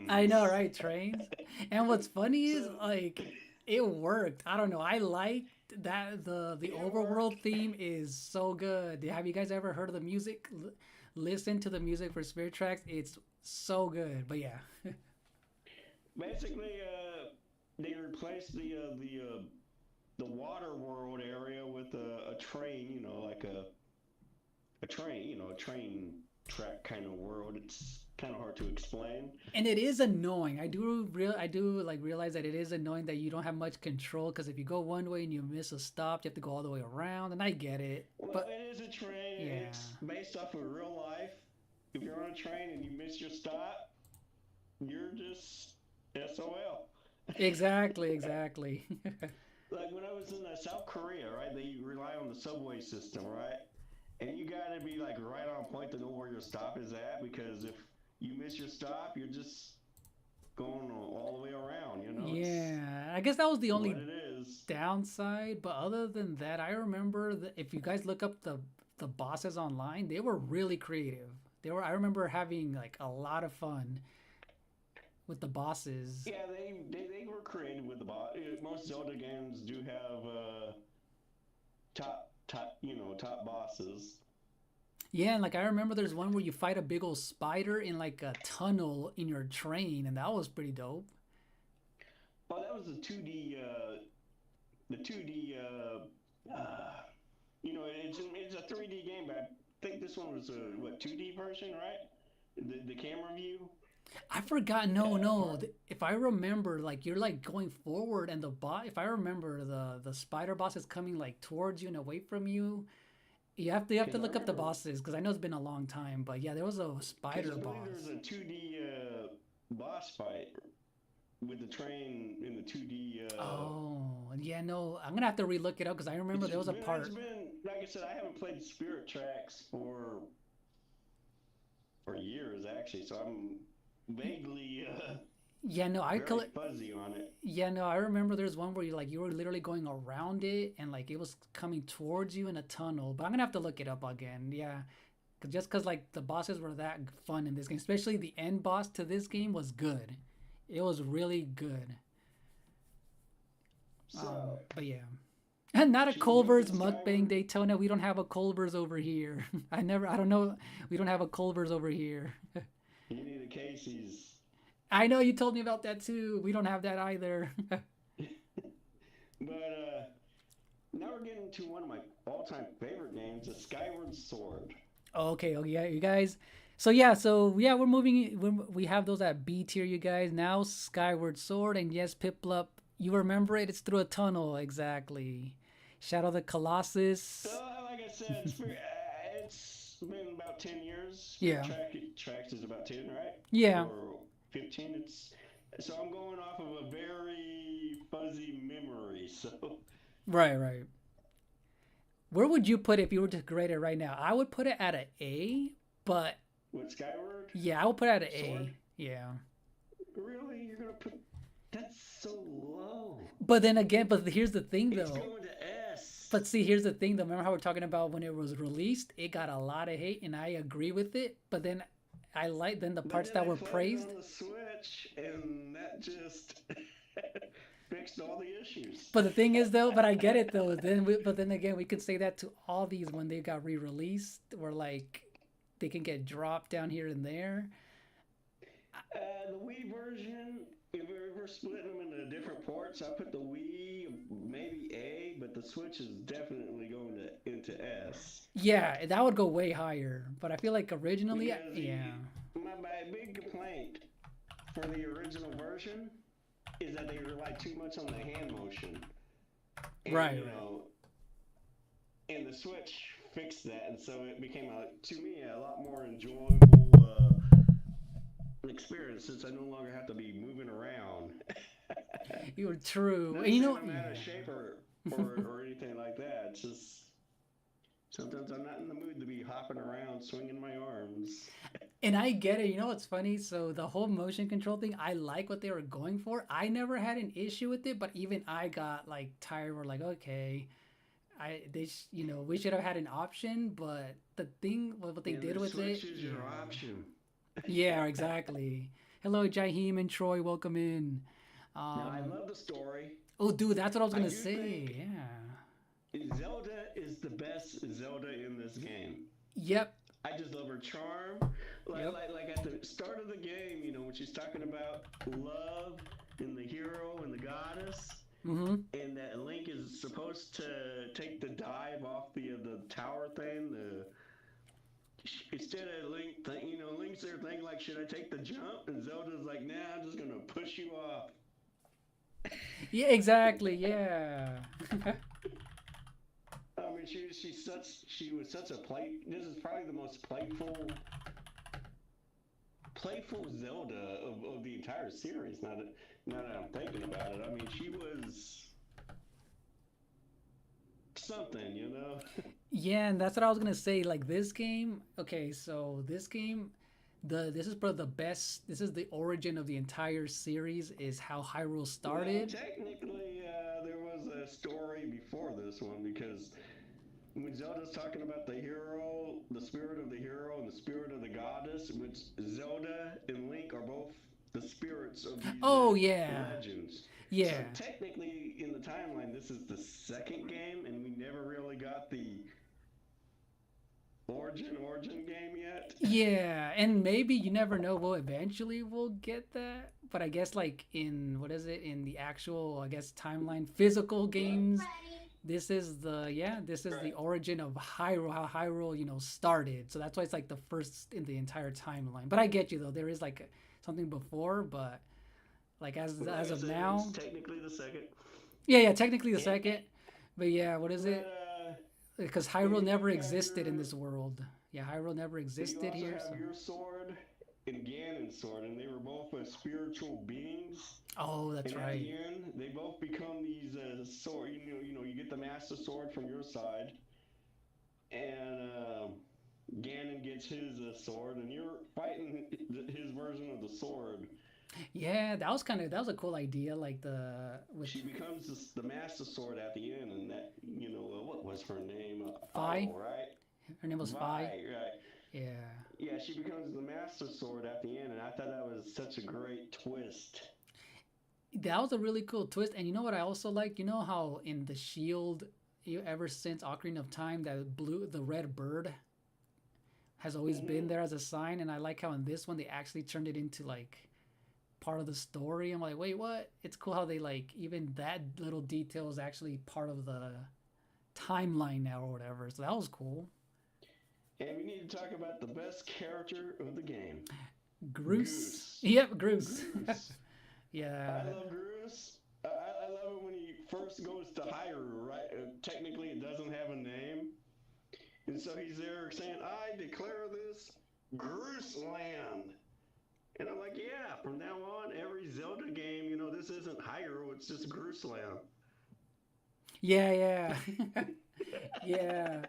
I know, Trains. right? Trains. And what's funny is So like it worked. I don't know. I liked that the it worked. overworld theme is so good. Have you guys ever heard of the music? Listen to the music for Spirit Tracks. It's so good. But yeah. Basically, they replaced the water world area with a train. Like a train. A train track kind of world. It's kind of hard to explain. And it is annoying. I do like realize that it is annoying that you don't have much control because if you go one way and you miss a stop, you have to go all the way around. And I get it, Well, but it is a train. yeah, It's based off of real life. if you're on a train and you miss your stop, you're just SOL. Exactly, exactly. Like when I was in South Korea, right? They rely on the subway system, right? And you got to be like right on point to know where your stop is at because if you miss your stop, you're just going all the way around. You know, it's Yeah, I guess that was the what only it is. downside, but other than that, I remember that if you guys look up the bosses online, they were really creative. They were I remember having like a lot of fun with the bosses. Yeah, they were creative with the bot. Most Zelda games do have top bosses. Yeah, and like I remember there's one where you fight a big old spider in like a tunnel in your train, and that was pretty dope. Oh, that was the 2D. It's a 3D game, but I think this one was a 2D version, right? The camera view I forgot. No, no. part. If I remember, like you're like going forward, and the bot. If I remember, the spider boss is coming like towards you and away from you. You have to Because I look up the remember, bosses because I know it's been a long time. But yeah, there was a because spider I believe there was boss. a 2D boss fight with the train in the 2D. Oh yeah, no. I'm gonna have to relook it up because I remember there was a It's part. been like I said, I haven't played Spirit Tracks for years actually, so I'm vaguely Yeah, no. very fuzzy on it. Yeah, no. I remember there's one where you were literally going around it and like it was coming towards you in a tunnel. But I'm gonna have to look it up again. Yeah, just because like the bosses were that fun in this game, especially the end boss to this game was good. It was really good. So, But yeah. And not a should we jump Culver's into mukbang Skyward? Daytona. We don't have a Culver's over here. I don't know. We don't have a Culver's over here. You need a Casey's. I know you told me about that too. We don't have that either. But now we're getting to one of my all-time favorite games, the Skyward Sword. Okay, okay, yeah, you guys. So yeah, we're moving. We have those at B tier, you guys. Now Skyward Sword, and yes, Piplup, you remember it? It's through a tunnel, exactly. Shadow of the So, Colossus. like I said, it's been about 10 years. Yeah, Tracks is about 10, right? yeah, Or 15. So I'm going off of a very fuzzy memory. So right, right. Where would you put it if you were to grade it right now? I would put it at an A, but with Skyward yeah, I would put it at an Sword, A. Yeah. really, you're gonna put that's so low. But then again, but here's the thing It's though. going to S. But see, here's the thing though. Remember how we're talking about when it was released? It got a lot of hate, and I agree with it. But then I like then the But parts then that I were played it praised. on the Switch, and that just fixed all the issues. But the thing is though, but I get it though. But then again, we could say that to all these when they got re-released, where like they can get dropped down here and there. The Wii version, if we're splitting them into different ports, I put the Wii maybe A, but the Switch is definitely going to into S. Yeah, that would go way higher. But I feel like originally, Because yeah, my big complaint for the original version is that they rely too much on the hand motion. And, right, you right. know, and the Switch fixed that, and so it became, to me, a lot more enjoyable experience since I no longer have to be moving around. You're true. Not And you saying know, I'm out of shape or anything like that. It's just sometimes I'm not in the mood to be hopping around, swinging my arms. and I get it. You know what's funny? So the whole motion control thing, I like what they were going for. I never had an issue with it, but even I got like tired. We're like, okay, we should have had an option. But the thing, what they And did the with it, Switch is yeah, your option. yeah, exactly. Hello, Jaheim and Troy, welcome in. Now, I Um, love the story. oh, dude, that's what I was I gonna do think say. Yeah. Zelda is the best Zelda in this game. Yep. I just love her charm. Yep. Like at the start of the game, when she's talking about love and the hero and the goddess, Mm-hmm. and that Link is supposed to take the dive off the tower thing. Instead of Link's there thinking like, should I take the jump? And Zelda's like, nah, I'm just gonna push you off. Yeah. Exactly. Yeah. I mean, she was such a play. This is probably the most playful playful Zelda of the entire series. Now that I'm thinking about it, I mean, she was something, you know. Yeah, and that's what I was gonna say. Like this game, okay, so this game, this is probably the best. This is the origin of the entire series. Is how Hyrule Well, started. technically, there was a story before this one because when Zelda's talking about the hero, the spirit of the hero, and the spirit of the goddess, which Zelda and Link are both the spirits of these Oh yeah, legends. So yeah. technically, in the timeline, this is the second game, and we never really got the origin game yet. Yeah, and maybe you never know. We'll eventually we'll get that, but I guess like in what is it in the actual I guess timeline physical Right, games, Ready? this is the right. origin of Hyrule, how Hyrule started. So that's why it's like the first in the entire timeline. But I get you though. There is like something before, but like Well, as like I of said, it's now, technically the second. yeah, technically the And, second. But yeah, what is but it? Because then Hyrule you never have existed in your this world. Yeah, Hyrule never But you existed also here. So have your sword and Ganon's sword, and they were both spiritual beings. oh, that's And at right. the end, they both become these sword. You get the master sword from your side, and Ganon gets his sword, and you're fighting his version of the sword. Yeah, that was a cool idea. Like the with She becomes the master sword at the end, and that what was her name? Fi. Idol, right? Her name was Fi. Vi, right? Yeah, Yeah, she becomes the master sword at the end, and I thought that was such a great twist. that was a really cool twist. And you know what I also like? You know how in the Shield, you ever since Ocarina of Time, that the red bird has always been Hmm. there as a sign. And I like how in this one they actually turned it into like part of the story. I'm like, wait, what? It's cool how they like even that little detail is actually part of the timeline now or whatever. So that was cool. And we need to talk about the best character of the game, Groose. Goose. Yep, Groose. Goose. I Yeah. love Goose. I love it when he first goes to Hyrule, right? Technically, it doesn't have a name. And so he's there saying, I declare this Goose land. And I'm like, yeah, from now on, every Zelda game, this isn't Hyrule, it's just Goose land. Yeah, yeah. Yeah.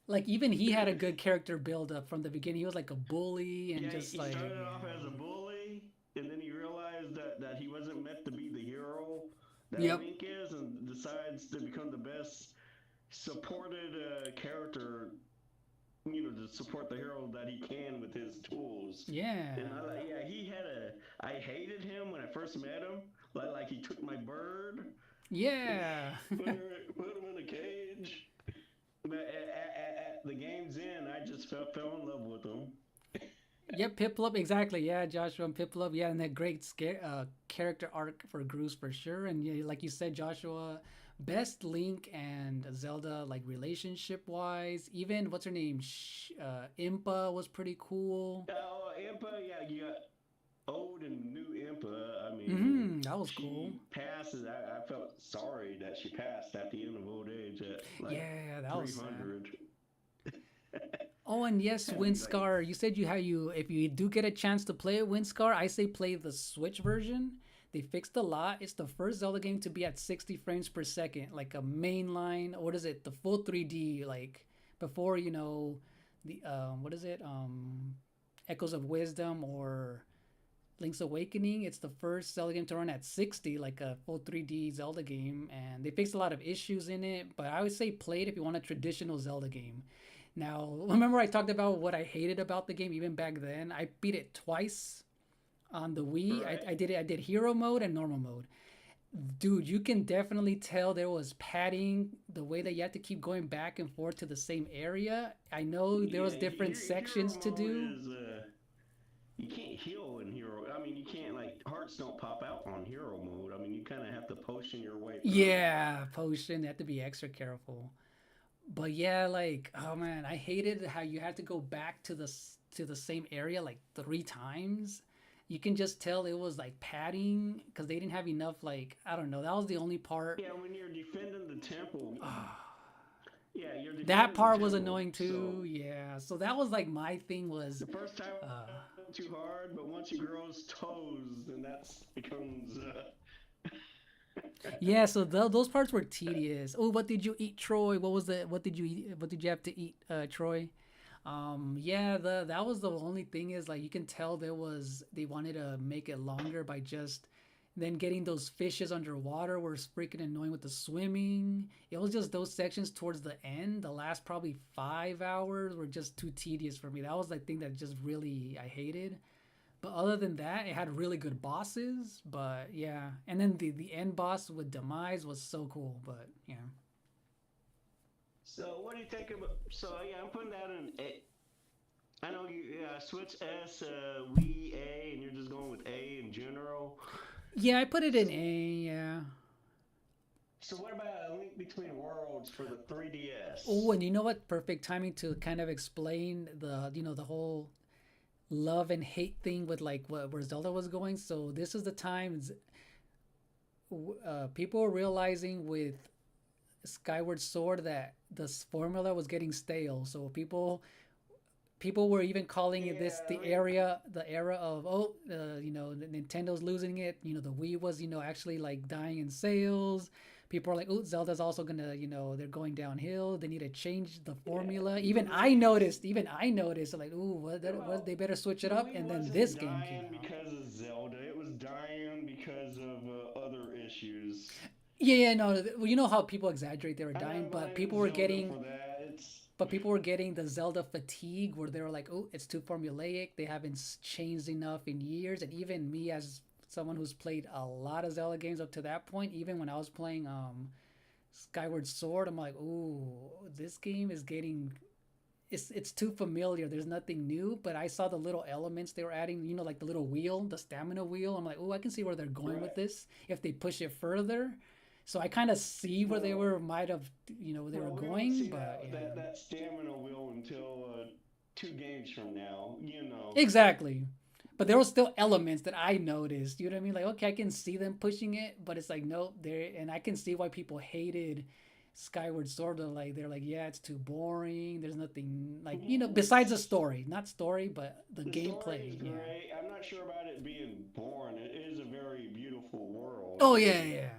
Like even he had a good character build up from the beginning. He was like a bully and Yeah, just he like started off as a yeah. bully, and then he realized that he wasn't meant to be the hero that Yep. Link is, and decides to become the best supported character, to support the hero that he can with his tools. Yeah. And yeah, he had I hated him when I first met him. Like he took my bird, Yeah. put him in a cage. But at the game's end, I just fell in love with him. Yep, Piplup, exactly. Yeah, Joshua and Piplup. Yeah, and that great character arc for Groose for sure. And yeah, like you said, Joshua, best Link and Zelda like relationship wise. Even what's her name, Impa was pretty cool. Oh, Impa, yeah, you got old and new Impa. I mean, That was cool. she passes. I felt sorry that she passed at the end of old age at like Yeah, that was sad. 300. Oh, and yes, And like, Windscar. You said you how you if you do get a chance to play Windscar, I say play the Switch version. They fixed a lot. It's the first Zelda game to be at 60 frames per second, like a mainline. What is it? The full 3D, like before the what is it? Echoes of Wisdom or Link's Awakening. It's the first Zelda game to run at 60, like a full 3D Zelda game, and they fixed a lot of issues in it. But I would say play it if you want a traditional Zelda game. Now, remember I talked about what I hated about the game even back then? I beat it twice on the Wii. right? I did it. I did hero mode and normal mode. Dude, you can definitely tell there was padding. The way that you had to keep going back and forth to the same area. I know there Yeah, was different hero sections to mode do. is you can't heal in hero. I mean, you can't like hearts don't pop out on hero mode. I mean, you kind of have to potion your way through. Yeah, potion. You have to be extra careful. But yeah, like oh man, I hated how you had to go back to the same area like 3 times. You can just tell it was like padding because they didn't have enough. Like I don't know. That was the only part. Yeah, when you're defending the temple, yeah, you're That defending the part was temple. annoying So too. Yeah. So that was like my thing was, the first time uh, jump too hard, but once he grows toes, then that's becomes. Yeah, so those parts were tedious. Oh, what did you eat, Troy? What was the what did you eat? What did you have to eat, Troy? Yeah, the that was the only thing is like you can tell they wanted to make it longer by just then getting those fishes underwater were freaking annoying with the swimming. It was just those sections towards the end, the last probably 5 hours were just too tedious for me. That was the thing that just really I hated. But other than that, it had really good bosses. But yeah, and then the end boss with Demise was so cool. But yeah, So what do you think about? So yeah, I'm putting that in A. I know you switch S, we A, and you're just going with A in general. yeah, I put it in So A. Yeah. so what about a Link Between Worlds for the Oh, 3DS? and you know what? Perfect timing to kind of explain the whole love and hate thing with like where Zelda was going. So this is the time people were realizing with Skyward Sword that the formula was getting stale. So people were even calling it this Yeah, Link. the era of Nintendo's losing it. The Wii was actually like dying in sales. People are like, oh, Zelda's also gonna, they're going downhill. They need to change the Yeah, formula. the Even I noticed, like, ooh, they well, better switch it the up. Wii And then wasn't this game came dying out. because of Zelda. It was dying because of other issues. Yeah, yeah, no, well, you know how people exaggerate they were I'm dying, not blaming Zelda for that. It's but people were getting the Zelda fatigue where they were like, oh, it's too formulaic. They haven't changed enough in years. And even me, as someone who's played a lot of Zelda games up to that point, even when I was playing Skyward Sword, I'm like, ooh, this game is getting. It's too familiar. There's nothing new, but I saw the little elements they were adding. Like the little wheel, the stamina wheel. I'm like, oh, I can see where they're going with right. this if they push it further. So I kind of see where they Well, were might have where they were well, we won't going, see but yeah. that stamina wheel until 2 games from now. Exactly. But there were still elements that I noticed. You know what I mean? Like, okay, I can see them pushing it, but it's like, nope. There, and I can see why people hated Skyward Sword. They're like, yeah, it's too boring. There's nothing like, besides the story, not story, but the The story gameplay. is Yeah. great. I'm not sure about it being boring. It is a very beautiful world. Oh yeah, yeah.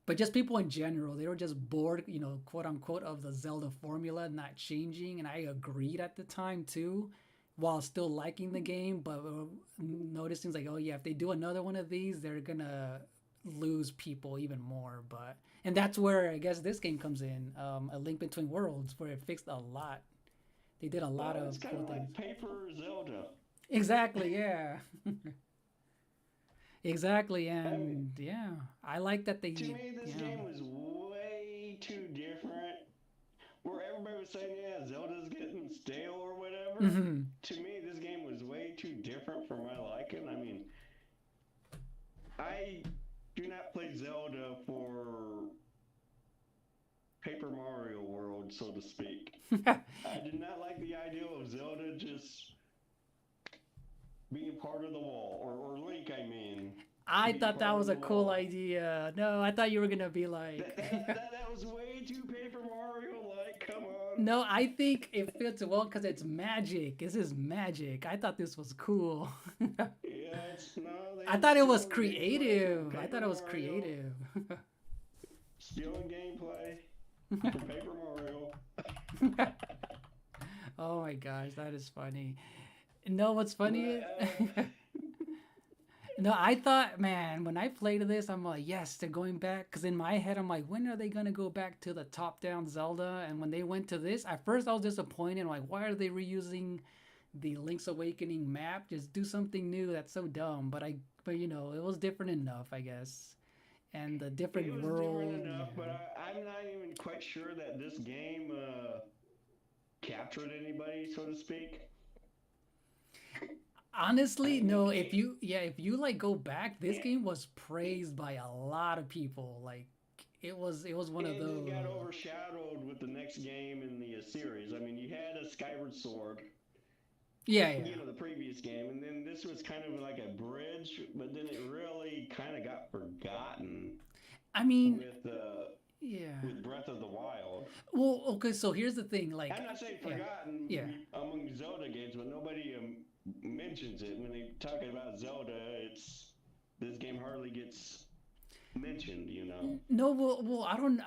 But just people in general, they were just bored, quote unquote, of the Zelda formula not changing, and I agreed at the time too, while still liking the game, but noticing like, oh yeah, if they do another one of these, they're gonna lose people even more. But and that's where I guess this game comes in, A Link Between Worlds, where it fixed a lot. They did a lot Well, of it's kind cool of things. like Paper Zelda. Exactly, yeah. Exactly, I mean, and yeah, I like that to they, me, this yeah. game was way too different. Where everybody was saying, yeah, Zelda's getting stale or whatever. Hmm. To me, this game was way too different for my liking. I mean, I do not play Zelda for Paper Mario World, so to speak. I did not like the idea of Zelda just being part of the wall, or Link, I mean, I being thought part that of was the a cool wall. idea. No, I thought you were gonna be That like, that that, that was way too Paper Mario like. Come on. no, I think it fits well because it's magic. This is magic. I thought this was cool. Yeah, it's no, I they thought it was stealing gameplay from creative. I Paper thought it was Mario, creative. stealing gameplay from Paper Mario. Oh my gosh, that is funny. No, what's funny But is no, I thought, man, when I played this, I'm like, yes, they're going back. Because in my head, I'm like, when are they going to go back to the top down Zelda? And when they went to this, at first I was disappointed. I'm like, why are they reusing the Link's Awakening map? Just do something new. That's so dumb. But it was different enough, I guess. And the it different was different world, enough. But yeah. I'm not even quite sure that this game captured anybody, so to speak. Honestly, I mean, no. If you like go back, this yeah, game was it, praised by a lot of people. Like, it was one of it just those. got overshadowed with the next game in the series. I mean, you had a Skyward Sword, Yeah, yeah. the previous game, and then this was kind of like a bridge, but then it really kind of got forgotten I mean, with yeah. Breath of the Wild. Well, okay, so here's the thing, like, I'm not saying yeah, forgotten yeah. among Zelda games, but nobody mentions it when they talking about Zelda. It's this game hardly gets mentioned, you know. No, well, I don't,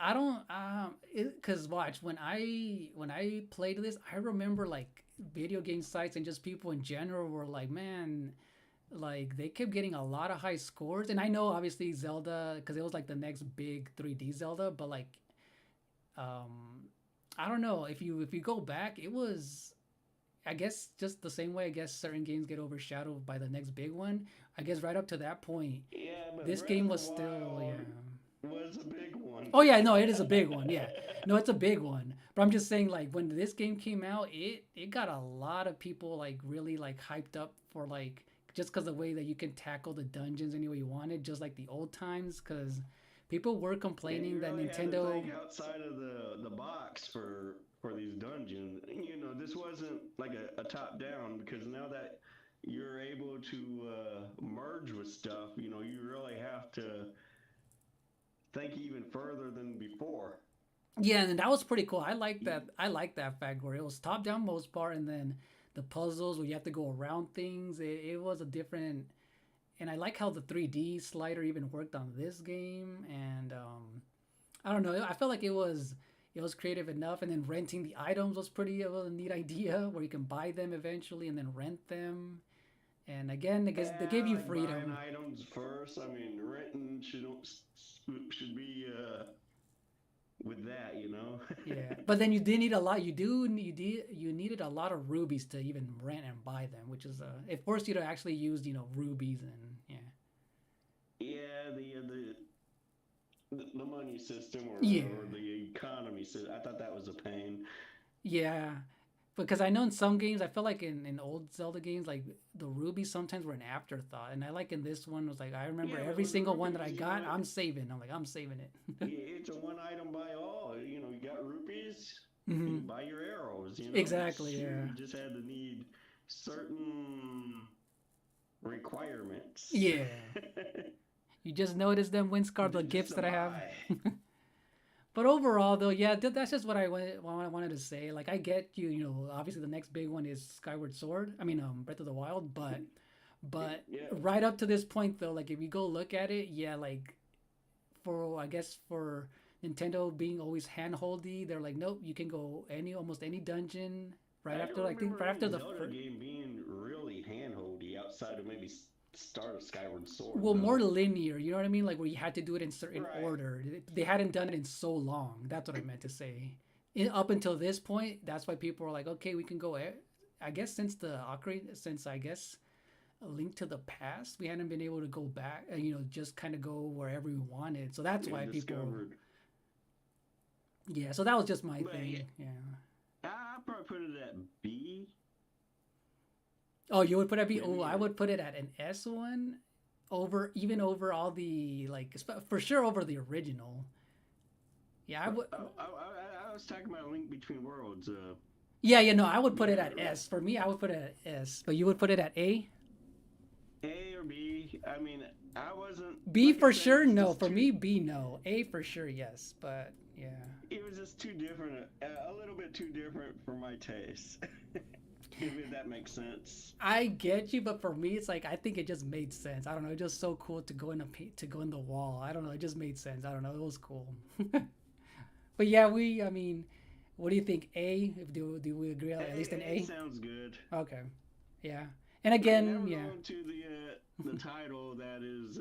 cause watch when I played this, I remember like video game sites and just people in general were like, man, like they kept getting a lot of high scores, and I know obviously Zelda, cause it was like the next big 3D Zelda, but like, um, I don't know if you go back, it was. I guess just the same way I guess certain games get overshadowed by the next big one. I guess right up to that point, Yeah, but this Breath game of the was still yeah. Wild was a big one. Oh yeah, no, it is a big one. Yeah, no, it's a big one. But I'm just saying, like when this game came out, it got a lot of people like really like hyped up for like just because the way that you can tackle the dungeons any way you wanted, just like the old times. Because people were Yeah, complaining you that really had to Nintendo. think outside of the box for these dungeons. You know, this wasn't like a top down because now that you're able to merge with stuff, you know, you really have to think even further than before. Yeah, and that was pretty cool. I like that. I like that fact where it was top down most part, and then the puzzles where you have to go around things. It was a different, and I like how the 3D slider even worked on this game. And I don't know. I felt like it was creative enough, and then renting the items was pretty of a neat idea where you can buy them eventually and then rent them. And again, I guess they Yeah, gave you like buying freedom. items first. I mean, renting should be with that, you know. Yeah, but then you did need a lot. You needed a lot of rubies to even rent and buy them, which is it forced you to actually use rubies and yeah. Yeah, the money system Yeah, or the economy system. I thought that was a pain. yeah, because I know in some games I feel like in old Zelda games like the rubies sometimes were an afterthought, and I like in this one was like I remember Yeah, but every with the single one that I rupees, you know, got I'm saving. I'm like I'm saving it. it's a one item buy all. You know, you got rupees, you Hmm. buy your arrows. You know, Exactly. shoot, Yeah. you just had to need certain requirements. Yeah. You just noticed them Windscar the Just gifts to that I have. buy. But overall, though, yeah, that's just what wanted to say. Like, I get you. Obviously the next big one is Skyward Sword. I mean, Breath of the Wild. But Yeah, right up to this point, though, like if you go look at it, yeah, like for I guess for Nintendo being always handholdy, they're like, nope, you can go almost any dungeon right I after. don't I think remember right after any the Zelda game being really handholdy outside of maybe start of Skyward Sword, well, more though. linear. You know what I mean? Like where you had to do it in certain Right. order. They hadn't done it in so long. That's what I meant to say. Up until this point, that's why people were like, okay, we can go. I guess since I guess a Link to the Past, we hadn't been able to go back. Just kind of go wherever we wanted. So that's And why people. discovered. Yeah. So that was just my But yeah, thing. Yeah. I probably put it at B, Oh, you would put it. Oh, maybe. I would put it at an S one, even over all the like for sure over the original. Yeah, I would. I was talking about Link Between Worlds. Yeah, no, I would put it Yeah, at S. For me, I would put it at S. But you would put it at A? A or B. I mean, I wasn't B like I for said. It sure? was No. just For too. me, B, no. A for sure, yes. But yeah. It was just too different. A little bit too different for my taste. If that makes sense. I get you, but for me, it's like I think it just made sense. I don't know. It's just so cool to go in to go in the wall. I don't know. It just made sense. I don't know. It was cool. But yeah, I mean, what do you think? A? Do we agree on at least an A A? sounds good. Okay. Yeah. And Okay, again, now we're yeah. going to the title that is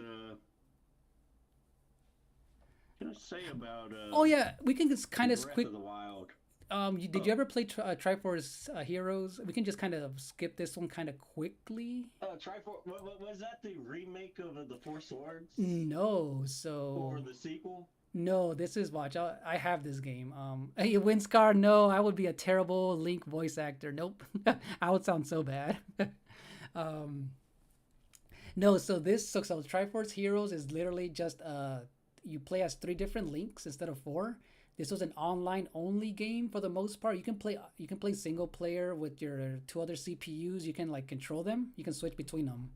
gonna say about Oh yeah, we can just kind of Breath quick. of the Wild. Did you Oh, ever play Triforce Heroes? We can just kind of skip this one kind of quickly. Triforce. Was that the remake of the Four Swords No, or so the sequel? no. This is watch. I have this game. Hey, Windscar. No, I would be a terrible Link voice actor. Nope, I would sound so bad. um, no, so Triforce Heroes is literally just you play as three different links instead of four. This was an online only game for the most part. You can play single player with your two other CPUs. You can like control them. You can switch between them.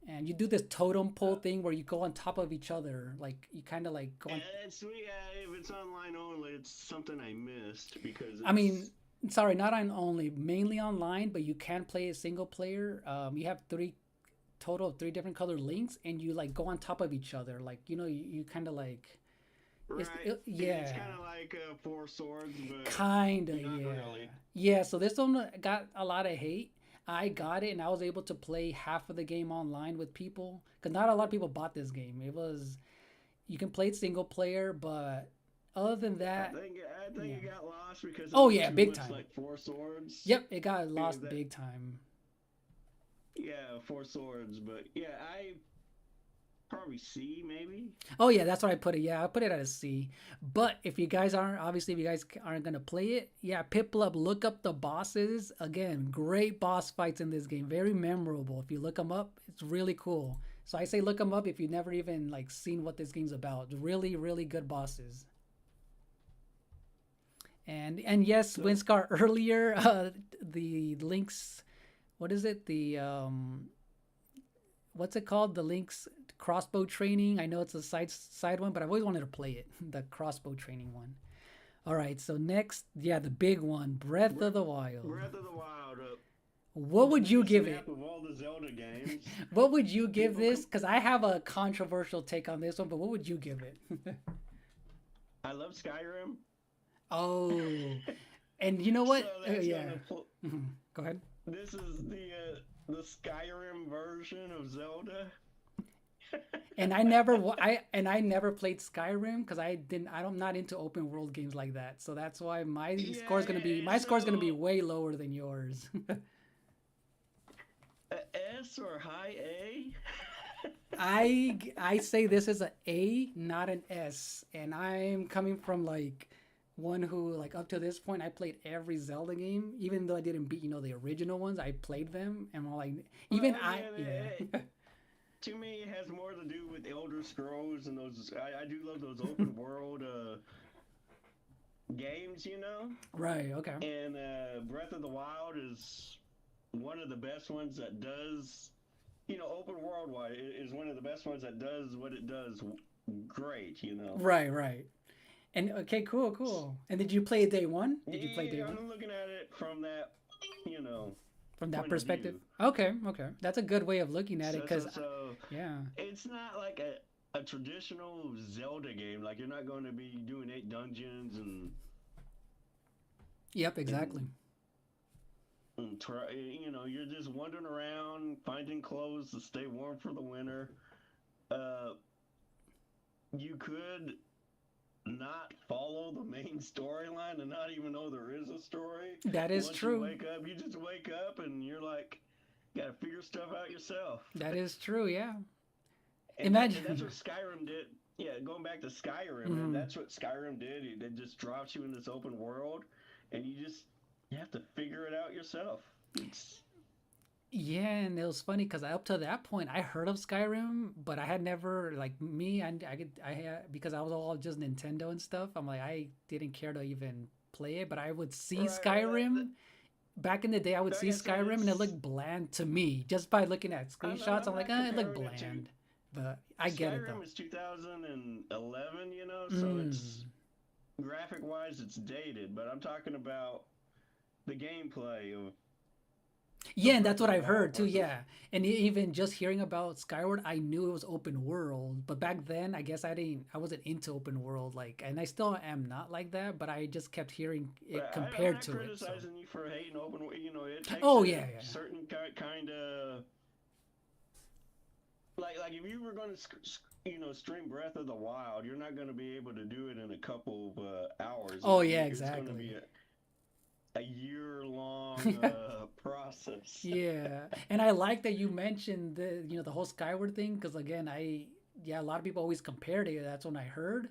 And you do this totem pole Uh, thing where you go on top of each other. Like you kind of like go on. it's if it's online only, it's something I missed because I mean, it's sorry, not on only, mainly online, but you can play a single player. You have three total of three different colored links, and you like go on top of each other. Like you kind of like Right. It's yeah, kind of like Four Swords, but kinda not yeah, really. yeah. So this one got a lot of hate. I got it, and I was able to play half of the game online with people because not a lot of people bought this game. It was you can play it single player, but other than that, I think yeah. it got lost because it Oh looked yeah, too big much time. like Four Swords. Yep, it got Because lost that, big time. yeah, Four Swords. But yeah, I probably C maybe. Oh yeah, that's what I put it. Yeah, I put it at a C. But if you guys aren't, obviously, if you guys aren't gonna play it, yeah, Pip up, look up the bosses. Again, great boss fights in this game, very memorable. If you look them up, it's really cool. So I say look them up if you've never even like seen what this game's about. Really, really good bosses. And yes, So Winscar earlier, the links. What is it? The what's it called? The links crossbow training. I know it's a side one, but I've always wanted to play it. The crossbow training one. All right, so next, yeah, the big one, Breath of Breath, the Wild. Breath of the Wild, What the would you biggest give it? snap of all the Zelda games. What would you give People this? come. Because I have a controversial take on this one, but what would you give it? I love Skyrim. Oh, and you know So what? that's Yeah. gonna. Go ahead. This is the Skyrim version of Zelda. And I never played Skyrim because I'm not into open world games like that. So that's why my score is gonna be So way lower than yours. a S or high A? I say this is an A, not an S, and I'm coming from like one who like up to this point I played every Zelda game, even though I didn't beat the original ones. I played them, and I'm like even Well, I yeah, yeah. to me, it has more to do with Elder Scrolls and those. I do love those open world games, Right, okay. And Breath of the Wild is one of the best ones that does, open world wide is one of the best ones that does what it does great. Right, right. And okay, cool. And did you play day one? Did you play day Yeah, one? I'm looking at it from that, you know, From that point of perspective? view. Okay. That's a good way of looking at it because, So yeah. it's not like a traditional Zelda game. Like you're not going to be doing 8 dungeons Yep, and exactly. try. You're just wandering around, finding clothes to stay warm for the winter. Uh, you could not follow the main storyline and not even know there is a story. That is Once you true. wake up, you just wake up and you're like, you gotta figure stuff out yourself. That is true, yeah. And that's Imagine. what Skyrim did. Yeah, going back to Skyrim, man, Mhm. that's what Skyrim did. It just drops you in this open world, and you have to figure it out yourself. It's Yeah, and it was funny because up to that point, I heard of Skyrim, but I had never like me. I had because I was all just Nintendo and stuff. I'm like I didn't care to even play it, but I would see right. Skyrim back in the day. I would Like see I said, Skyrim and it looked bland to me just by looking at screenshots. I'm I'm like, not it looked comparing it to bland, but I get it though. Skyrim is 2011, so Mm. it's graphic wise it's dated, but I'm talking about the gameplay Yeah, of and Breath that's of what the I've Wild heard too. versus Yeah, and even just hearing about Skyward, I knew it was open world, but back then, I guess I wasn't into open world like, and I still am not like that. But I just kept hearing it I'm compared not to it. So, criticizing you for hating open. It takes oh a yeah, yeah, certain kind of like if you were going to stream Breath of the Wild, you're not going to be able to do it in a couple of hours. oh yeah, It's going to exactly. be a year long process. Yeah, and I like that you mentioned the whole Skyward thing because again, a lot of people always compared it. That's when I heard,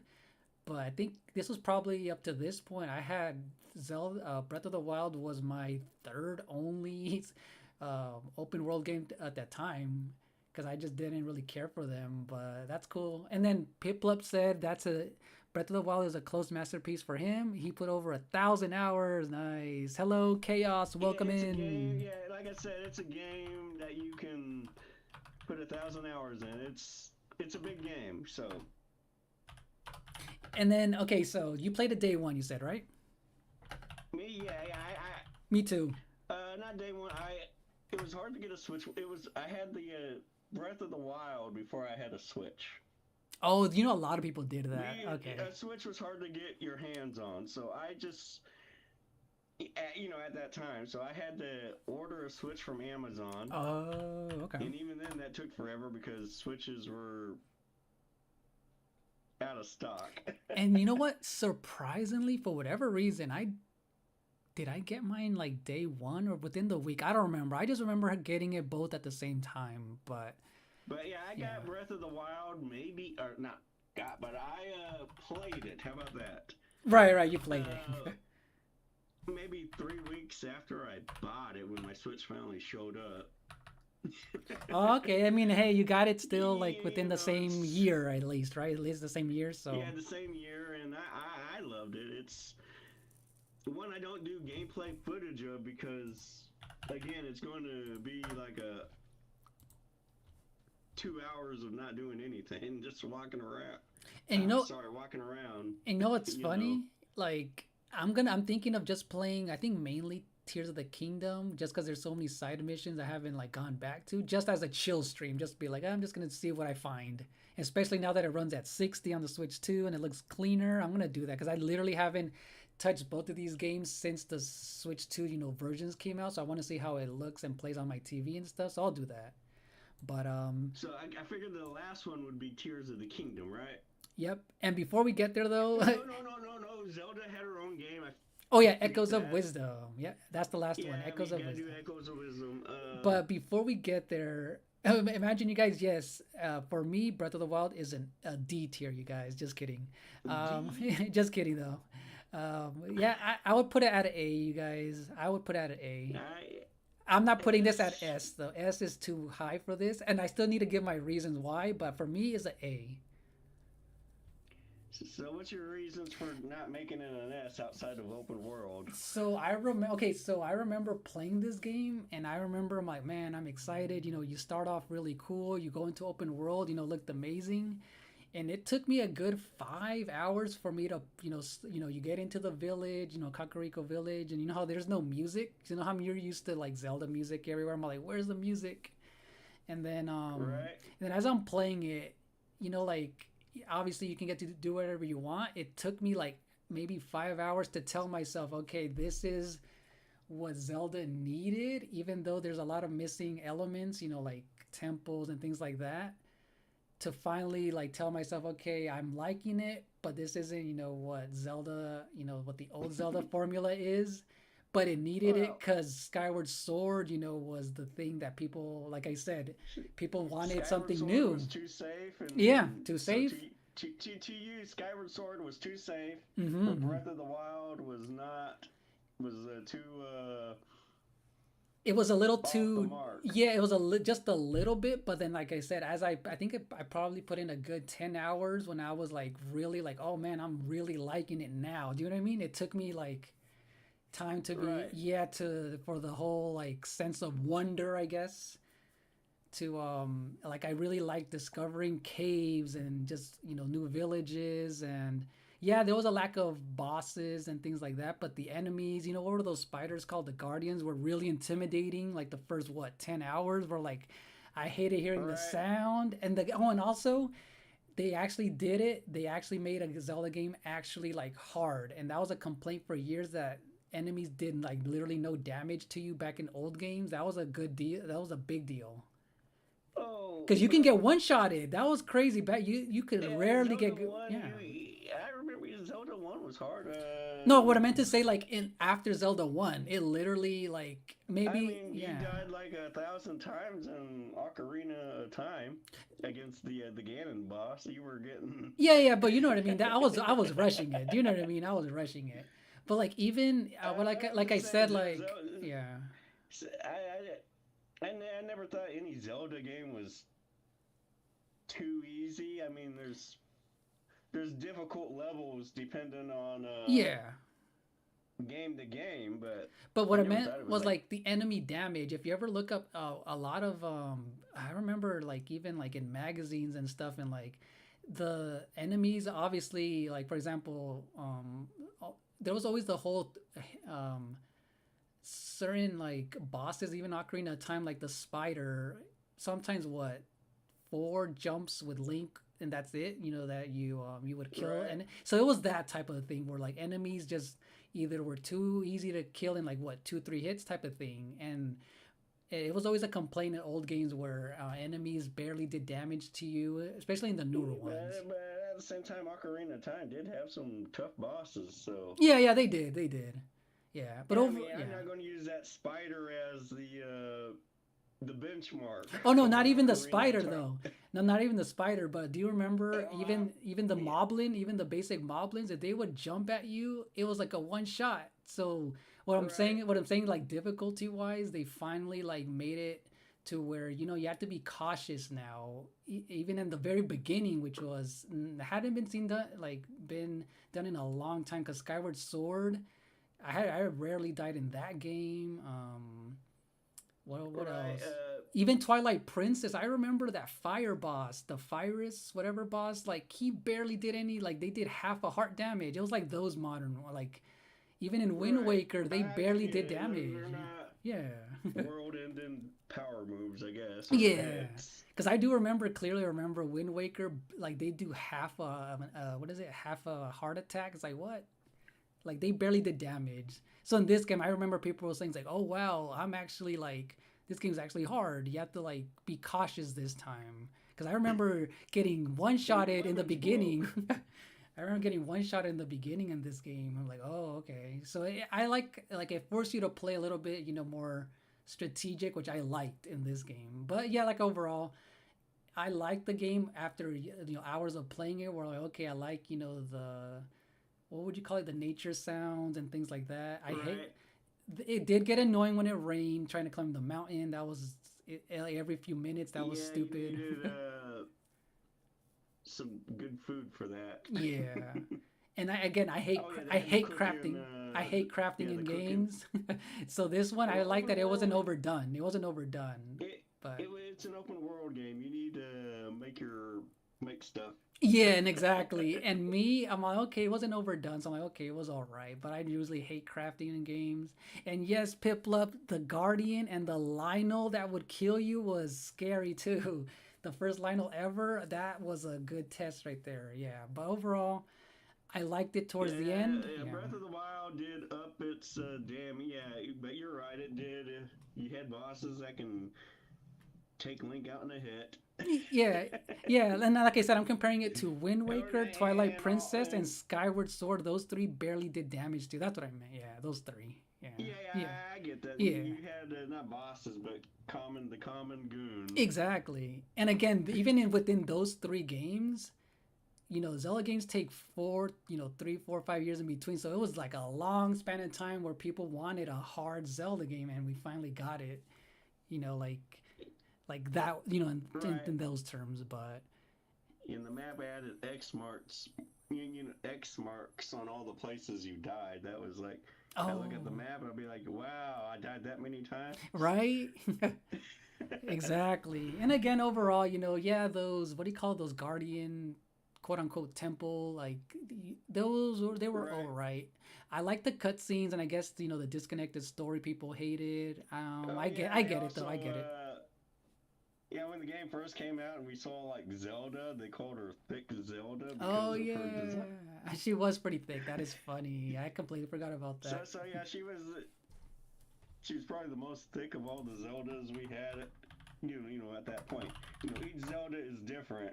but I think this was probably up to this point. I had Zelda Breath of the Wild was my third only open world game at that time because I just didn't really care for them. But that's cool. And then Piplup said that's a Breath of the Wild is a close masterpiece for him. He put over 1,000 hours. Nice. Hello, Chaos. Yeah, Welcome it's a game. in. Yeah, like I said, it's a game that you can put 1,000 hours in. It's a big game. So And then okay, so you played it day one. You said right? me, yeah, Me too. Not day one. It was hard to get a Switch. I had the Breath of the Wild before I had a Switch. Oh, you know, a lot of people did that. We Okay. A Switch was hard to get your hands on, so I just at that time, so I had to order a Switch from Amazon, Oh, okay. and even then that took forever because Switches were out of stock. And you know what? Surprisingly, for whatever reason, I get mine like day one or within the week. I don't remember. I just remember getting it both at the same time. But But yeah, I yeah. got Breath of the Wild maybe or not got, but I played it. How about that? Right, right. You played Uh, it. Maybe 3 weeks after I bought it, when my Switch finally showed up. Oh, okay. I mean, hey, you got it still like within You the know, same it's year at least, right? At least the same year. So yeah, the same year, and I loved it. It's one I don't do gameplay footage of because, again, it's going to be like a 2 hours of not doing anything, just walking around. and Sorry, walking around. you know what's You know, funny? Like I'm thinking of just playing. I think mainly Tears of the Kingdom, just because there's so many side missions I haven't like gone back to, just as a chill stream. Just be like, I'm just gonna see what I find. Especially now that it runs at 60 on the Switch 2 and it looks cleaner, I'm gonna do that because I literally haven't touched both of these games since the Switch 2, versions came out. So I want to see how it looks and plays on my TV and stuff. So I'll do that. But so I figured the last one would be Tears of the Kingdom, right? yep. And before we get there though, No, no, no, no, no. Zelda had her own game. I oh yeah, forget Echoes of that. Wisdom. Yeah, that's the last one. Yeah, we Echoes of gotta do Wisdom. Echoes of Wisdom. But before we get there, imagine you guys. Yes, for me, Breath of the Wild is a D tier. You guys, just kidding. D. Just kidding though. Yeah, I would put it at an A. You guys, I would put it at an A. I, I'm not putting this at S. S though. S is too high for this, and I still need to give my reasons why. But for me, it's an A. So, what's your reasons for not making it an S outside of open world? So I remember. Okay, so I remember playing this game, and I remember I'm like, man, I'm excited. You start off really cool. You go into open world. Looked amazing, and it took me a good 5 hours for me to, you get into the village, Kakariko Village, and you know how there's no music. You know how you're used to like Zelda music everywhere. I'm like, where's the music? And then, Right. and then as I'm playing it, like obviously you can get to do whatever you want. It took me like maybe 5 hours to tell myself, okay, this is what Zelda needed, even though there's a lot of missing elements, like temples and things like that, to finally like tell myself, okay, I'm liking it, but this isn't, what Zelda, what the old Zelda formula is. But it needed it Well, because Skyward Sword, was the thing that people, like I said, people wanted Skyward something Sword new. was too safe, Yeah, and too so safe. to you, Skyward Sword was too safe, Mm-hmm, but mm-hmm. Breath of the Wild was not was too It was a little off the too, mark. yeah, it was just a little bit. But then, like I said, as I think I probably put in a good 10 hours when I was like really like, oh man, I'm really liking it now. Do you know what I mean? It took me like time to be, Right. yeah, to for the whole like sense of wonder, I guess, to like I really like discovering caves and just new villages. And yeah, there was a lack of bosses and things like that, but the enemies, what were those spiders called, the guardians, were really intimidating. Like the first what 10 hours were like, I hated hearing the Right. sound. And the oh, and also they actually did it. They actually made a Zelda game actually like hard, and that was a complaint for years, that enemies did like literally no damage to you back in old games. That was a good deal. That was a big deal Oh, because you can but get one shotted. That was crazy. Back you could yeah, rarely Zelda get good. One. Yeah. I remember Zelda One was hard. No, what I meant to say, like in after Zelda One, it literally like I maybe mean, you yeah. died like 1,000 times in Ocarina of Time against the Ganon boss. You were getting. Yeah, yeah, but you know what I mean. That I was rushing it. Do you know what I mean? I was rushing it. But like even well, I'm like I just said, saying, like yeah. I never thought any Zelda game was too easy. I mean, there's difficult levels depending on Yeah. game to game, but But what I I never meant thought it was was like like the enemy damage. If you ever look up a lot of I remember like even like in magazines and stuff, and like the enemies obviously, like for example, there was always the whole um certain like bosses, even Ocarina of Time, like the spider, sometimes what, four jumps with Link and that's it. You know that you would kill, Right. and so it was that type of thing where like enemies just either were too easy to kill in like what 2 3 hits type of thing, and it was always a complaint in old games where enemies barely did damage to you, especially in the newer ones. But at the same time, Ocarina of Time did have some tough bosses, so. Yeah, yeah, they did. Yeah, but Yeah, I over, mean, I'm yeah. not going to use that spider as the benchmark Oh no, of not what even the Ocarina of spider Time. though. No, not even the spider. But do you remember Well, even the yeah, moblin, even the basic moblins, if they would jump at you, it was like a one shot. So right. what I'm saying, like difficulty wise, they finally like made it to where you have to be cautious now. Even in the very beginning, which was hadn't been seen done like been done in a long time. Because Skyward Sword, I rarely died in that game. What Right. else? Even Twilight Princess, I remember that fire boss, the Virus, whatever boss, like he barely did any, like they did half a heart damage. It was like those modern, like even in Wind Right. Waker, they I barely did yeah, they're damage. not Yeah. world-ending power moves, I guess, or Yeah. hits. Because I do clearly remember Wind Waker, like they do half a, what is it, half a heart attack. It's like, what? Like they barely did damage. So in this game, I remember people were saying like, "Oh wow, I'm actually like this game's actually hard. You have to like be cautious this time." Because I remember getting one And shotted in the weapons broke. beginning. I remember getting one shot in the beginning in this game. I'm like, oh okay. So I like it forced you to play a little bit, more strategic, which I liked in this game. But yeah, like overall, I liked the game after hours of playing it. Where like, okay, I like the what would you call it, the nature sounds and things like that. I hate Right. it. Did get annoying when it rained trying to climb the mountain. That was like every few minutes. That was Yeah, you stupid. needed some good food for that. Yeah, and again, Oh yeah, they I had the hate cooking. crafting. I hate crafting Yeah, the in cooking. games. So this one, I Well, like open that it wasn't world. overdone. It wasn't overdone, It, but it's an open world game. You need to make stuff. yeah, and exactly. And me, I'm like, okay, it wasn't overdone. So I'm like, okay, it was all right. But I usually hate crafting in games. And yes, Piplup, the Guardian and the Lionel that would kill you was scary too. The first Lionel ever, that was a good test right there. Yeah. But overall, I liked it towards the Yeah, end. yeah, Yeah. Breath of the Wild did up its damn. Yeah, but you're right. It did. You had bosses that can take Link out in a hit. Yeah, yeah, and like I said, I'm comparing it to Wind Or, Waker, Twilight Princess, and and Skyward Sword. Those three barely did damage to. That's what I meant. Yeah, those three. Yeah, yeah, yeah, I get that. yeah. You had not bosses, but the common goons. Exactly. And again, even within those three games, Zelda games take 3, 4, 5 years in between. So it was like a long span of time where people wanted a hard Zelda game, and we finally got it. Like that. Right. In those terms, but. And the map added X marks. X marks on all the places you died. That was like, I look at the Oh, map and I'll be like, wow, I died that many times. right? Exactly. And again, overall, yeah, those, what do you call those guardian, quote unquote, temple, like they were all Right. right. I like the cutscenes, and I guess the disconnected story people hated. Oh I yeah, they get it though. also I get it. yeah, when the game first came out and we saw like Zelda, they called her Thick Zelda Oh because of her yeah, design. she was pretty thick. That is funny. I completely forgot about So that. so yeah, she was probably the most thick of all the Zeldas we had. At that point, each Zelda is different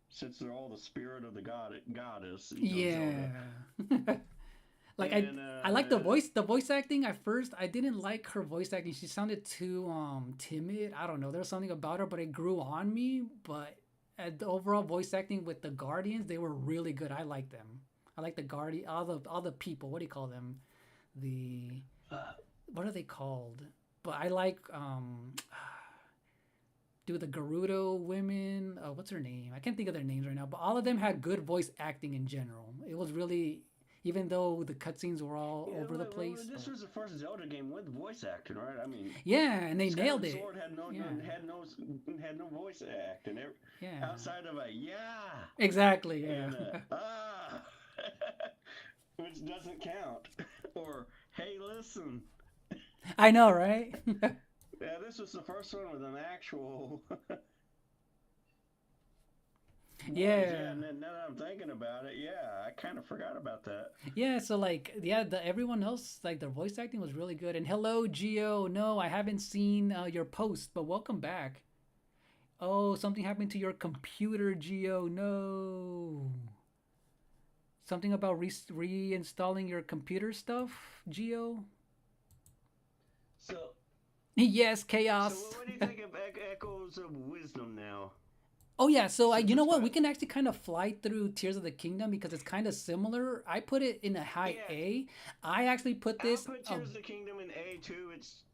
since they're all the spirit of the goddess. Zelda. Yeah. Like And I like the voice acting. At first I didn't like her voice acting. She sounded too timid. I don't know, there was something about her, but it grew on me. But the overall voice acting with the Guardians, they were really good. I like them. I like the Guardian, all the people, what do you call them, the uh, what are they called? But I like do the Gerudo women, what's her name, I can't think of their names right now, but all of them had good voice acting in general. It was really, even though the cutscenes were all yeah, over the well, place, this but was the first Zelda game with voice acting, right? I mean, yeah, and they nailed Skyward it. Sword had no, Yeah, had no voice act, and yeah, outside of a yeah exactly. Yeah, and which doesn't count, or hey listen. I know, right? Yeah, this was the first one with an actual voice. Yeah. Yeah, and then now that I'm thinking about it, yeah, I kind of forgot about that. Yeah, so like yeah, the everyone else like their voice acting was really good. And hello, Geo. No, I haven't seen your post, but welcome back. Oh, something happened to your computer, Geo. No. Something about reinstalling your computer stuff, Geo? So, Yes, so chaos. what do you think of Echoes of Wisdom now? Oh yeah, so Since you know it's what? fun. We can actually kind of fly through Tears of the Kingdom because it's kind of similar. I put it in a high Yeah, A. I actually put I'll this. put Tears of the Kingdom in A too.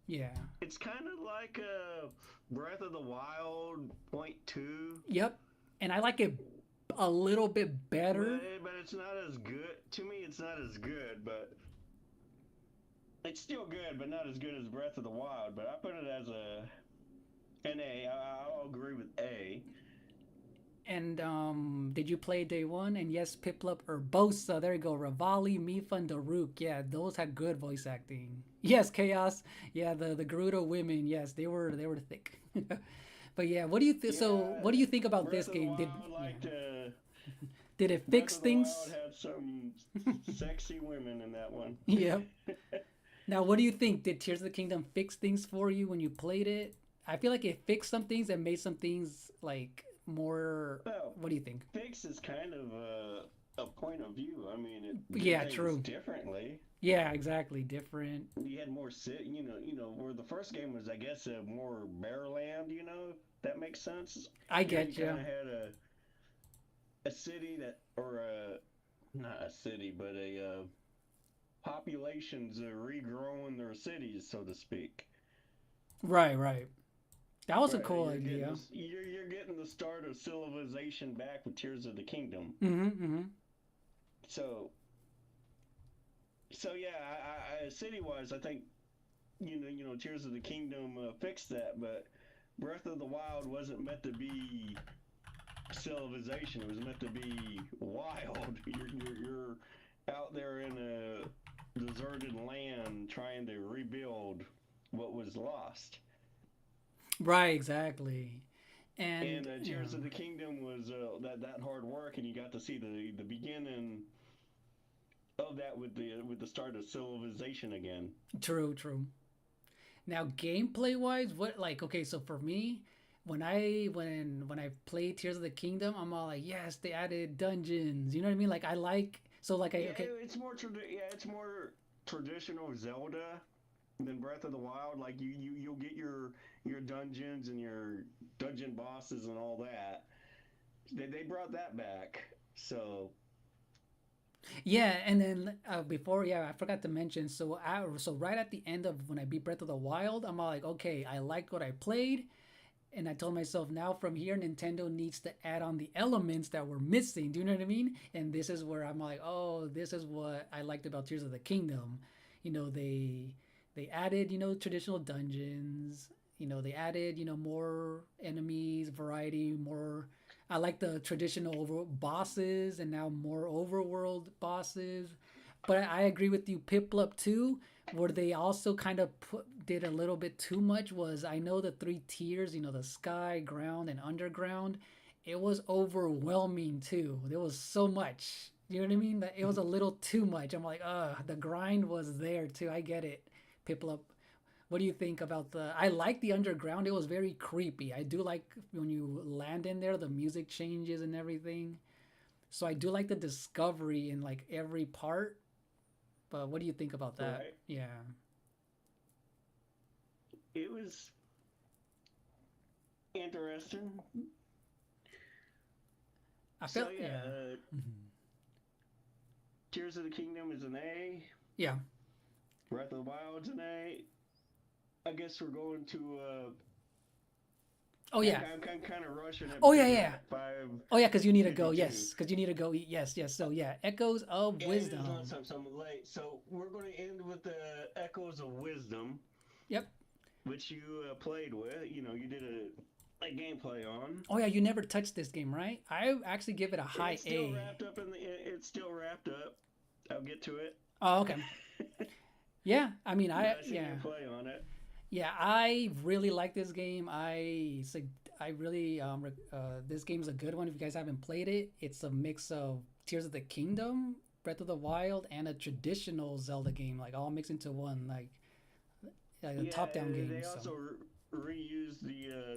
Yeah. It's kind of like Breath of the Wild point two, Yep. And I like it a little bit better. but it's not as good. To me, it's not as good, but it's still good, but not as good as Breath of the Wild. But I put it as an A. I'll agree with A. And did you play day one? And yes, Piplup Urbosa. There you go. Rivali, Mifa, and Daruk. Yeah, those had good voice acting. Yes, Chaos. Yeah, the Gerudo women. Yes, they were thick. But yeah, what do you so Yeah, what do you think about Breath this of the game? Did Wild yeah, liked did it Breath fix of the Wild things? had some sexy women in that one. Yep. Now, what do you think? Did Tears of the Kingdom fix things for you when you played it? I feel like it fixed some things and made some things like more. Well, What do you think? fix is kind of a point of view. I mean, it did Yeah, things true. differently. Yeah, exactly. Different. You had more where the first game was, I guess, more Bearland. If that makes sense. I Here you get kind you. of had a city that, or not a city, but a populations regrowing their cities, so to speak. Right, right. That was a Right, cool idea. you're getting the start of civilization back with Tears of the Kingdom. Mm-hmm. Mm-hmm. So yeah, city wise, I think Tears of the Kingdom fixed that, but Breath of the Wild wasn't meant to be civilization. It was meant to be wild. You're out there in a deserted land trying to rebuild what was lost. Right, exactly. And And Tears of the Kingdom was that hard work, and you got to see the beginning of that with the start of civilization again. true, true. Now, gameplay wise, what like okay, so for me, when I play Tears of the Kingdom, I'm all like, yes, they added dungeons. You know what I mean? Like I like so like I Yeah, okay, it's more traditional Zelda than Breath of the Wild. Like you'll get your dungeons and your dungeon bosses and all that. They brought that back. So yeah, and then before, yeah, I forgot to mention. So right at the end of when I beat Breath of the Wild, I'm all like, okay, I liked what I played, and I told myself now from here, Nintendo needs to add on the elements that were missing. Do you know what I mean? And this is where I'm like, oh, this is what I liked about Tears of the Kingdom. They added traditional dungeons. They added more enemies, variety, more. I like the traditional bosses and now more overworld bosses. But I agree with you, Piplup too, where they also kind of did a little bit too much. Was I know the three tiers, the sky, ground, and underground. It was overwhelming too. There was so much. You know what I mean? That it was a little too much. I'm like, the grind was there too. I get it, Piplup. What do you think about the? I like the underground. It was very creepy. I do like when you land in there, the music changes and everything. So I do like the discovery in like every part. But what do you think about that? right, Yeah, it was interesting. I So felt yeah, yeah, Mhm. Tears of the Kingdom is an A. Yeah. Breath of the Wild's an A. I guess we're going to. Oh yeah. I'm kind of rushing it Oh yeah, because we're yeah. at 5:52. Oh yeah, because you need to go. Yes, because you need to go eat. Yes, yes. So yeah, Echoes of Yeah, it is doing Wisdom. something, something late. So we're going to end with the Echoes of Wisdom, Yep. which you played with. You did a gameplay on. Oh yeah, you never touched this game, right? I actually give it a high It's still A. wrapped up It's still wrapped up. I'll get to it. Oh okay. Yeah, I mean, but I I seen you yeah. play on it. Yeah, I really like this game. I really this game is a good one. If you guys haven't played it, it's a mix of Tears of the Kingdom, Breath of the Wild, and a traditional Zelda game, like all mixed into one, like a Yeah, top-down game. they So also reused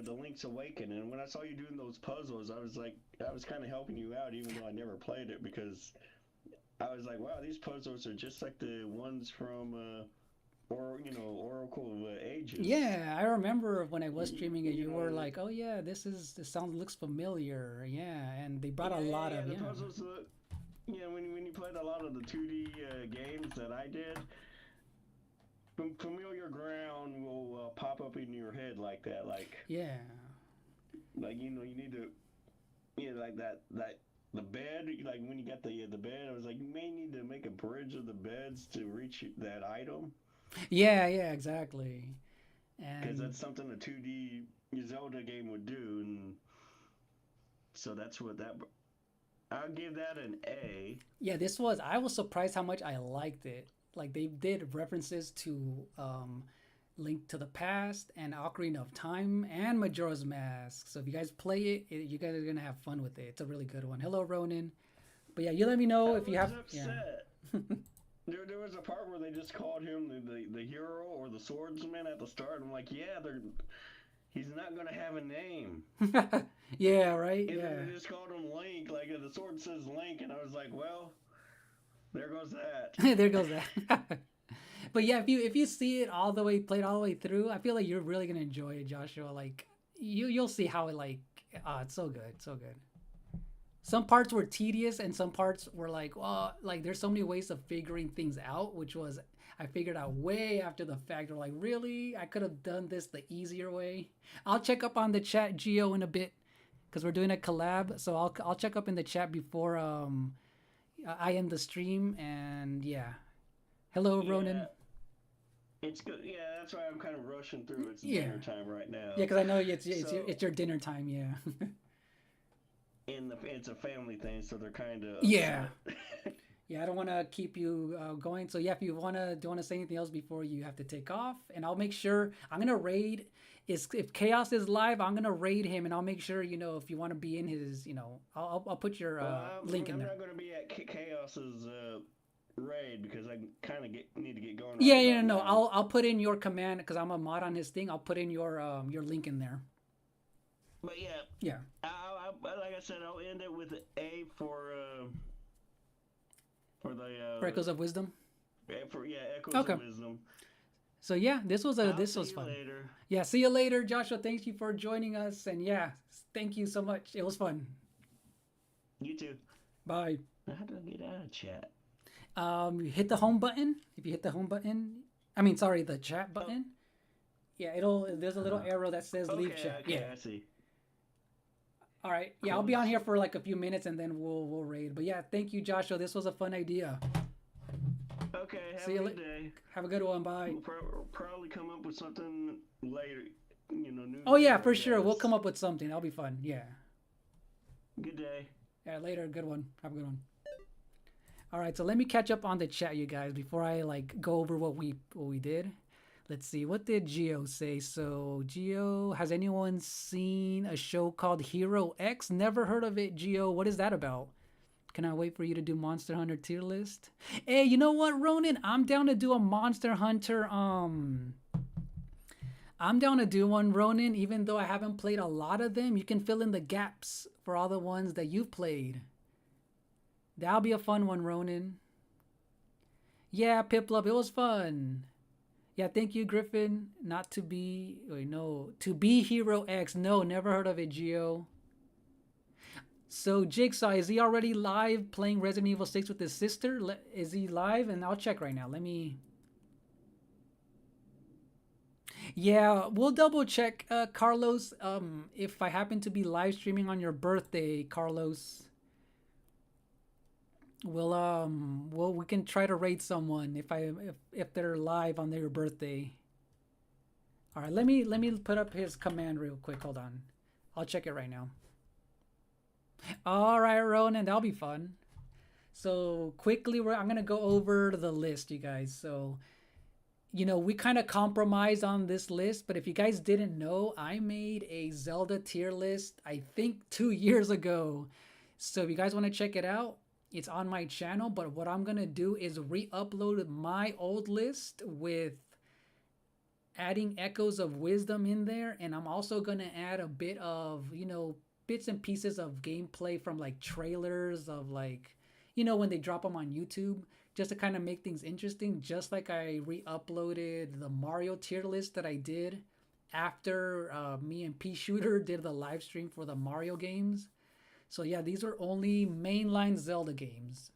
the Link's Awakening. And when I saw you doing those puzzles, I was like, I was kind of helping you out, even though I never played it, because I was like, wow, these puzzles are just like the ones from or Oracle of Ages. yeah, I remember when I was streaming it, You you were know, like, "Oh yeah, this sound looks familiar." Yeah, and they brought a lot yeah, of the yeah. puzzles look. Yeah, when you played a lot of the 2D games that I did, familiar ground will pop up in your head like that, Yeah. you need to, like that the bed, like when you got the bed, I was like, you may need to make a bridge of the beds to reach that item, Yeah, yeah, exactly. because And that's something a 2D Zelda game would do, and so that's what that. I'll give that an A. yeah, I was surprised how much I liked it. Like they did references to Link to the Past and Ocarina of Time and Majora's Mask. So if you guys play you guys are gonna have fun with it. It's a really good one. Hello, Ronan. But yeah, you let me know I if you was have. Yeah. upset. There was a part where they just called him the hero or the swordsman at the start. I'm like, yeah, he's not gonna have a name. Yeah. Right. And Yeah. then they just called him Link. Like the sword says Link, and I was like, well, there goes that. There goes that. But yeah, if you see it all the way played all the way through, I feel like you're really gonna enjoy it, Joshua. Like you'll see how it like it's so good, so good. Some parts were tedious and some parts were like, well, like there's so many ways of figuring things out, which was I figured out way after the fact. Or like, really, I could have done this the easier way. I'll check up on the chat Geo in a bit because we're doing a collab. So I'll check up in the chat before I end the stream. And yeah, hello Yeah, Ronan. it's good. Yeah, that's why I'm kind of rushing through. It's Yeah, dinner time right yeah, now. because I know So, it's your dinner time. Yeah, it's a family thing, so they're kind of yeah. upset. Yeah, I don't want to keep you going. So yeah, if you wanna do want to say anything else before you have to take off, and I'll make sure I'm gonna raid. Is if Chaos is live, I'm gonna raid him, and I'll make sure if you want to be in his, I'll put your Well, link in I'm there. not going to be at Chaos's raid because I kind of need to get going Yeah, right yeah, about no, now. I'll put in your command because I'm a mod on his thing. I'll put in your link in there. But yeah, Yeah, like I said, I'll end it with an A for the for Echoes of Wisdom. Echoes of Okay. Wisdom. So yeah, I'll this see was you fun. later. Yeah, see you later, Joshua. Thank you for joining us, and yeah, thank you so much. It was fun. You too. Bye. How do I get out of chat? You hit the home button. If you hit the home button, I mean, sorry, the chat Oh, button. Yeah, there's a little arrow that says leave chat. okay, Yeah. I see. All right. Yeah, I'll be on Close. here for like a few minutes and then we'll raid. But yeah, thank you, Joshua. This was a fun idea. Okay, have See a you good later. day. Have a good one. Bye. We'll probably come up with something later. New Oh yeah, later, I for sure. We'll guess. come up with something. That'll be fun. Yeah. Good day. Yeah. Later. Good one. Have a good one. All right. So let me catch up on the chat, you guys, before I like go over what we did. Let's see. What did Geo say? So Geo, has anyone seen a show called Hero X? Never heard of it, Geo. What is that about? Can I wait for you to do Monster Hunter tier list? Hey, you know what, Ronan? I'm down to do a Monster Hunter. I'm down to do one, Ronan. Even though I haven't played a lot of them, you can fill in the gaps for all the ones that you've played. That'll be a fun one, Ronan. Yeah, Piplup, it was fun. Yeah, thank you, Griffin. Not to be, wait, no, to be Hero X. No, never heard of it, Geo. So Jigsaw, is he already live playing Resident Evil 6 with his sister? Is he live? And I'll check right now. Let me. Yeah, we'll double check, Carlos. If I happen to be live streaming on your birthday, Carlos, we can try to raid someone if they're live on their birthday. All right, let me put up his command real quick. Hold on, I'll check it right now. All right, Ronan, that'll be fun. So quickly, I'm gonna go over the list, you guys. So we kind of compromised on this list, but if you guys didn't know, I made a Zelda tier list, I think 2 years ago. So if you guys want to check it out, it's on my channel. But what I'm going to do is re-upload my old list with adding Echoes of Wisdom in there. And I'm also going to add a bit of, bits and pieces of gameplay from like trailers of like, when they drop them on YouTube, just to kind of make things interesting, just like I re-uploaded the Mario tier list that I did after me and P Shooter did the live stream for the Mario games. So yeah, these are only mainline Zelda games.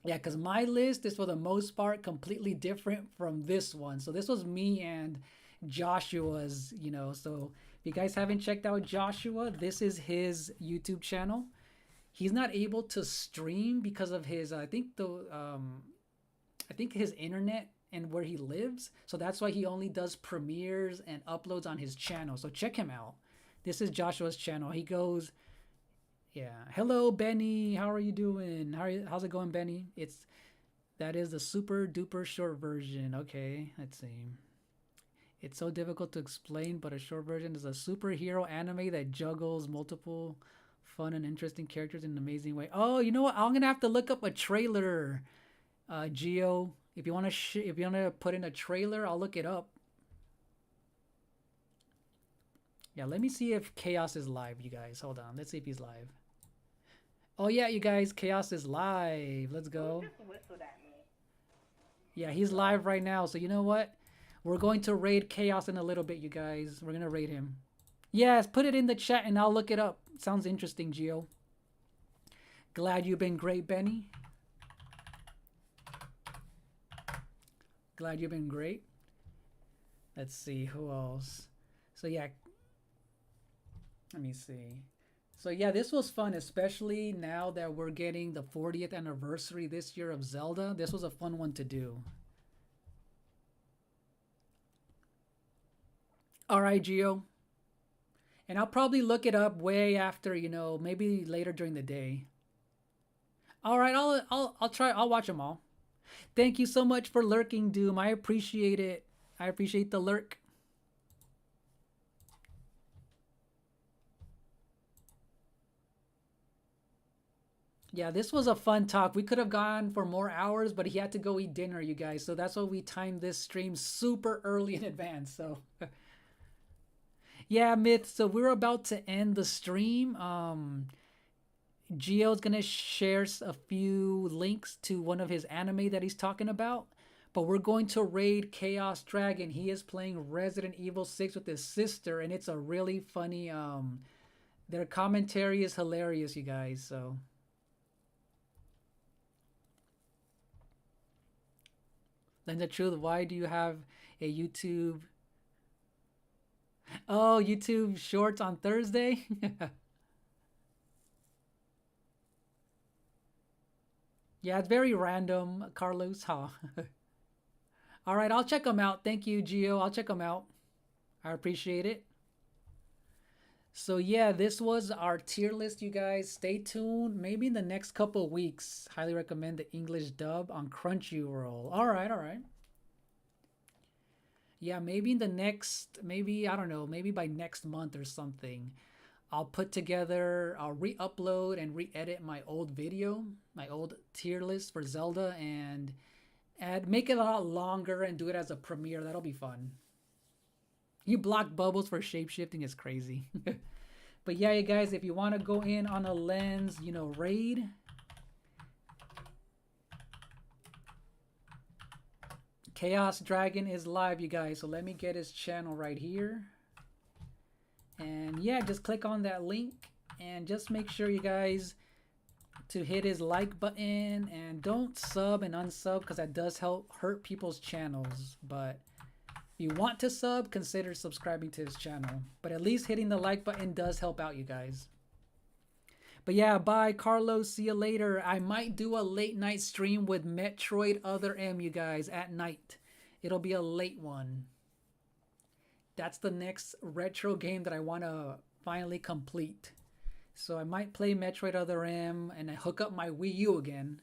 Yeah, because my list is for the most part completely different from this one. So this was me and Joshua's, so if you guys haven't checked out Joshua, this is his YouTube channel. He's not able to stream because of his I think his internet and where he lives. So that's why he only does premieres and uploads on his channel. So check him out. This is Joshua's channel. He goes, yeah, hello Benny, how are you doing? How's it going, Benny? That is the super duper short version. Okay, let's see. It's so difficult to explain, but a short version is a superhero anime that juggles multiple fun and interesting characters in an amazing way. Oh, you know what? I'm gonna have to look up a trailer, Geo. If you wanna put in a trailer, I'll look it up. Yeah, let me see if Chaos is live, you guys. Hold on, let's see if he's live. Oh yeah, you guys, Chaos is live. Let's go. Yeah, he's live right now. So you know what? We're going to raid Chaos in a little bit, you guys. We're gonna raid him. Yes, put it in the chat and I'll look it up. Sounds interesting, Gio. Glad you've been great, Benny. Glad you've been great. Let's see, who else? So yeah, let me see. So yeah, this was fun, especially now that we're getting the 40th anniversary this year of Zelda. This was a fun one to do. All right, Gio. And I'll probably look it up way after, maybe later during the day. All right, I'll try. I'll watch them all. Thank you so much for lurking, Doom. I appreciate it. I appreciate the lurk. Yeah, this was a fun talk. We could have gone for more hours, but he had to go eat dinner, you guys. So that's why we timed this stream super early in advance. So yeah, Myth. So we're about to end the stream. Gio's gonna share a few links to one of his anime that he's talking about. But we're going to raid Chaos Dragon. He is playing Resident Evil 6 with his sister, and it's a really funny. Their commentary is hilarious, you guys. So. Then the truth, why do you have a YouTube? Oh, YouTube Shorts on Thursday? Yeah, it's very random, Carlos, huh? All right, I'll check them out. Thank you, Gio. I'll check them out. I appreciate it. So yeah, this was our tier list, you guys. Stay tuned. Maybe in the next couple weeks, highly recommend the English dub on Crunchyroll. All right, all right. Yeah, maybe in the next, maybe, I don't know, maybe by next month or something, I'll re-upload and re-edit my old video, my old tier list for Zelda, and make it a lot longer and do it as a premiere. That'll be fun. You block bubbles for shapeshifting is crazy. But yeah, you guys, if you want to go in on a Lens, raid. Chaos Dragon is live, you guys. So let me get his channel right here. And yeah, just click on that link and just make sure, you guys, to hit his like button and don't sub and unsub because that does help hurt people's channels. But if you want to sub, consider subscribing to his channel. But at least hitting the like button does help out, you guys. But yeah, bye, Carlos. See you later. I might do a late night stream with Metroid Other M, you guys, at night. It'll be a late one. That's the next retro game that I want to finally complete. So I might play Metroid Other M and I hook up my Wii U again.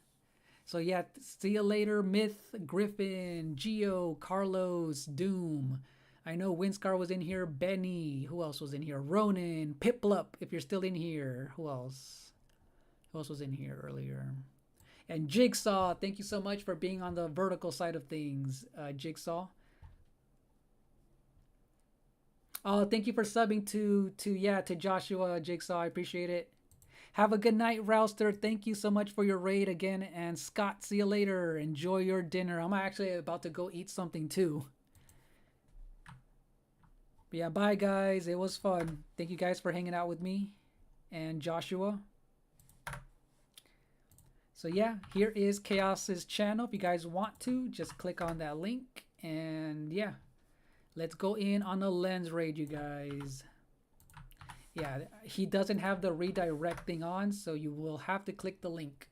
So yeah, see you later, Myth, Griffin, Geo, Carlos, Doom. I know Winscar was in here, Benny. Who else was in here? Ronan, Piplup, if you're still in here. Who else? Who else was in here earlier? And Jigsaw, thank you so much for being on the vertical side of things, Jigsaw. Oh, thank you for subbing to Joshua Jigsaw. I appreciate it. Have a good night, Rouster. Thank you so much for your raid again. And Scott, see you later. Enjoy your dinner. I'm actually about to go eat something too. But yeah, bye guys. It was fun. Thank you guys for hanging out with me and Joshua. So yeah, here is Chaos's channel. If you guys want to, just click on that link. And yeah, let's go in on the lens raid, you guys. Yeah, he doesn't have the redirect thing on, so you will have to click the link.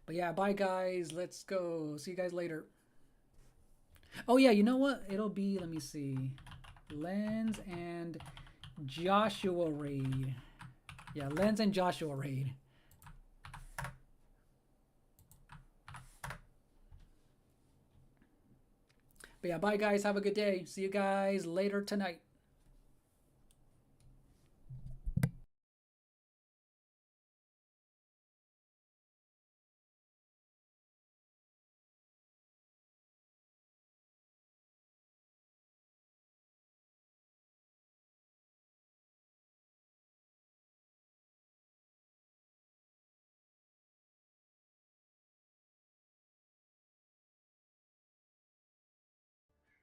But yeah, bye guys. Let's go. See you guys later. Oh yeah, you know what? It'll be, let me see. Lens and Joshua raid. Yeah, Lens and Joshua raid. But yeah, bye guys. Have a good day. See you guys later tonight.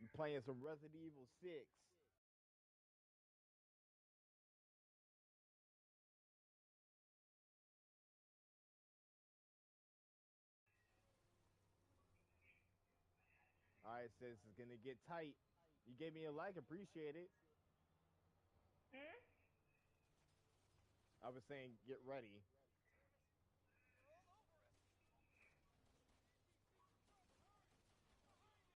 I'm playing some Resident Evil 6. All right, sis, it's gonna get tight. You gave me a like, appreciate it. Hmm? I was saying, get ready.